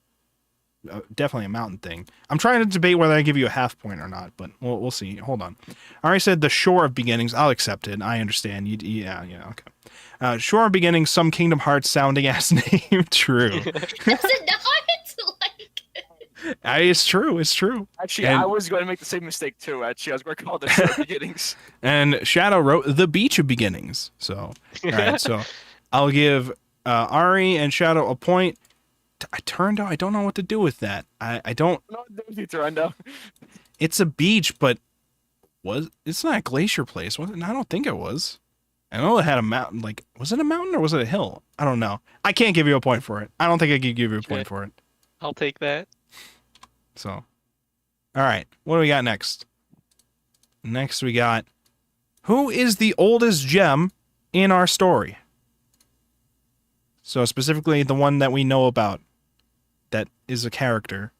definitely a mountain thing. I'm trying to debate whether I give you a half point or not, but we'll see. Hold on. I already said the shore of beginnings. I'll accept it. I understand. Yeah, okay. Shore of beginnings, some Kingdom Hearts sounding ass name. True. Is it not? Like, It's true. It's true. Actually, And- I was going to make the same mistake too. Actually, I was going to call the show beginnings. And Shadow wrote The Beach of Beginnings. So, all right. So, I'll give Ari and Shadow a point. I turned out I don't know what to do with that. I don't. No, Turando. It's a beach, but it's not a glacier place, was it? I don't think it was. I know it had a mountain. Like, was it a mountain or was it a hill? I don't know. I can't give you a point for it. I don't think I can give you a point for it. I'll take that. So, all right. What do we got next? Next, we got who is the oldest gem in our story? So, specifically, the one that we know about that is a character,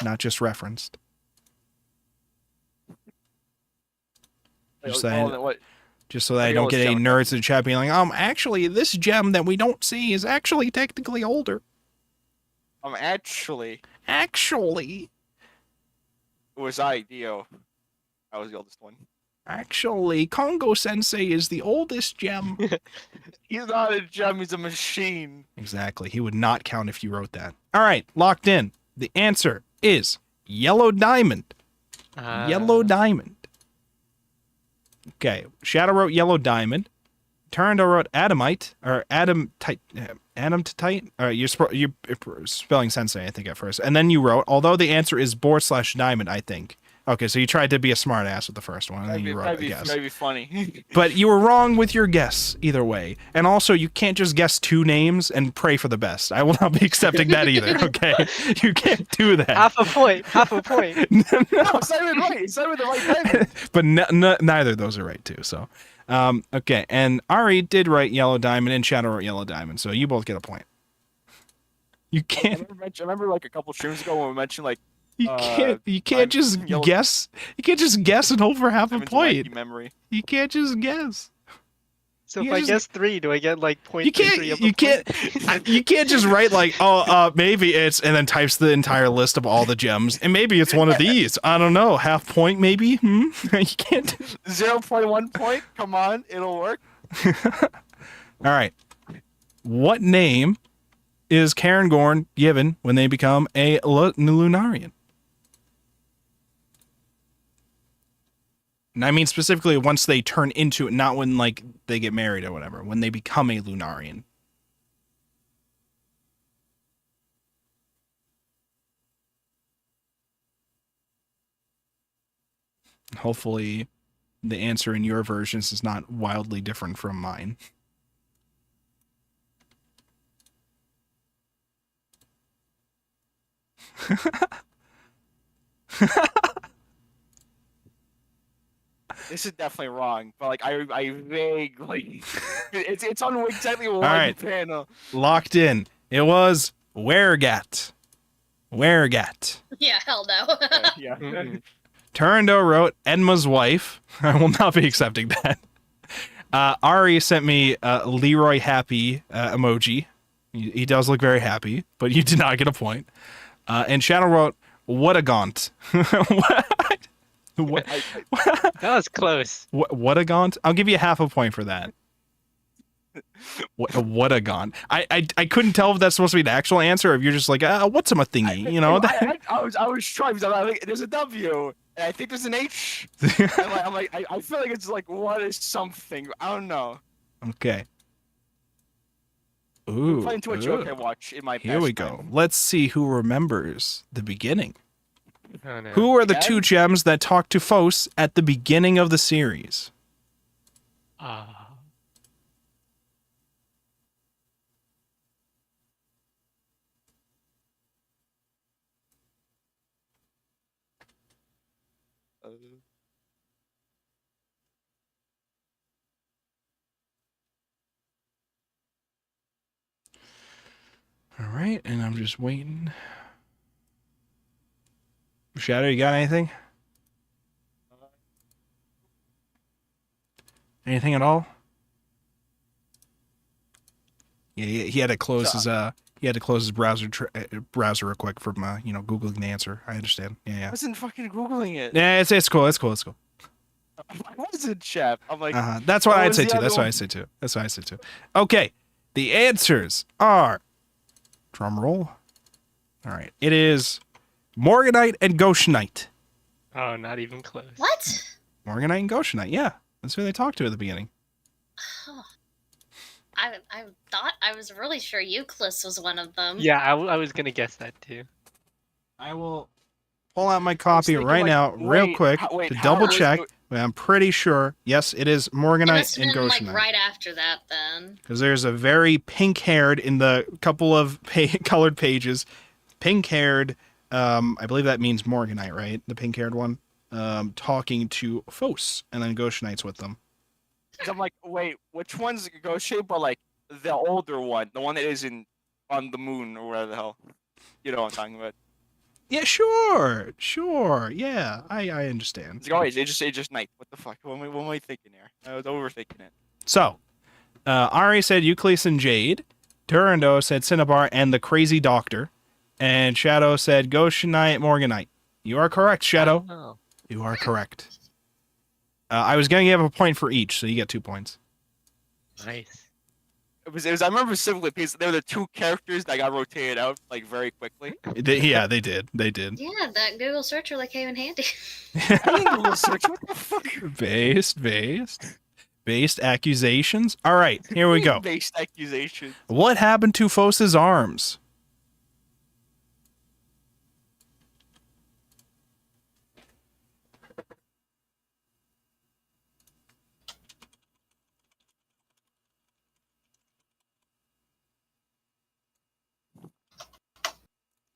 not just referenced. Just so that I don't get any nerds in the chat being like, actually, this gem that we don't see is actually technically older. Actually, Actually, it was Dio. I was the oldest one. Actually, Kongo Sensei is the oldest gem. He's not a gem, he's a machine. Exactly. He would not count if you wrote that. All right, locked in. The answer is Yellow Diamond. Yellow Diamond. Okay, Shadow wrote Yellow Diamond. Turando wrote Adamite, or Adamtite. All right, you're spelling Sensei, I think, at first. And then you wrote, although the answer is Boar/Diamond, I think. Okay, so you tried to be a smart ass with the first one, and then you wrote a guess. That'd be funny. But you were wrong with your guess, either way. And also, you can't just guess two names and pray for the best. I will not be accepting that either, okay? You can't do that. Half a point. Half a point. No, Simon right. Simon the right time. But neither of those are right, too, so. Okay, and Ari did write Yellow Diamond, and Shadow wrote Yellow Diamond, so you both get a point. You can't... I remember like a couple streams ago when we mentioned like You can't just guess. You can't just guess and hope for half a point. Memory. You can't just guess. So if I guess 3, do I get like point? You can't just write like, maybe it's, and then types the entire list of all the gems, and maybe it's one of these. I don't know, half point maybe. You can't. 0.1 point. Come on, it'll work. All right. What name is Cairngorn given when they become a Lunarian? And I mean specifically once they turn into it, not when like they get married or whatever, when they become a Lunarian. Hopefully the answer in your versions is not wildly different from mine. This is definitely wrong, but like I vaguely it's on exactly one right. panel. Locked in. It was Wergat. Wergat. Yeah, hell no. Yeah. Turando wrote Enma's wife. I will not be accepting that. Ari sent me Leroy happy emoji. He does look very happy, but you did not get a point. And Shadow wrote, what a gaunt. What? That was close. What a gaunt? I'll give you half a point for that. What a gaunt. I couldn't tell if that's supposed to be the actual answer or if you're just like, what's a thingy? You know? I was trying because I'm like, there's a W, and I think there's an H. I'm like, I feel like it's like, what is something? I don't know. Okay. Ooh. I'm playing too much Yokai Watch in my Here we pastime. go. Let's see who remembers the beginning. Oh, no. Who are the two gems that talk to Phos at the beginning of the series? All right, and I'm just waiting. Shadow, you got anything? Anything at all? Yeah, he had to close his browser real quick from googling the answer. I understand. Yeah. I wasn't fucking googling it. Yeah, it's cool. It's cool. I wasn't, chef. I'm like. That's what what I'd was say the too. other That's what one? I say too. That's what I say too. Okay, the answers are. Drum roll. All right, it is Morganite and Goshenite. Oh, not even close. What? Morganite and Goshenite, yeah. That's who they talked to at the beginning. Oh. I thought I was really sure Euclid was one of them. Yeah, I was gonna guess that too. I will pull out my copy thinking, right like, now, real wait, quick, wait, to how double was check. Go- But I'm pretty sure, yes, it is It Morganite must have and been like Goshenite. right after that then. Because there's a very pink-haired in the couple of colored pages. Pink-haired, I believe that means Morganite, right? The pink-haired one. Talking to Phos, and then Goshenite's with them. 'Cause I'm like, wait, which one's Goshe? But like the older one, the one that is on the moon or whatever the hell. You know what I'm talking about. Yeah, sure, yeah, I understand. It's like, oh, it just night. What the fuck? What am I thinking here? I was overthinking it. So, Ari said Euclid and Jade. Turando said Cinnabar and the Crazy Doctor. And Shadow said Goshenite, Morganite. You are correct, Shadow. Oh. You are correct. I was going to give a point for each, so you get 2 points. Nice. It was. I remember specifically because they were the two characters that got rotated out like very quickly. Yeah, they did. They did. Yeah, that Google search really came in handy. I didn't Google search. What the fuck? Based accusations. All right, here we go. Based accusation. What happened to Phos's arms?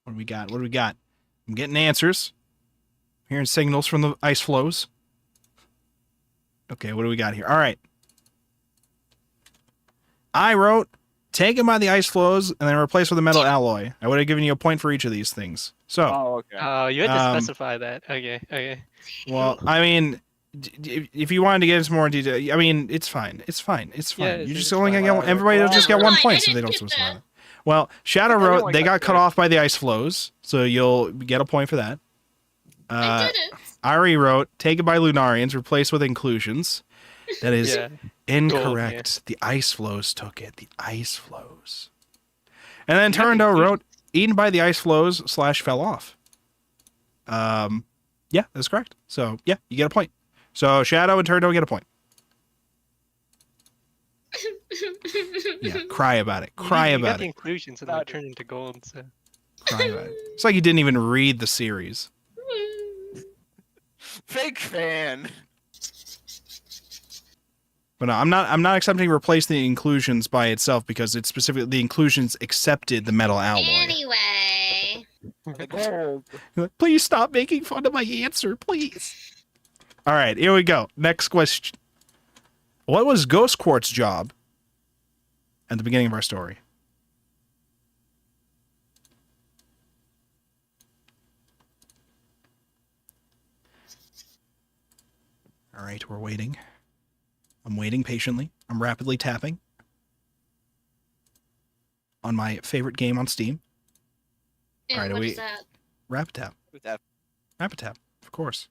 What do we got? What do we got? I'm getting answers. Hearing signals from the ice flows. Okay, what do we got here? All right. I wrote, taken by the ice flows and then replaced with a metal alloy. I would have given you a point for each of these things. So, Oh, okay. Oh, you had to Um, specify that. Okay. well, I mean, if you wanted to get into more detail, I mean, it's fine. It's fine. It's fine. Yeah, you it's just fine. only gonna get one. Everybody will just get Come one on, point, I so they didn't don't get specify that. it. Well, Shadow Everyone wrote they got got cut that. off by the ice flows, so you'll get a point for that. I didn't. Ari wrote taken by Lunarians, replaced with inclusions. That is Yeah. incorrect. The ice flows took it. The ice flows. And then You have Turando inclusions. wrote eaten by the ice flows / fell off. Yeah, that's correct. So yeah, you get a point. So Shadow and Turando get a point. Yeah, cry about it. Cry You got about the it. inclusions and they turned into gold. So Cry about it. It's like you didn't even read the series. Fake fan. But no, I'm not accepting replace the inclusions by itself because it's specifically the inclusions accepted the metal alloy. Anyway. The gold. Please stop making fun of my answer, please. All right, here we go. Next question. What was Ghost Quartz's job at the beginning of our story? All right, we're waiting. I'm waiting patiently. I'm rapidly tapping on my favorite game on Steam. And Alright, what are is we- that? Rapid tap. With that. Rapid tap, of course.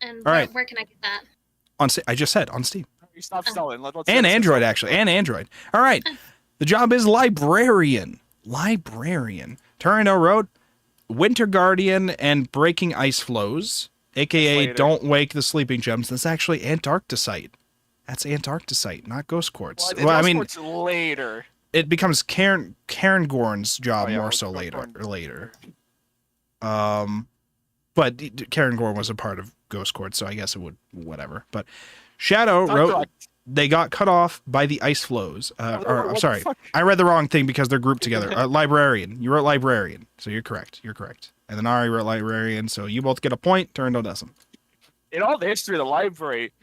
And All where, right. where can I get that? On I just said on Steam. You stop stalling. Let's And let's- Android, actually. And Android. All right. The job is librarian. Librarian. Turino wrote Winter Guardian and Breaking Ice Flows, a.k.a. Later. Don't Wake the Sleeping Gems. That's actually Antarcticite. That's Antarcticite, not Ghost Quartz. Well, Well, I Ghost mean, Quartz later. it becomes Cairngorn's job Oh, yeah, more well, so Ghost later. Quartz. Later. But Cairngorn was a part of Ghost Quartz, so I guess it would whatever. But Shadow Not wrote correct. they got cut off by the ice flows. Oh, Or what I'm the sorry, fuck? I read the wrong thing because they're grouped together. Librarian. You wrote librarian, so you're correct. You're correct. And then Ari wrote librarian, so you both get a point. Turndo doesn't. In all the history of the library,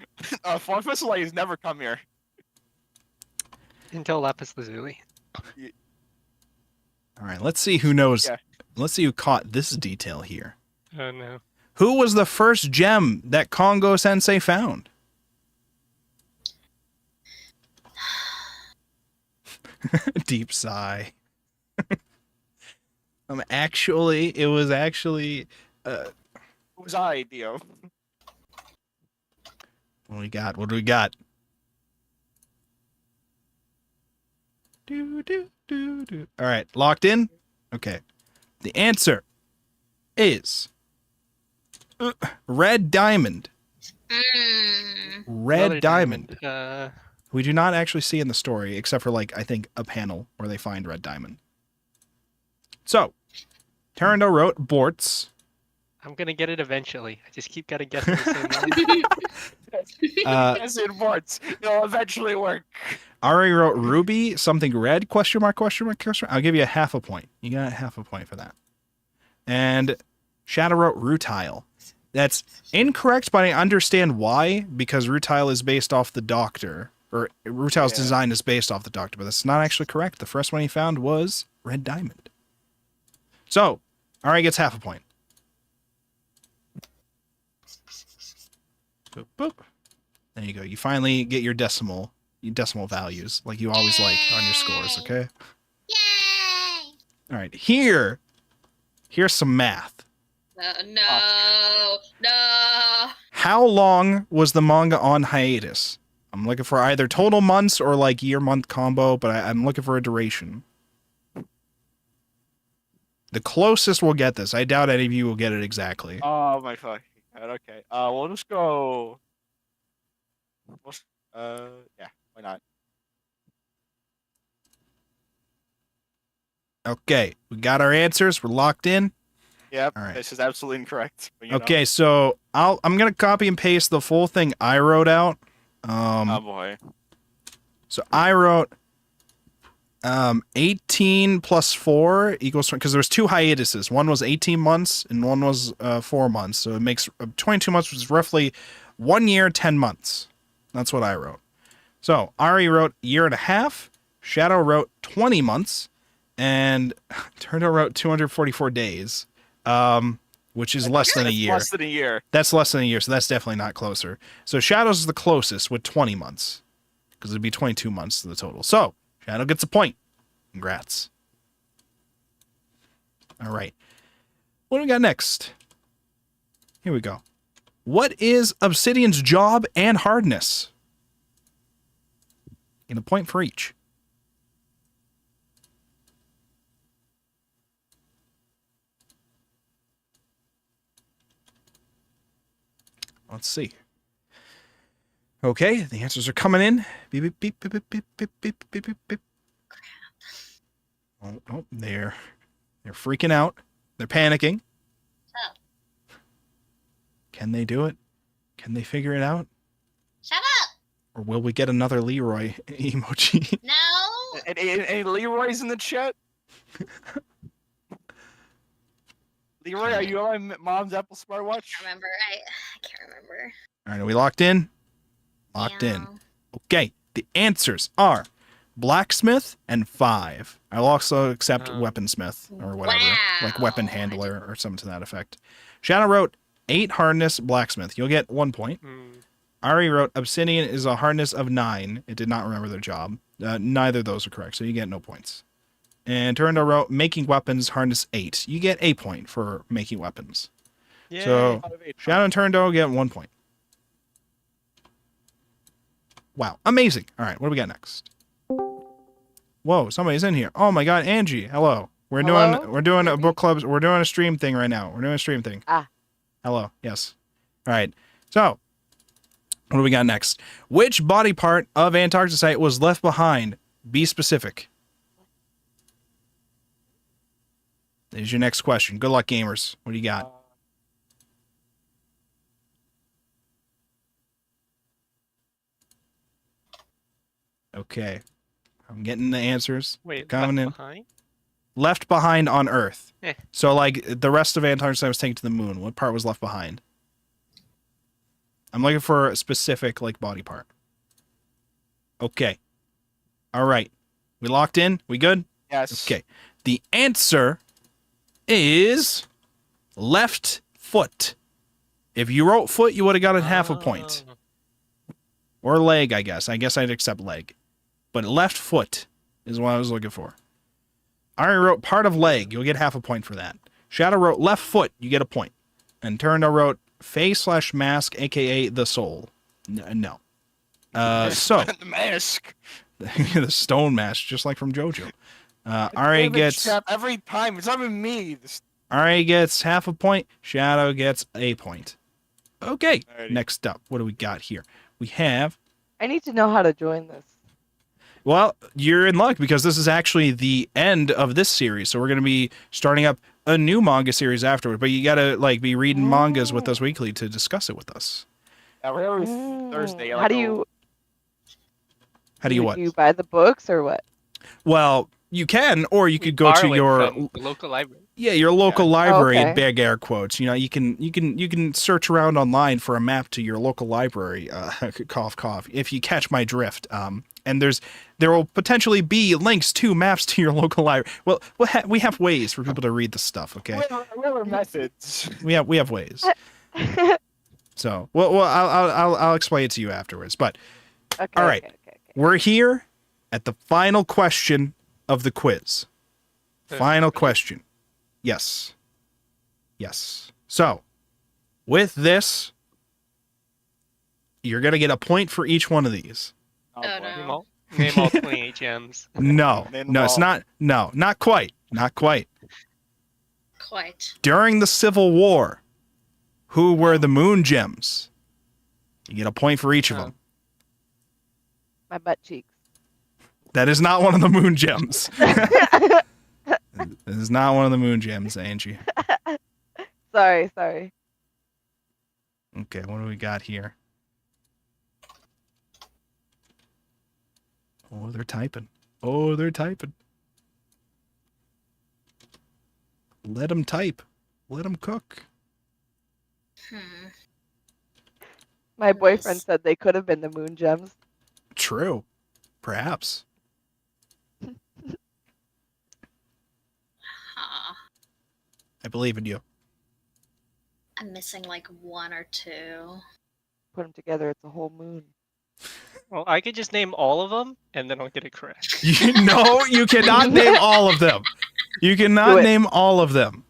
Professor Light has never come here. until Lapis Lazuli. All right, let's see who knows. Yeah. Let's see who caught this detail here. Oh no. Who was the first gem that Kongo Sensei found? Deep sigh. It was actually. It was I, Dio. What do we got? What do we got? Do, do, do, do. All right, locked in? Okay. The answer is Red Diamond. Red Another Diamond. diamond. We do not actually see in the story, except for, like, I think a panel where they find Red Diamond. So, Tarando wrote Bortz. I'm gonna get it eventually. I just keep gotta guessing the same one. As in words, it'll eventually work. Ari wrote Ruby, something red, question mark, question mark, question mark. I'll give you a half a point. You got half a point for that. And Shadow wrote Rutile. That's incorrect, but I understand why, because Rutile is based off the Doctor. Or Rutile's design is based off the Doctor, but that's not actually correct. The first one he found was Red Diamond. So, Ari gets half a point. Boop, boop. There you go. You finally get your decimal values, like you always like on your scores, okay? Yay! All right, here's some math. No. How long was the manga on hiatus? I'm looking for either total months or like year-month combo, but I'm looking for a duration. The closest will get this. I doubt any of you will get it exactly. Oh my fucking god. Okay. We'll just go. Yeah. Why not? Okay, we got our answers. We're locked in. Yep. All right. This is absolutely incorrect. But, you Okay, so I'm gonna copy and paste the full thing I wrote out. Oh boy. So I wrote 18 plus 4 equals, because there was 2 hiatuses. One was 18 months and one was 4 months. So it makes 22 months, which is roughly 1 year, 10 months. That's what I wrote. So Ari wrote year and a half. Shadow wrote 20 months. And Turno wrote 244 days, which is less than a year. Less than a year. That's less than a year, so that's definitely not closer. So Shadow's is the closest with 20 months, because it'd be 22 months to the total. So Shadow gets a point. Congrats. All right. What do we got next? Here we go. What is Obsidian's job and hardness? Get a point for each. Let's see. Okay, the answers are coming in. Beep, beep, beep, beep, beep, beep, beep, beep, beep, beep. Oh, they're freaking out. They're panicking. Shut up. Can they do it? Can they figure it out? Shut up! Or will we get another Leroy emoji? No! Any Leroy's in the chat? Leroy, are you on my mom's Apple smartwatch? I can't remember. All right, are we locked in? Locked in. Okay, the answers are blacksmith and 5. I'll also accept weaponsmith or whatever, like weapon handler or something to that effect. Shadow wrote 8 hardness blacksmith. You'll get 1 point. Ari wrote obsidian is a hardness of 9. It did not remember their job. Neither of those are correct, so you get no points. And Turndo wrote making weapons hardness 8. You get a point for making weapons. Yay. So Shadow and Turndo get 1 point. Wow, amazing. All right, what do we got next? Whoa, somebody's in here. Oh my god, Angie, hello. We're doing a book club. We're doing a stream thing right now. We're doing a stream thing. Hello. Yes. All right. So, what do we got next? Which body part of Antarcticite was left behind? Be specific. There's your next question. Good luck, gamers. What do you got? Okay. I'm getting the answers. Wait, coming left in. behind? Left behind on Earth. Eh. So, like, the rest of Antarctica was taken to the moon. What part was left behind? I'm looking for a specific, like, body part. Okay. All right. We locked in? We good? Yes. Okay. The answer is left foot. If you wrote foot, you would have gotten half a point. Oh. Or leg, I guess. I guess I'd accept leg. But left foot is what I was looking for. Ari wrote part of leg. You'll get half a point for that. Shadow wrote left foot. You get a point. And Turndo wrote face/mask, a.k.a. the soul. No. So. The mask. The stone mask, just like from JoJo. Ari Damn it, gets... Shep, every time. It's not even me. Ari gets half a point. Shadow gets a point. Okay. Alrighty. Next up, what do we got here? We have. I need to know how to join this. Well, you're in luck because this is actually the end of this series. So we're going to be starting up a new manga series afterward. But you got to like be reading mangas with us weekly to discuss it with us. Yeah, we're every Thursday. How do you? How do you what? Do you buy the books or what? Well, you can, or you could go to Borrow it your from the local library. your local library in Okay. big air quotes. You know, you can search around online for a map to your local library. Cough, cough. If you catch my drift. And there will potentially be links to maps to your local library. Well, we have ways for people to read the stuff. Okay, We have our methods. we have ways. So, well, I'll explain it to you afterwards. But Okay. All right. Okay. we're here at the final question of the quiz. Final question. Yes. So, with this, you're gonna get a point for each one of these. Oh, boy. no. Name all 28 gems. No, Name them no, it's all. not. No, not quite. Not quite. Quite. During the Civil War, who were the Moon Gems? You get a point for each of them. My butt cheeks. That is not one of the Moon Gems. That is not one of the Moon Gems, Angie. Sorry. Okay, what do we got here? Oh, they're typing. Let them type. Let them cook. My boyfriend said they could have been the moon gems. True. Perhaps. Huh. I believe in you. I'm missing like one or two. Put them together, it's a whole moon. Well, I could just name all of them, and then I'll get it correct. No, you cannot name all of them. You Do cannot it. name all of them.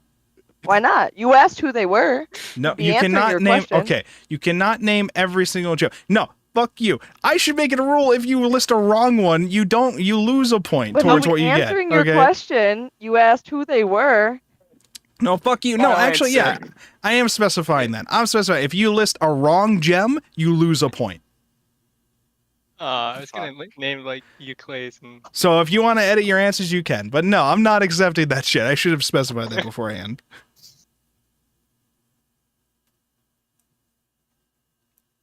Why not? You asked who they were. No, Be you answering cannot your name. question. Okay, you cannot name every single gem. No, fuck you. I should make it a rule. If you list a wrong one, you lose a point But towards I'm what you get. answering your Okay. question. You asked who they were. No, fuck you. No, All right, actually, yeah, sir. I am specifying that. I'm specifying. If you list a wrong gem, you lose a point. I was gonna name like Euclid and So if you want to edit your answers, you can. But no, I'm not accepting that shit. I should have specified that beforehand.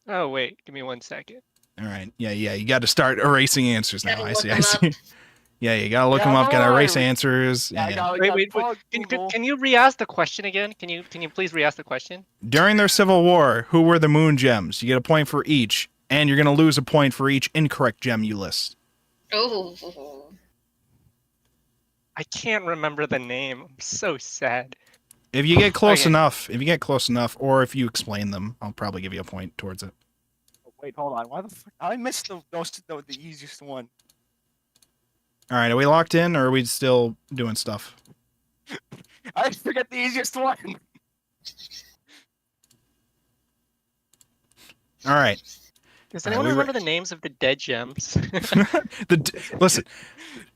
oh wait, give me 1 second. All right. Yeah. You got to start erasing answers now. Gotta I see. look I 'em see. up. Yeah, you gotta look Yeah, them up. Gotta don't erase worry. answers. Yeah, Yeah. Wait, can you re-ask the question again? Can you please re-ask the question? During their civil war, who were the moon gems? You get a point for each, and you're gonna lose a point for each incorrect gem you list. Oh. I can't remember the name. I'm so sad. If you get close Okay. enough, or if you explain them, I'll probably give you a point towards it. Wait, hold on. Why the fuck? I missed the easiest one. All right, are we locked in, or are we still doing stuff? I forget the easiest one. All right. Does All right, anyone we remember the names of the dead gems? Listen,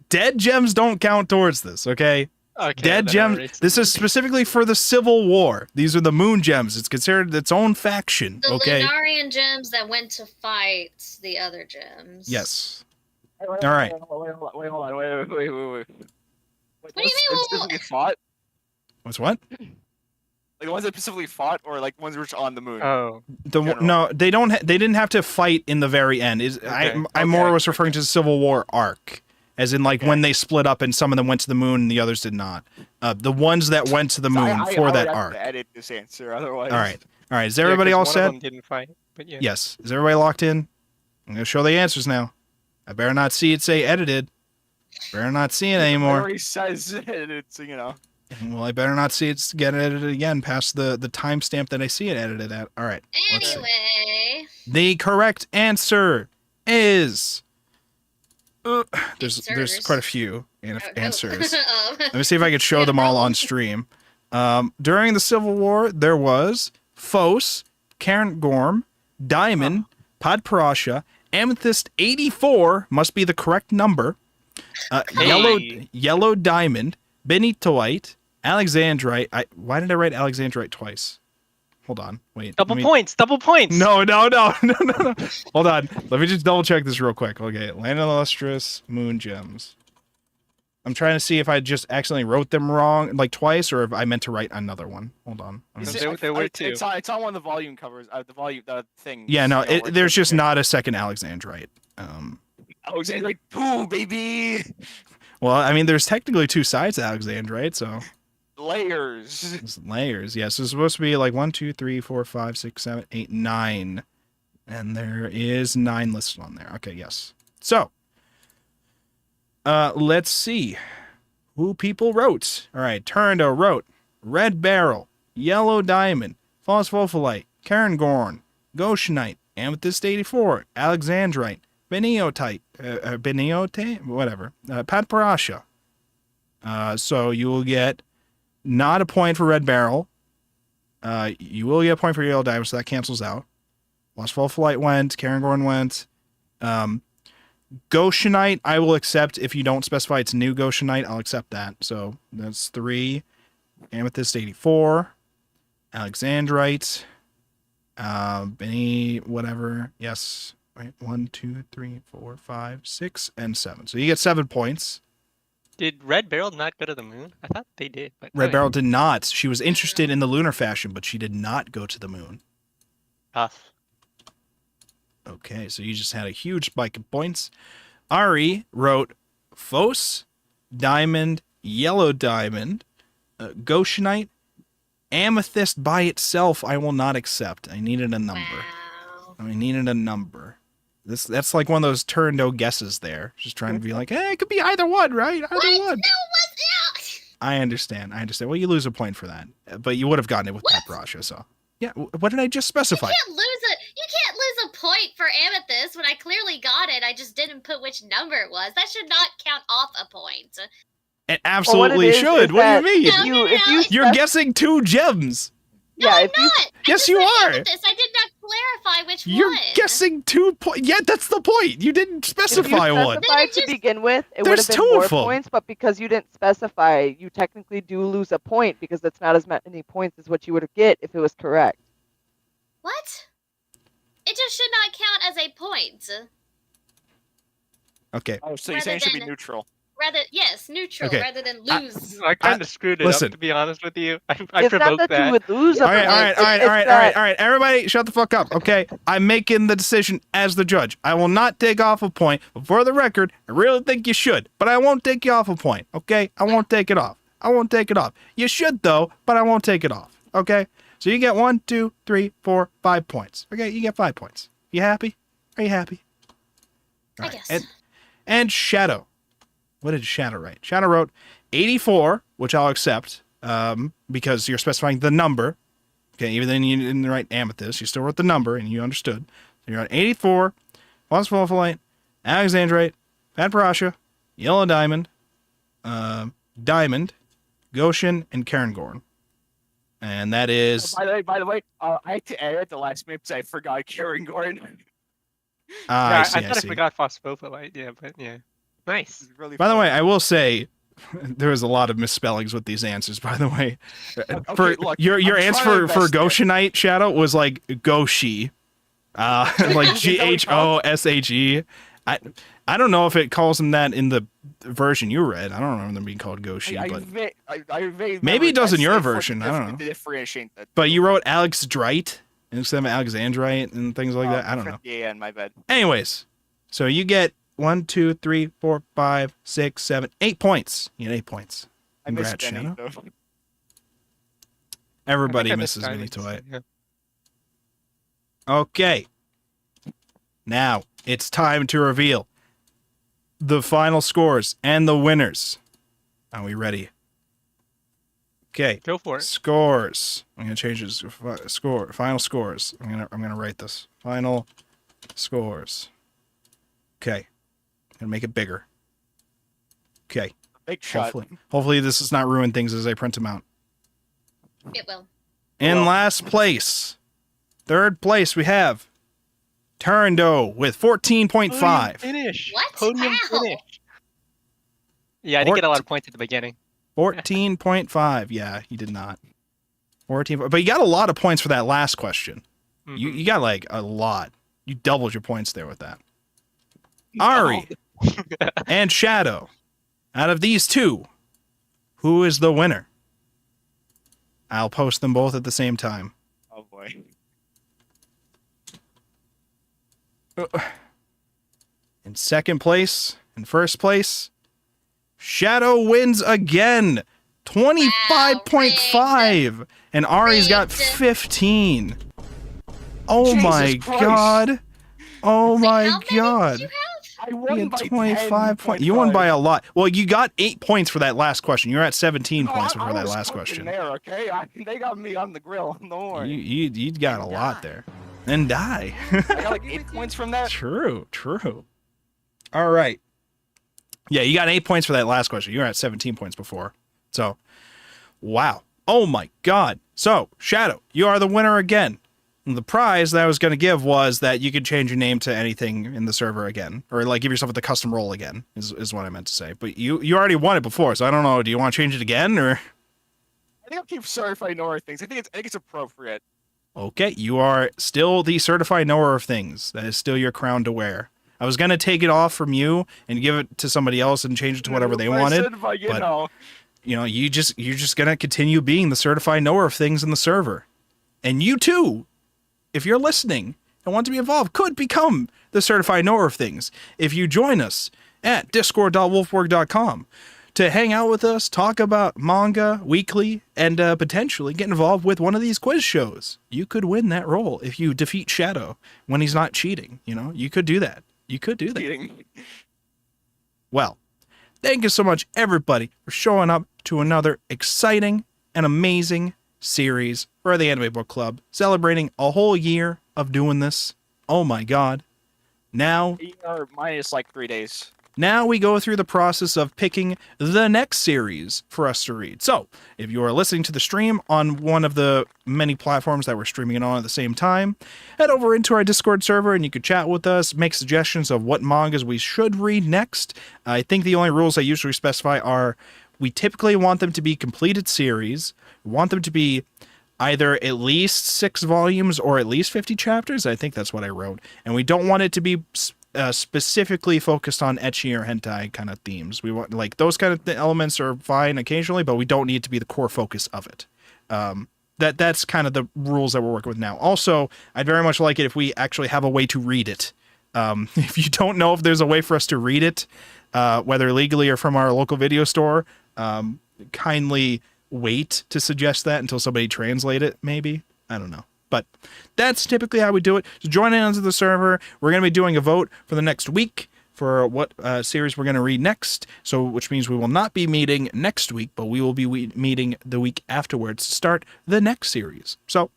dead gems don't count towards this. Okay. Okay, Dead then gems. erase This is specifically for the Civil War. These are the moon gems. It's considered its own faction. The Okay. Lunarian gems that went to fight the other gems. Yes. Wait, All right. Wait, hold on. Wait. What do you mean, Ones specifically fought? What's what? Like the ones that specifically fought, or like ones which are on the moon? Oh, General. No, they don't. They didn't have to fight in the very end. I more okay, was referring to the Civil War arc, as in like when they split up and some of them went to the moon and the others did not. The ones that went to the moon I for would that have arc. to edit this answer, otherwise. All right. Is yeah, everybody 'cause all one set? of them didn't fight, but yeah. Yes. Is everybody locked in? I'm gonna show the answers now. I better not see it say edited. Better not see it It anymore. already says it's Well, I better not see it get edited again past the timestamp that I see it edited at. All right. let's see. Anyway. The correct answer is. There's Answers. quite a few answers. Oh. Let me see if I could show them all on stream. During the Civil War, there was Phos, Cairngorm, Diamond, Podparasha, Amethyst 84 must be the correct number. Hey. Yellow Diamond, Benitoite, Alexandrite. Why did I write Alexandrite twice? Hold on. Wait. Double points. Double points. No. Hold on. Let me just double check this real quick. Okay. Land of the Lustrous, Moon Gems. I'm trying to see if I just accidentally wrote them wrong, like twice, or if I meant to write another one. Hold on. There were two. It's on one of the volume covers. The thing. Yeah, no, there's just not a second Alexandrite. Alexandrite 2, baby. Well, I mean, there's technically two sides to Alexandrite, so Layers. it's layers. Yes, so it's supposed to be like 1, 2, 3, 4, 5, 6, 7, 8, 9, and there is 9 listed on there. Okay, yes. So, let's see who people wrote. All right, Turndo wrote Red Barrel, Yellow Diamond, Phospholite, Cairngorm, Goshenite, Amethyst 84, Alexandrite, Beniotite, Beniote, whatever, Patparasha. So you will get not a point for Red Barrel. You will get a point for Yellow Diamond, so that cancels out. Phospholite went, Cairngorm went. Goshenite, I will accept if you don't specify it's new Goshenite. I'll accept that. So that's 3. Amethyst 84. Alexandrite. Benny, whatever. Yes. Right. 1, 2, 3, 4, 5, 6, and 7. So you get 7 points. Did Red Barrel not go to the moon? I thought they did. But Red Barrel did not. She was interested in the lunar fashion, but she did not go to the moon. Tough. Okay, so you just had a huge spike in points. Ari wrote Phos, Diamond, Yellow Diamond, Goshenite, Amethyst by itself. I will not accept. I needed a number. Wow. I needed a number. That's like one of those turn-no guesses there. Just trying to be like, hey, it could be either one, right? Either What? one. No, what's I understand. Well, you lose a point for that. But you would have gotten it with Paprasha, so. Yeah, what did I just specify? You can't lose a point for Amethyst when I clearly got it. I just didn't put which number it was. That should not count off a point. It absolutely should. What do you mean? If You're guessing 2 gems. No, Yeah, I'm if you- not. I Yes, just you said are. Amethyst. I did not clarify which You're one. guessing 2 points. Yeah, that's the point. You didn't If you specify one. specified to begin with, it would There's have been 2 more of 'em. points, but because you didn't specify, you technically do lose a point because that's not as many points as what you would get if it was correct. What? It just should not count as a point. Okay. Oh, so you're Rather saying it should be than- neutral. Neutral Okay. rather than lose. I kind of screwed it listen. up, to be honest with you. I It's not provoked that you would lose a All right, point. all right, all right, it's all right, that- all right. Everybody, shut the fuck up, okay? I'm making the decision as the judge. I will not take off a point. But for the record, I really think you should. But I won't take you off a point, okay? I won't take it off. You should, though, but I won't take it off, okay? So you get 1, 2, 3, 4, 5 points. Okay, you get 5 points. You happy? Are you happy? I All right, guess. And Shadow. What did Shadow write? Shadow wrote 84, which I'll accept, because you're specifying the number. Okay, even then you didn't write Amethyst, you still wrote the number, and you understood. So you're on 84, Phospholite, Alexandrite, Patparasha, Yellow Diamond, Diamond, Goshen, and Cairngorm. And that is... By the way, I had to edit the last minute because I forgot Cairngorm. I I see, thought I see. forgot Phospholite. Yeah, but yeah. Nice. Really By the funny. way, I will say there was a lot of misspellings with these answers. By the way, for look, your I'm answer trying for my best there. Goshenite Shadow was like Goshi, like Ghoshe. I don't know if it calls them that in the version you read. I don't remember them being called Goshi, but maybe it does in your version, I don't know. Differentiate that. but you wrote Alex Drite instead of Alexandrite and things like that. I don't know. Yeah, my bad. Anyways, so you get 1, 2, 3, 4, 5, 6, 7, 8 points. You get 8 points. I missed Congrats, Benny, Shadow. though. Everybody I think I missed misses Mini Diamonds, Toy. yeah. Okay. Now it's time to reveal the final scores and the winners. Are we ready? Okay. Go for it. Scores. I'm gonna change this. Final scores. I'm gonna write this. Final scores. Okay. I'm gonna make it bigger. Okay. Big shot. Hopefully this does not ruin things as I print them out. It will. In last place, third place, we have Turndo with 14.5. Finish. What? Podium Wow. finish. Yeah, I didn't get a lot of points at the beginning. 14.5. Yeah, he did not. 14. But you got a lot of points for that last question. You got like a lot. You doubled your points there with that. Ari and Shadow. Out of these two, who is the winner? I'll post them both at the same time. Oh boy. In second place, in first place, Shadow wins again. 25.5. And Ari's got 15. Oh Jesus my Christ. God. Oh Wait, my how many God. did you have? I You won had by 25 points. You won by a lot. Well, you got 8 points for that last question. You're at 17 points before that last question. There, okay? They got me on the grill. Don't worry. You got a lot there. And die. I got like 8 points from that. True. All right. Yeah, you got 8 points for that last question. You were at 17 points before. So, wow. Oh my God. So, Shadow, you are the winner again. And the prize that I was going to give was that you could change your name to anything in the server again. Or like give yourself the custom role again, is what I meant to say. But you already won it before, so I don't know. Do you want to change it again, or? I think I'll keep certified knower things. I think it's appropriate. Okay, you are still the certified knower of things. That is still your crown to wear. I was going to take it off from you and give it to somebody else and change it to whatever they wanted. But you're just going to continue being the certified knower of things in the server. And you too, if you're listening and want to be involved, could become the certified knower of things if you join us at discord.wolfborg.com to hang out with us, talk about manga weekly, and potentially get involved with one of these quiz shows. You could win that role if you defeat Shadow when he's not cheating. You could do that. Cheating. Well, thank you so much, everybody, for showing up to another exciting and amazing series for the Anime Book Club, celebrating a whole year of doing this. Oh my God. Now, minus like 3 days. Now we go through the process of picking the next series for us to read. So, if you are listening to the stream on one of the many platforms that we're streaming it on at the same time, head over into our Discord server and you can chat with us, make suggestions of what mangas we should read next. I think the only rules I usually specify are we typically want them to be completed series, we want them to be either at least 6 volumes or at least 50 chapters. I think that's what I wrote. And we don't want it to be specifically focused on ecchi or hentai kind of themes. We want, like, those kind of elements are fine occasionally, but we don't need it to be the core focus of it. That's kind of the rules that we're working with now. Also, I'd very much like it if we actually have a way to read it. If you don't know if there's a way for us to read it, whether legally or from our local video store, kindly wait to suggest that until somebody translate it, maybe. I don't know. But that's typically how we do it. So join in onto the server. We're going to be doing a vote for the next week for what series we're going to read next. So, which means we will not be meeting next week, but we will be meeting the week afterwards to start the next series. So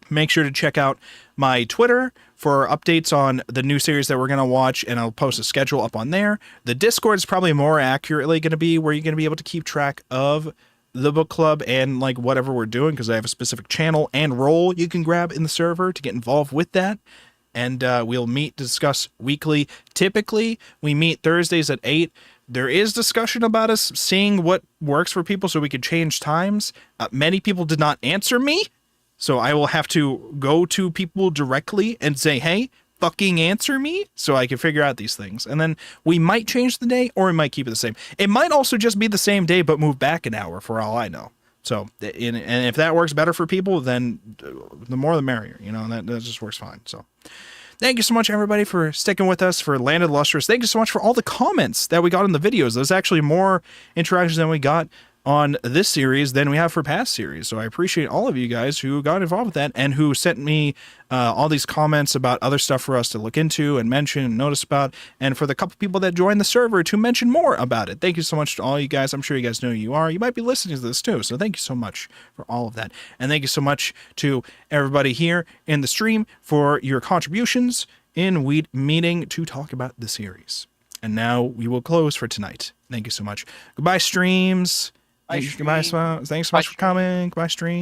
make sure to check out my Twitter for updates on the new series that we're going to watch, and I'll post a schedule up on there. The Discord is probably more accurately going to be where you're going to be able to keep track of the book club and like whatever we're doing, because I have a specific channel and role you can grab in the server to get involved with that. And we'll meet to discuss weekly. Typically, we meet Thursdays at 8. There is discussion about us seeing what works for people so we could change times. Many people did not answer me, so I will have to go to people directly and say, hey, fucking answer me, so I can figure out these things. And then we might change the day, or we might keep it the same. It might also just be the same day, but move back an hour for all I know. So, and if that works better for people, then the more the merrier, that just works fine. So, thank you so much, everybody, for sticking with us for Landed Lustrous. Thank you so much for all the comments that we got in the videos. There's actually more interactions than we got on this series than we have for past series. So I appreciate all of you guys who got involved with that and who sent me all these comments about other stuff for us to look into and mention and notice about, and for the couple people that joined the server to mention more about it. Thank you so much to all you guys. I'm sure you guys know who you are. You might be listening to this too, so thank you so much for all of that. And thank you so much to everybody here in the stream for your contributions in meeting to talk about the series. And now we will close for tonight. Thank you so much. Goodbye, streams. Goodbye, thanks so much for coming. Goodbye, stream.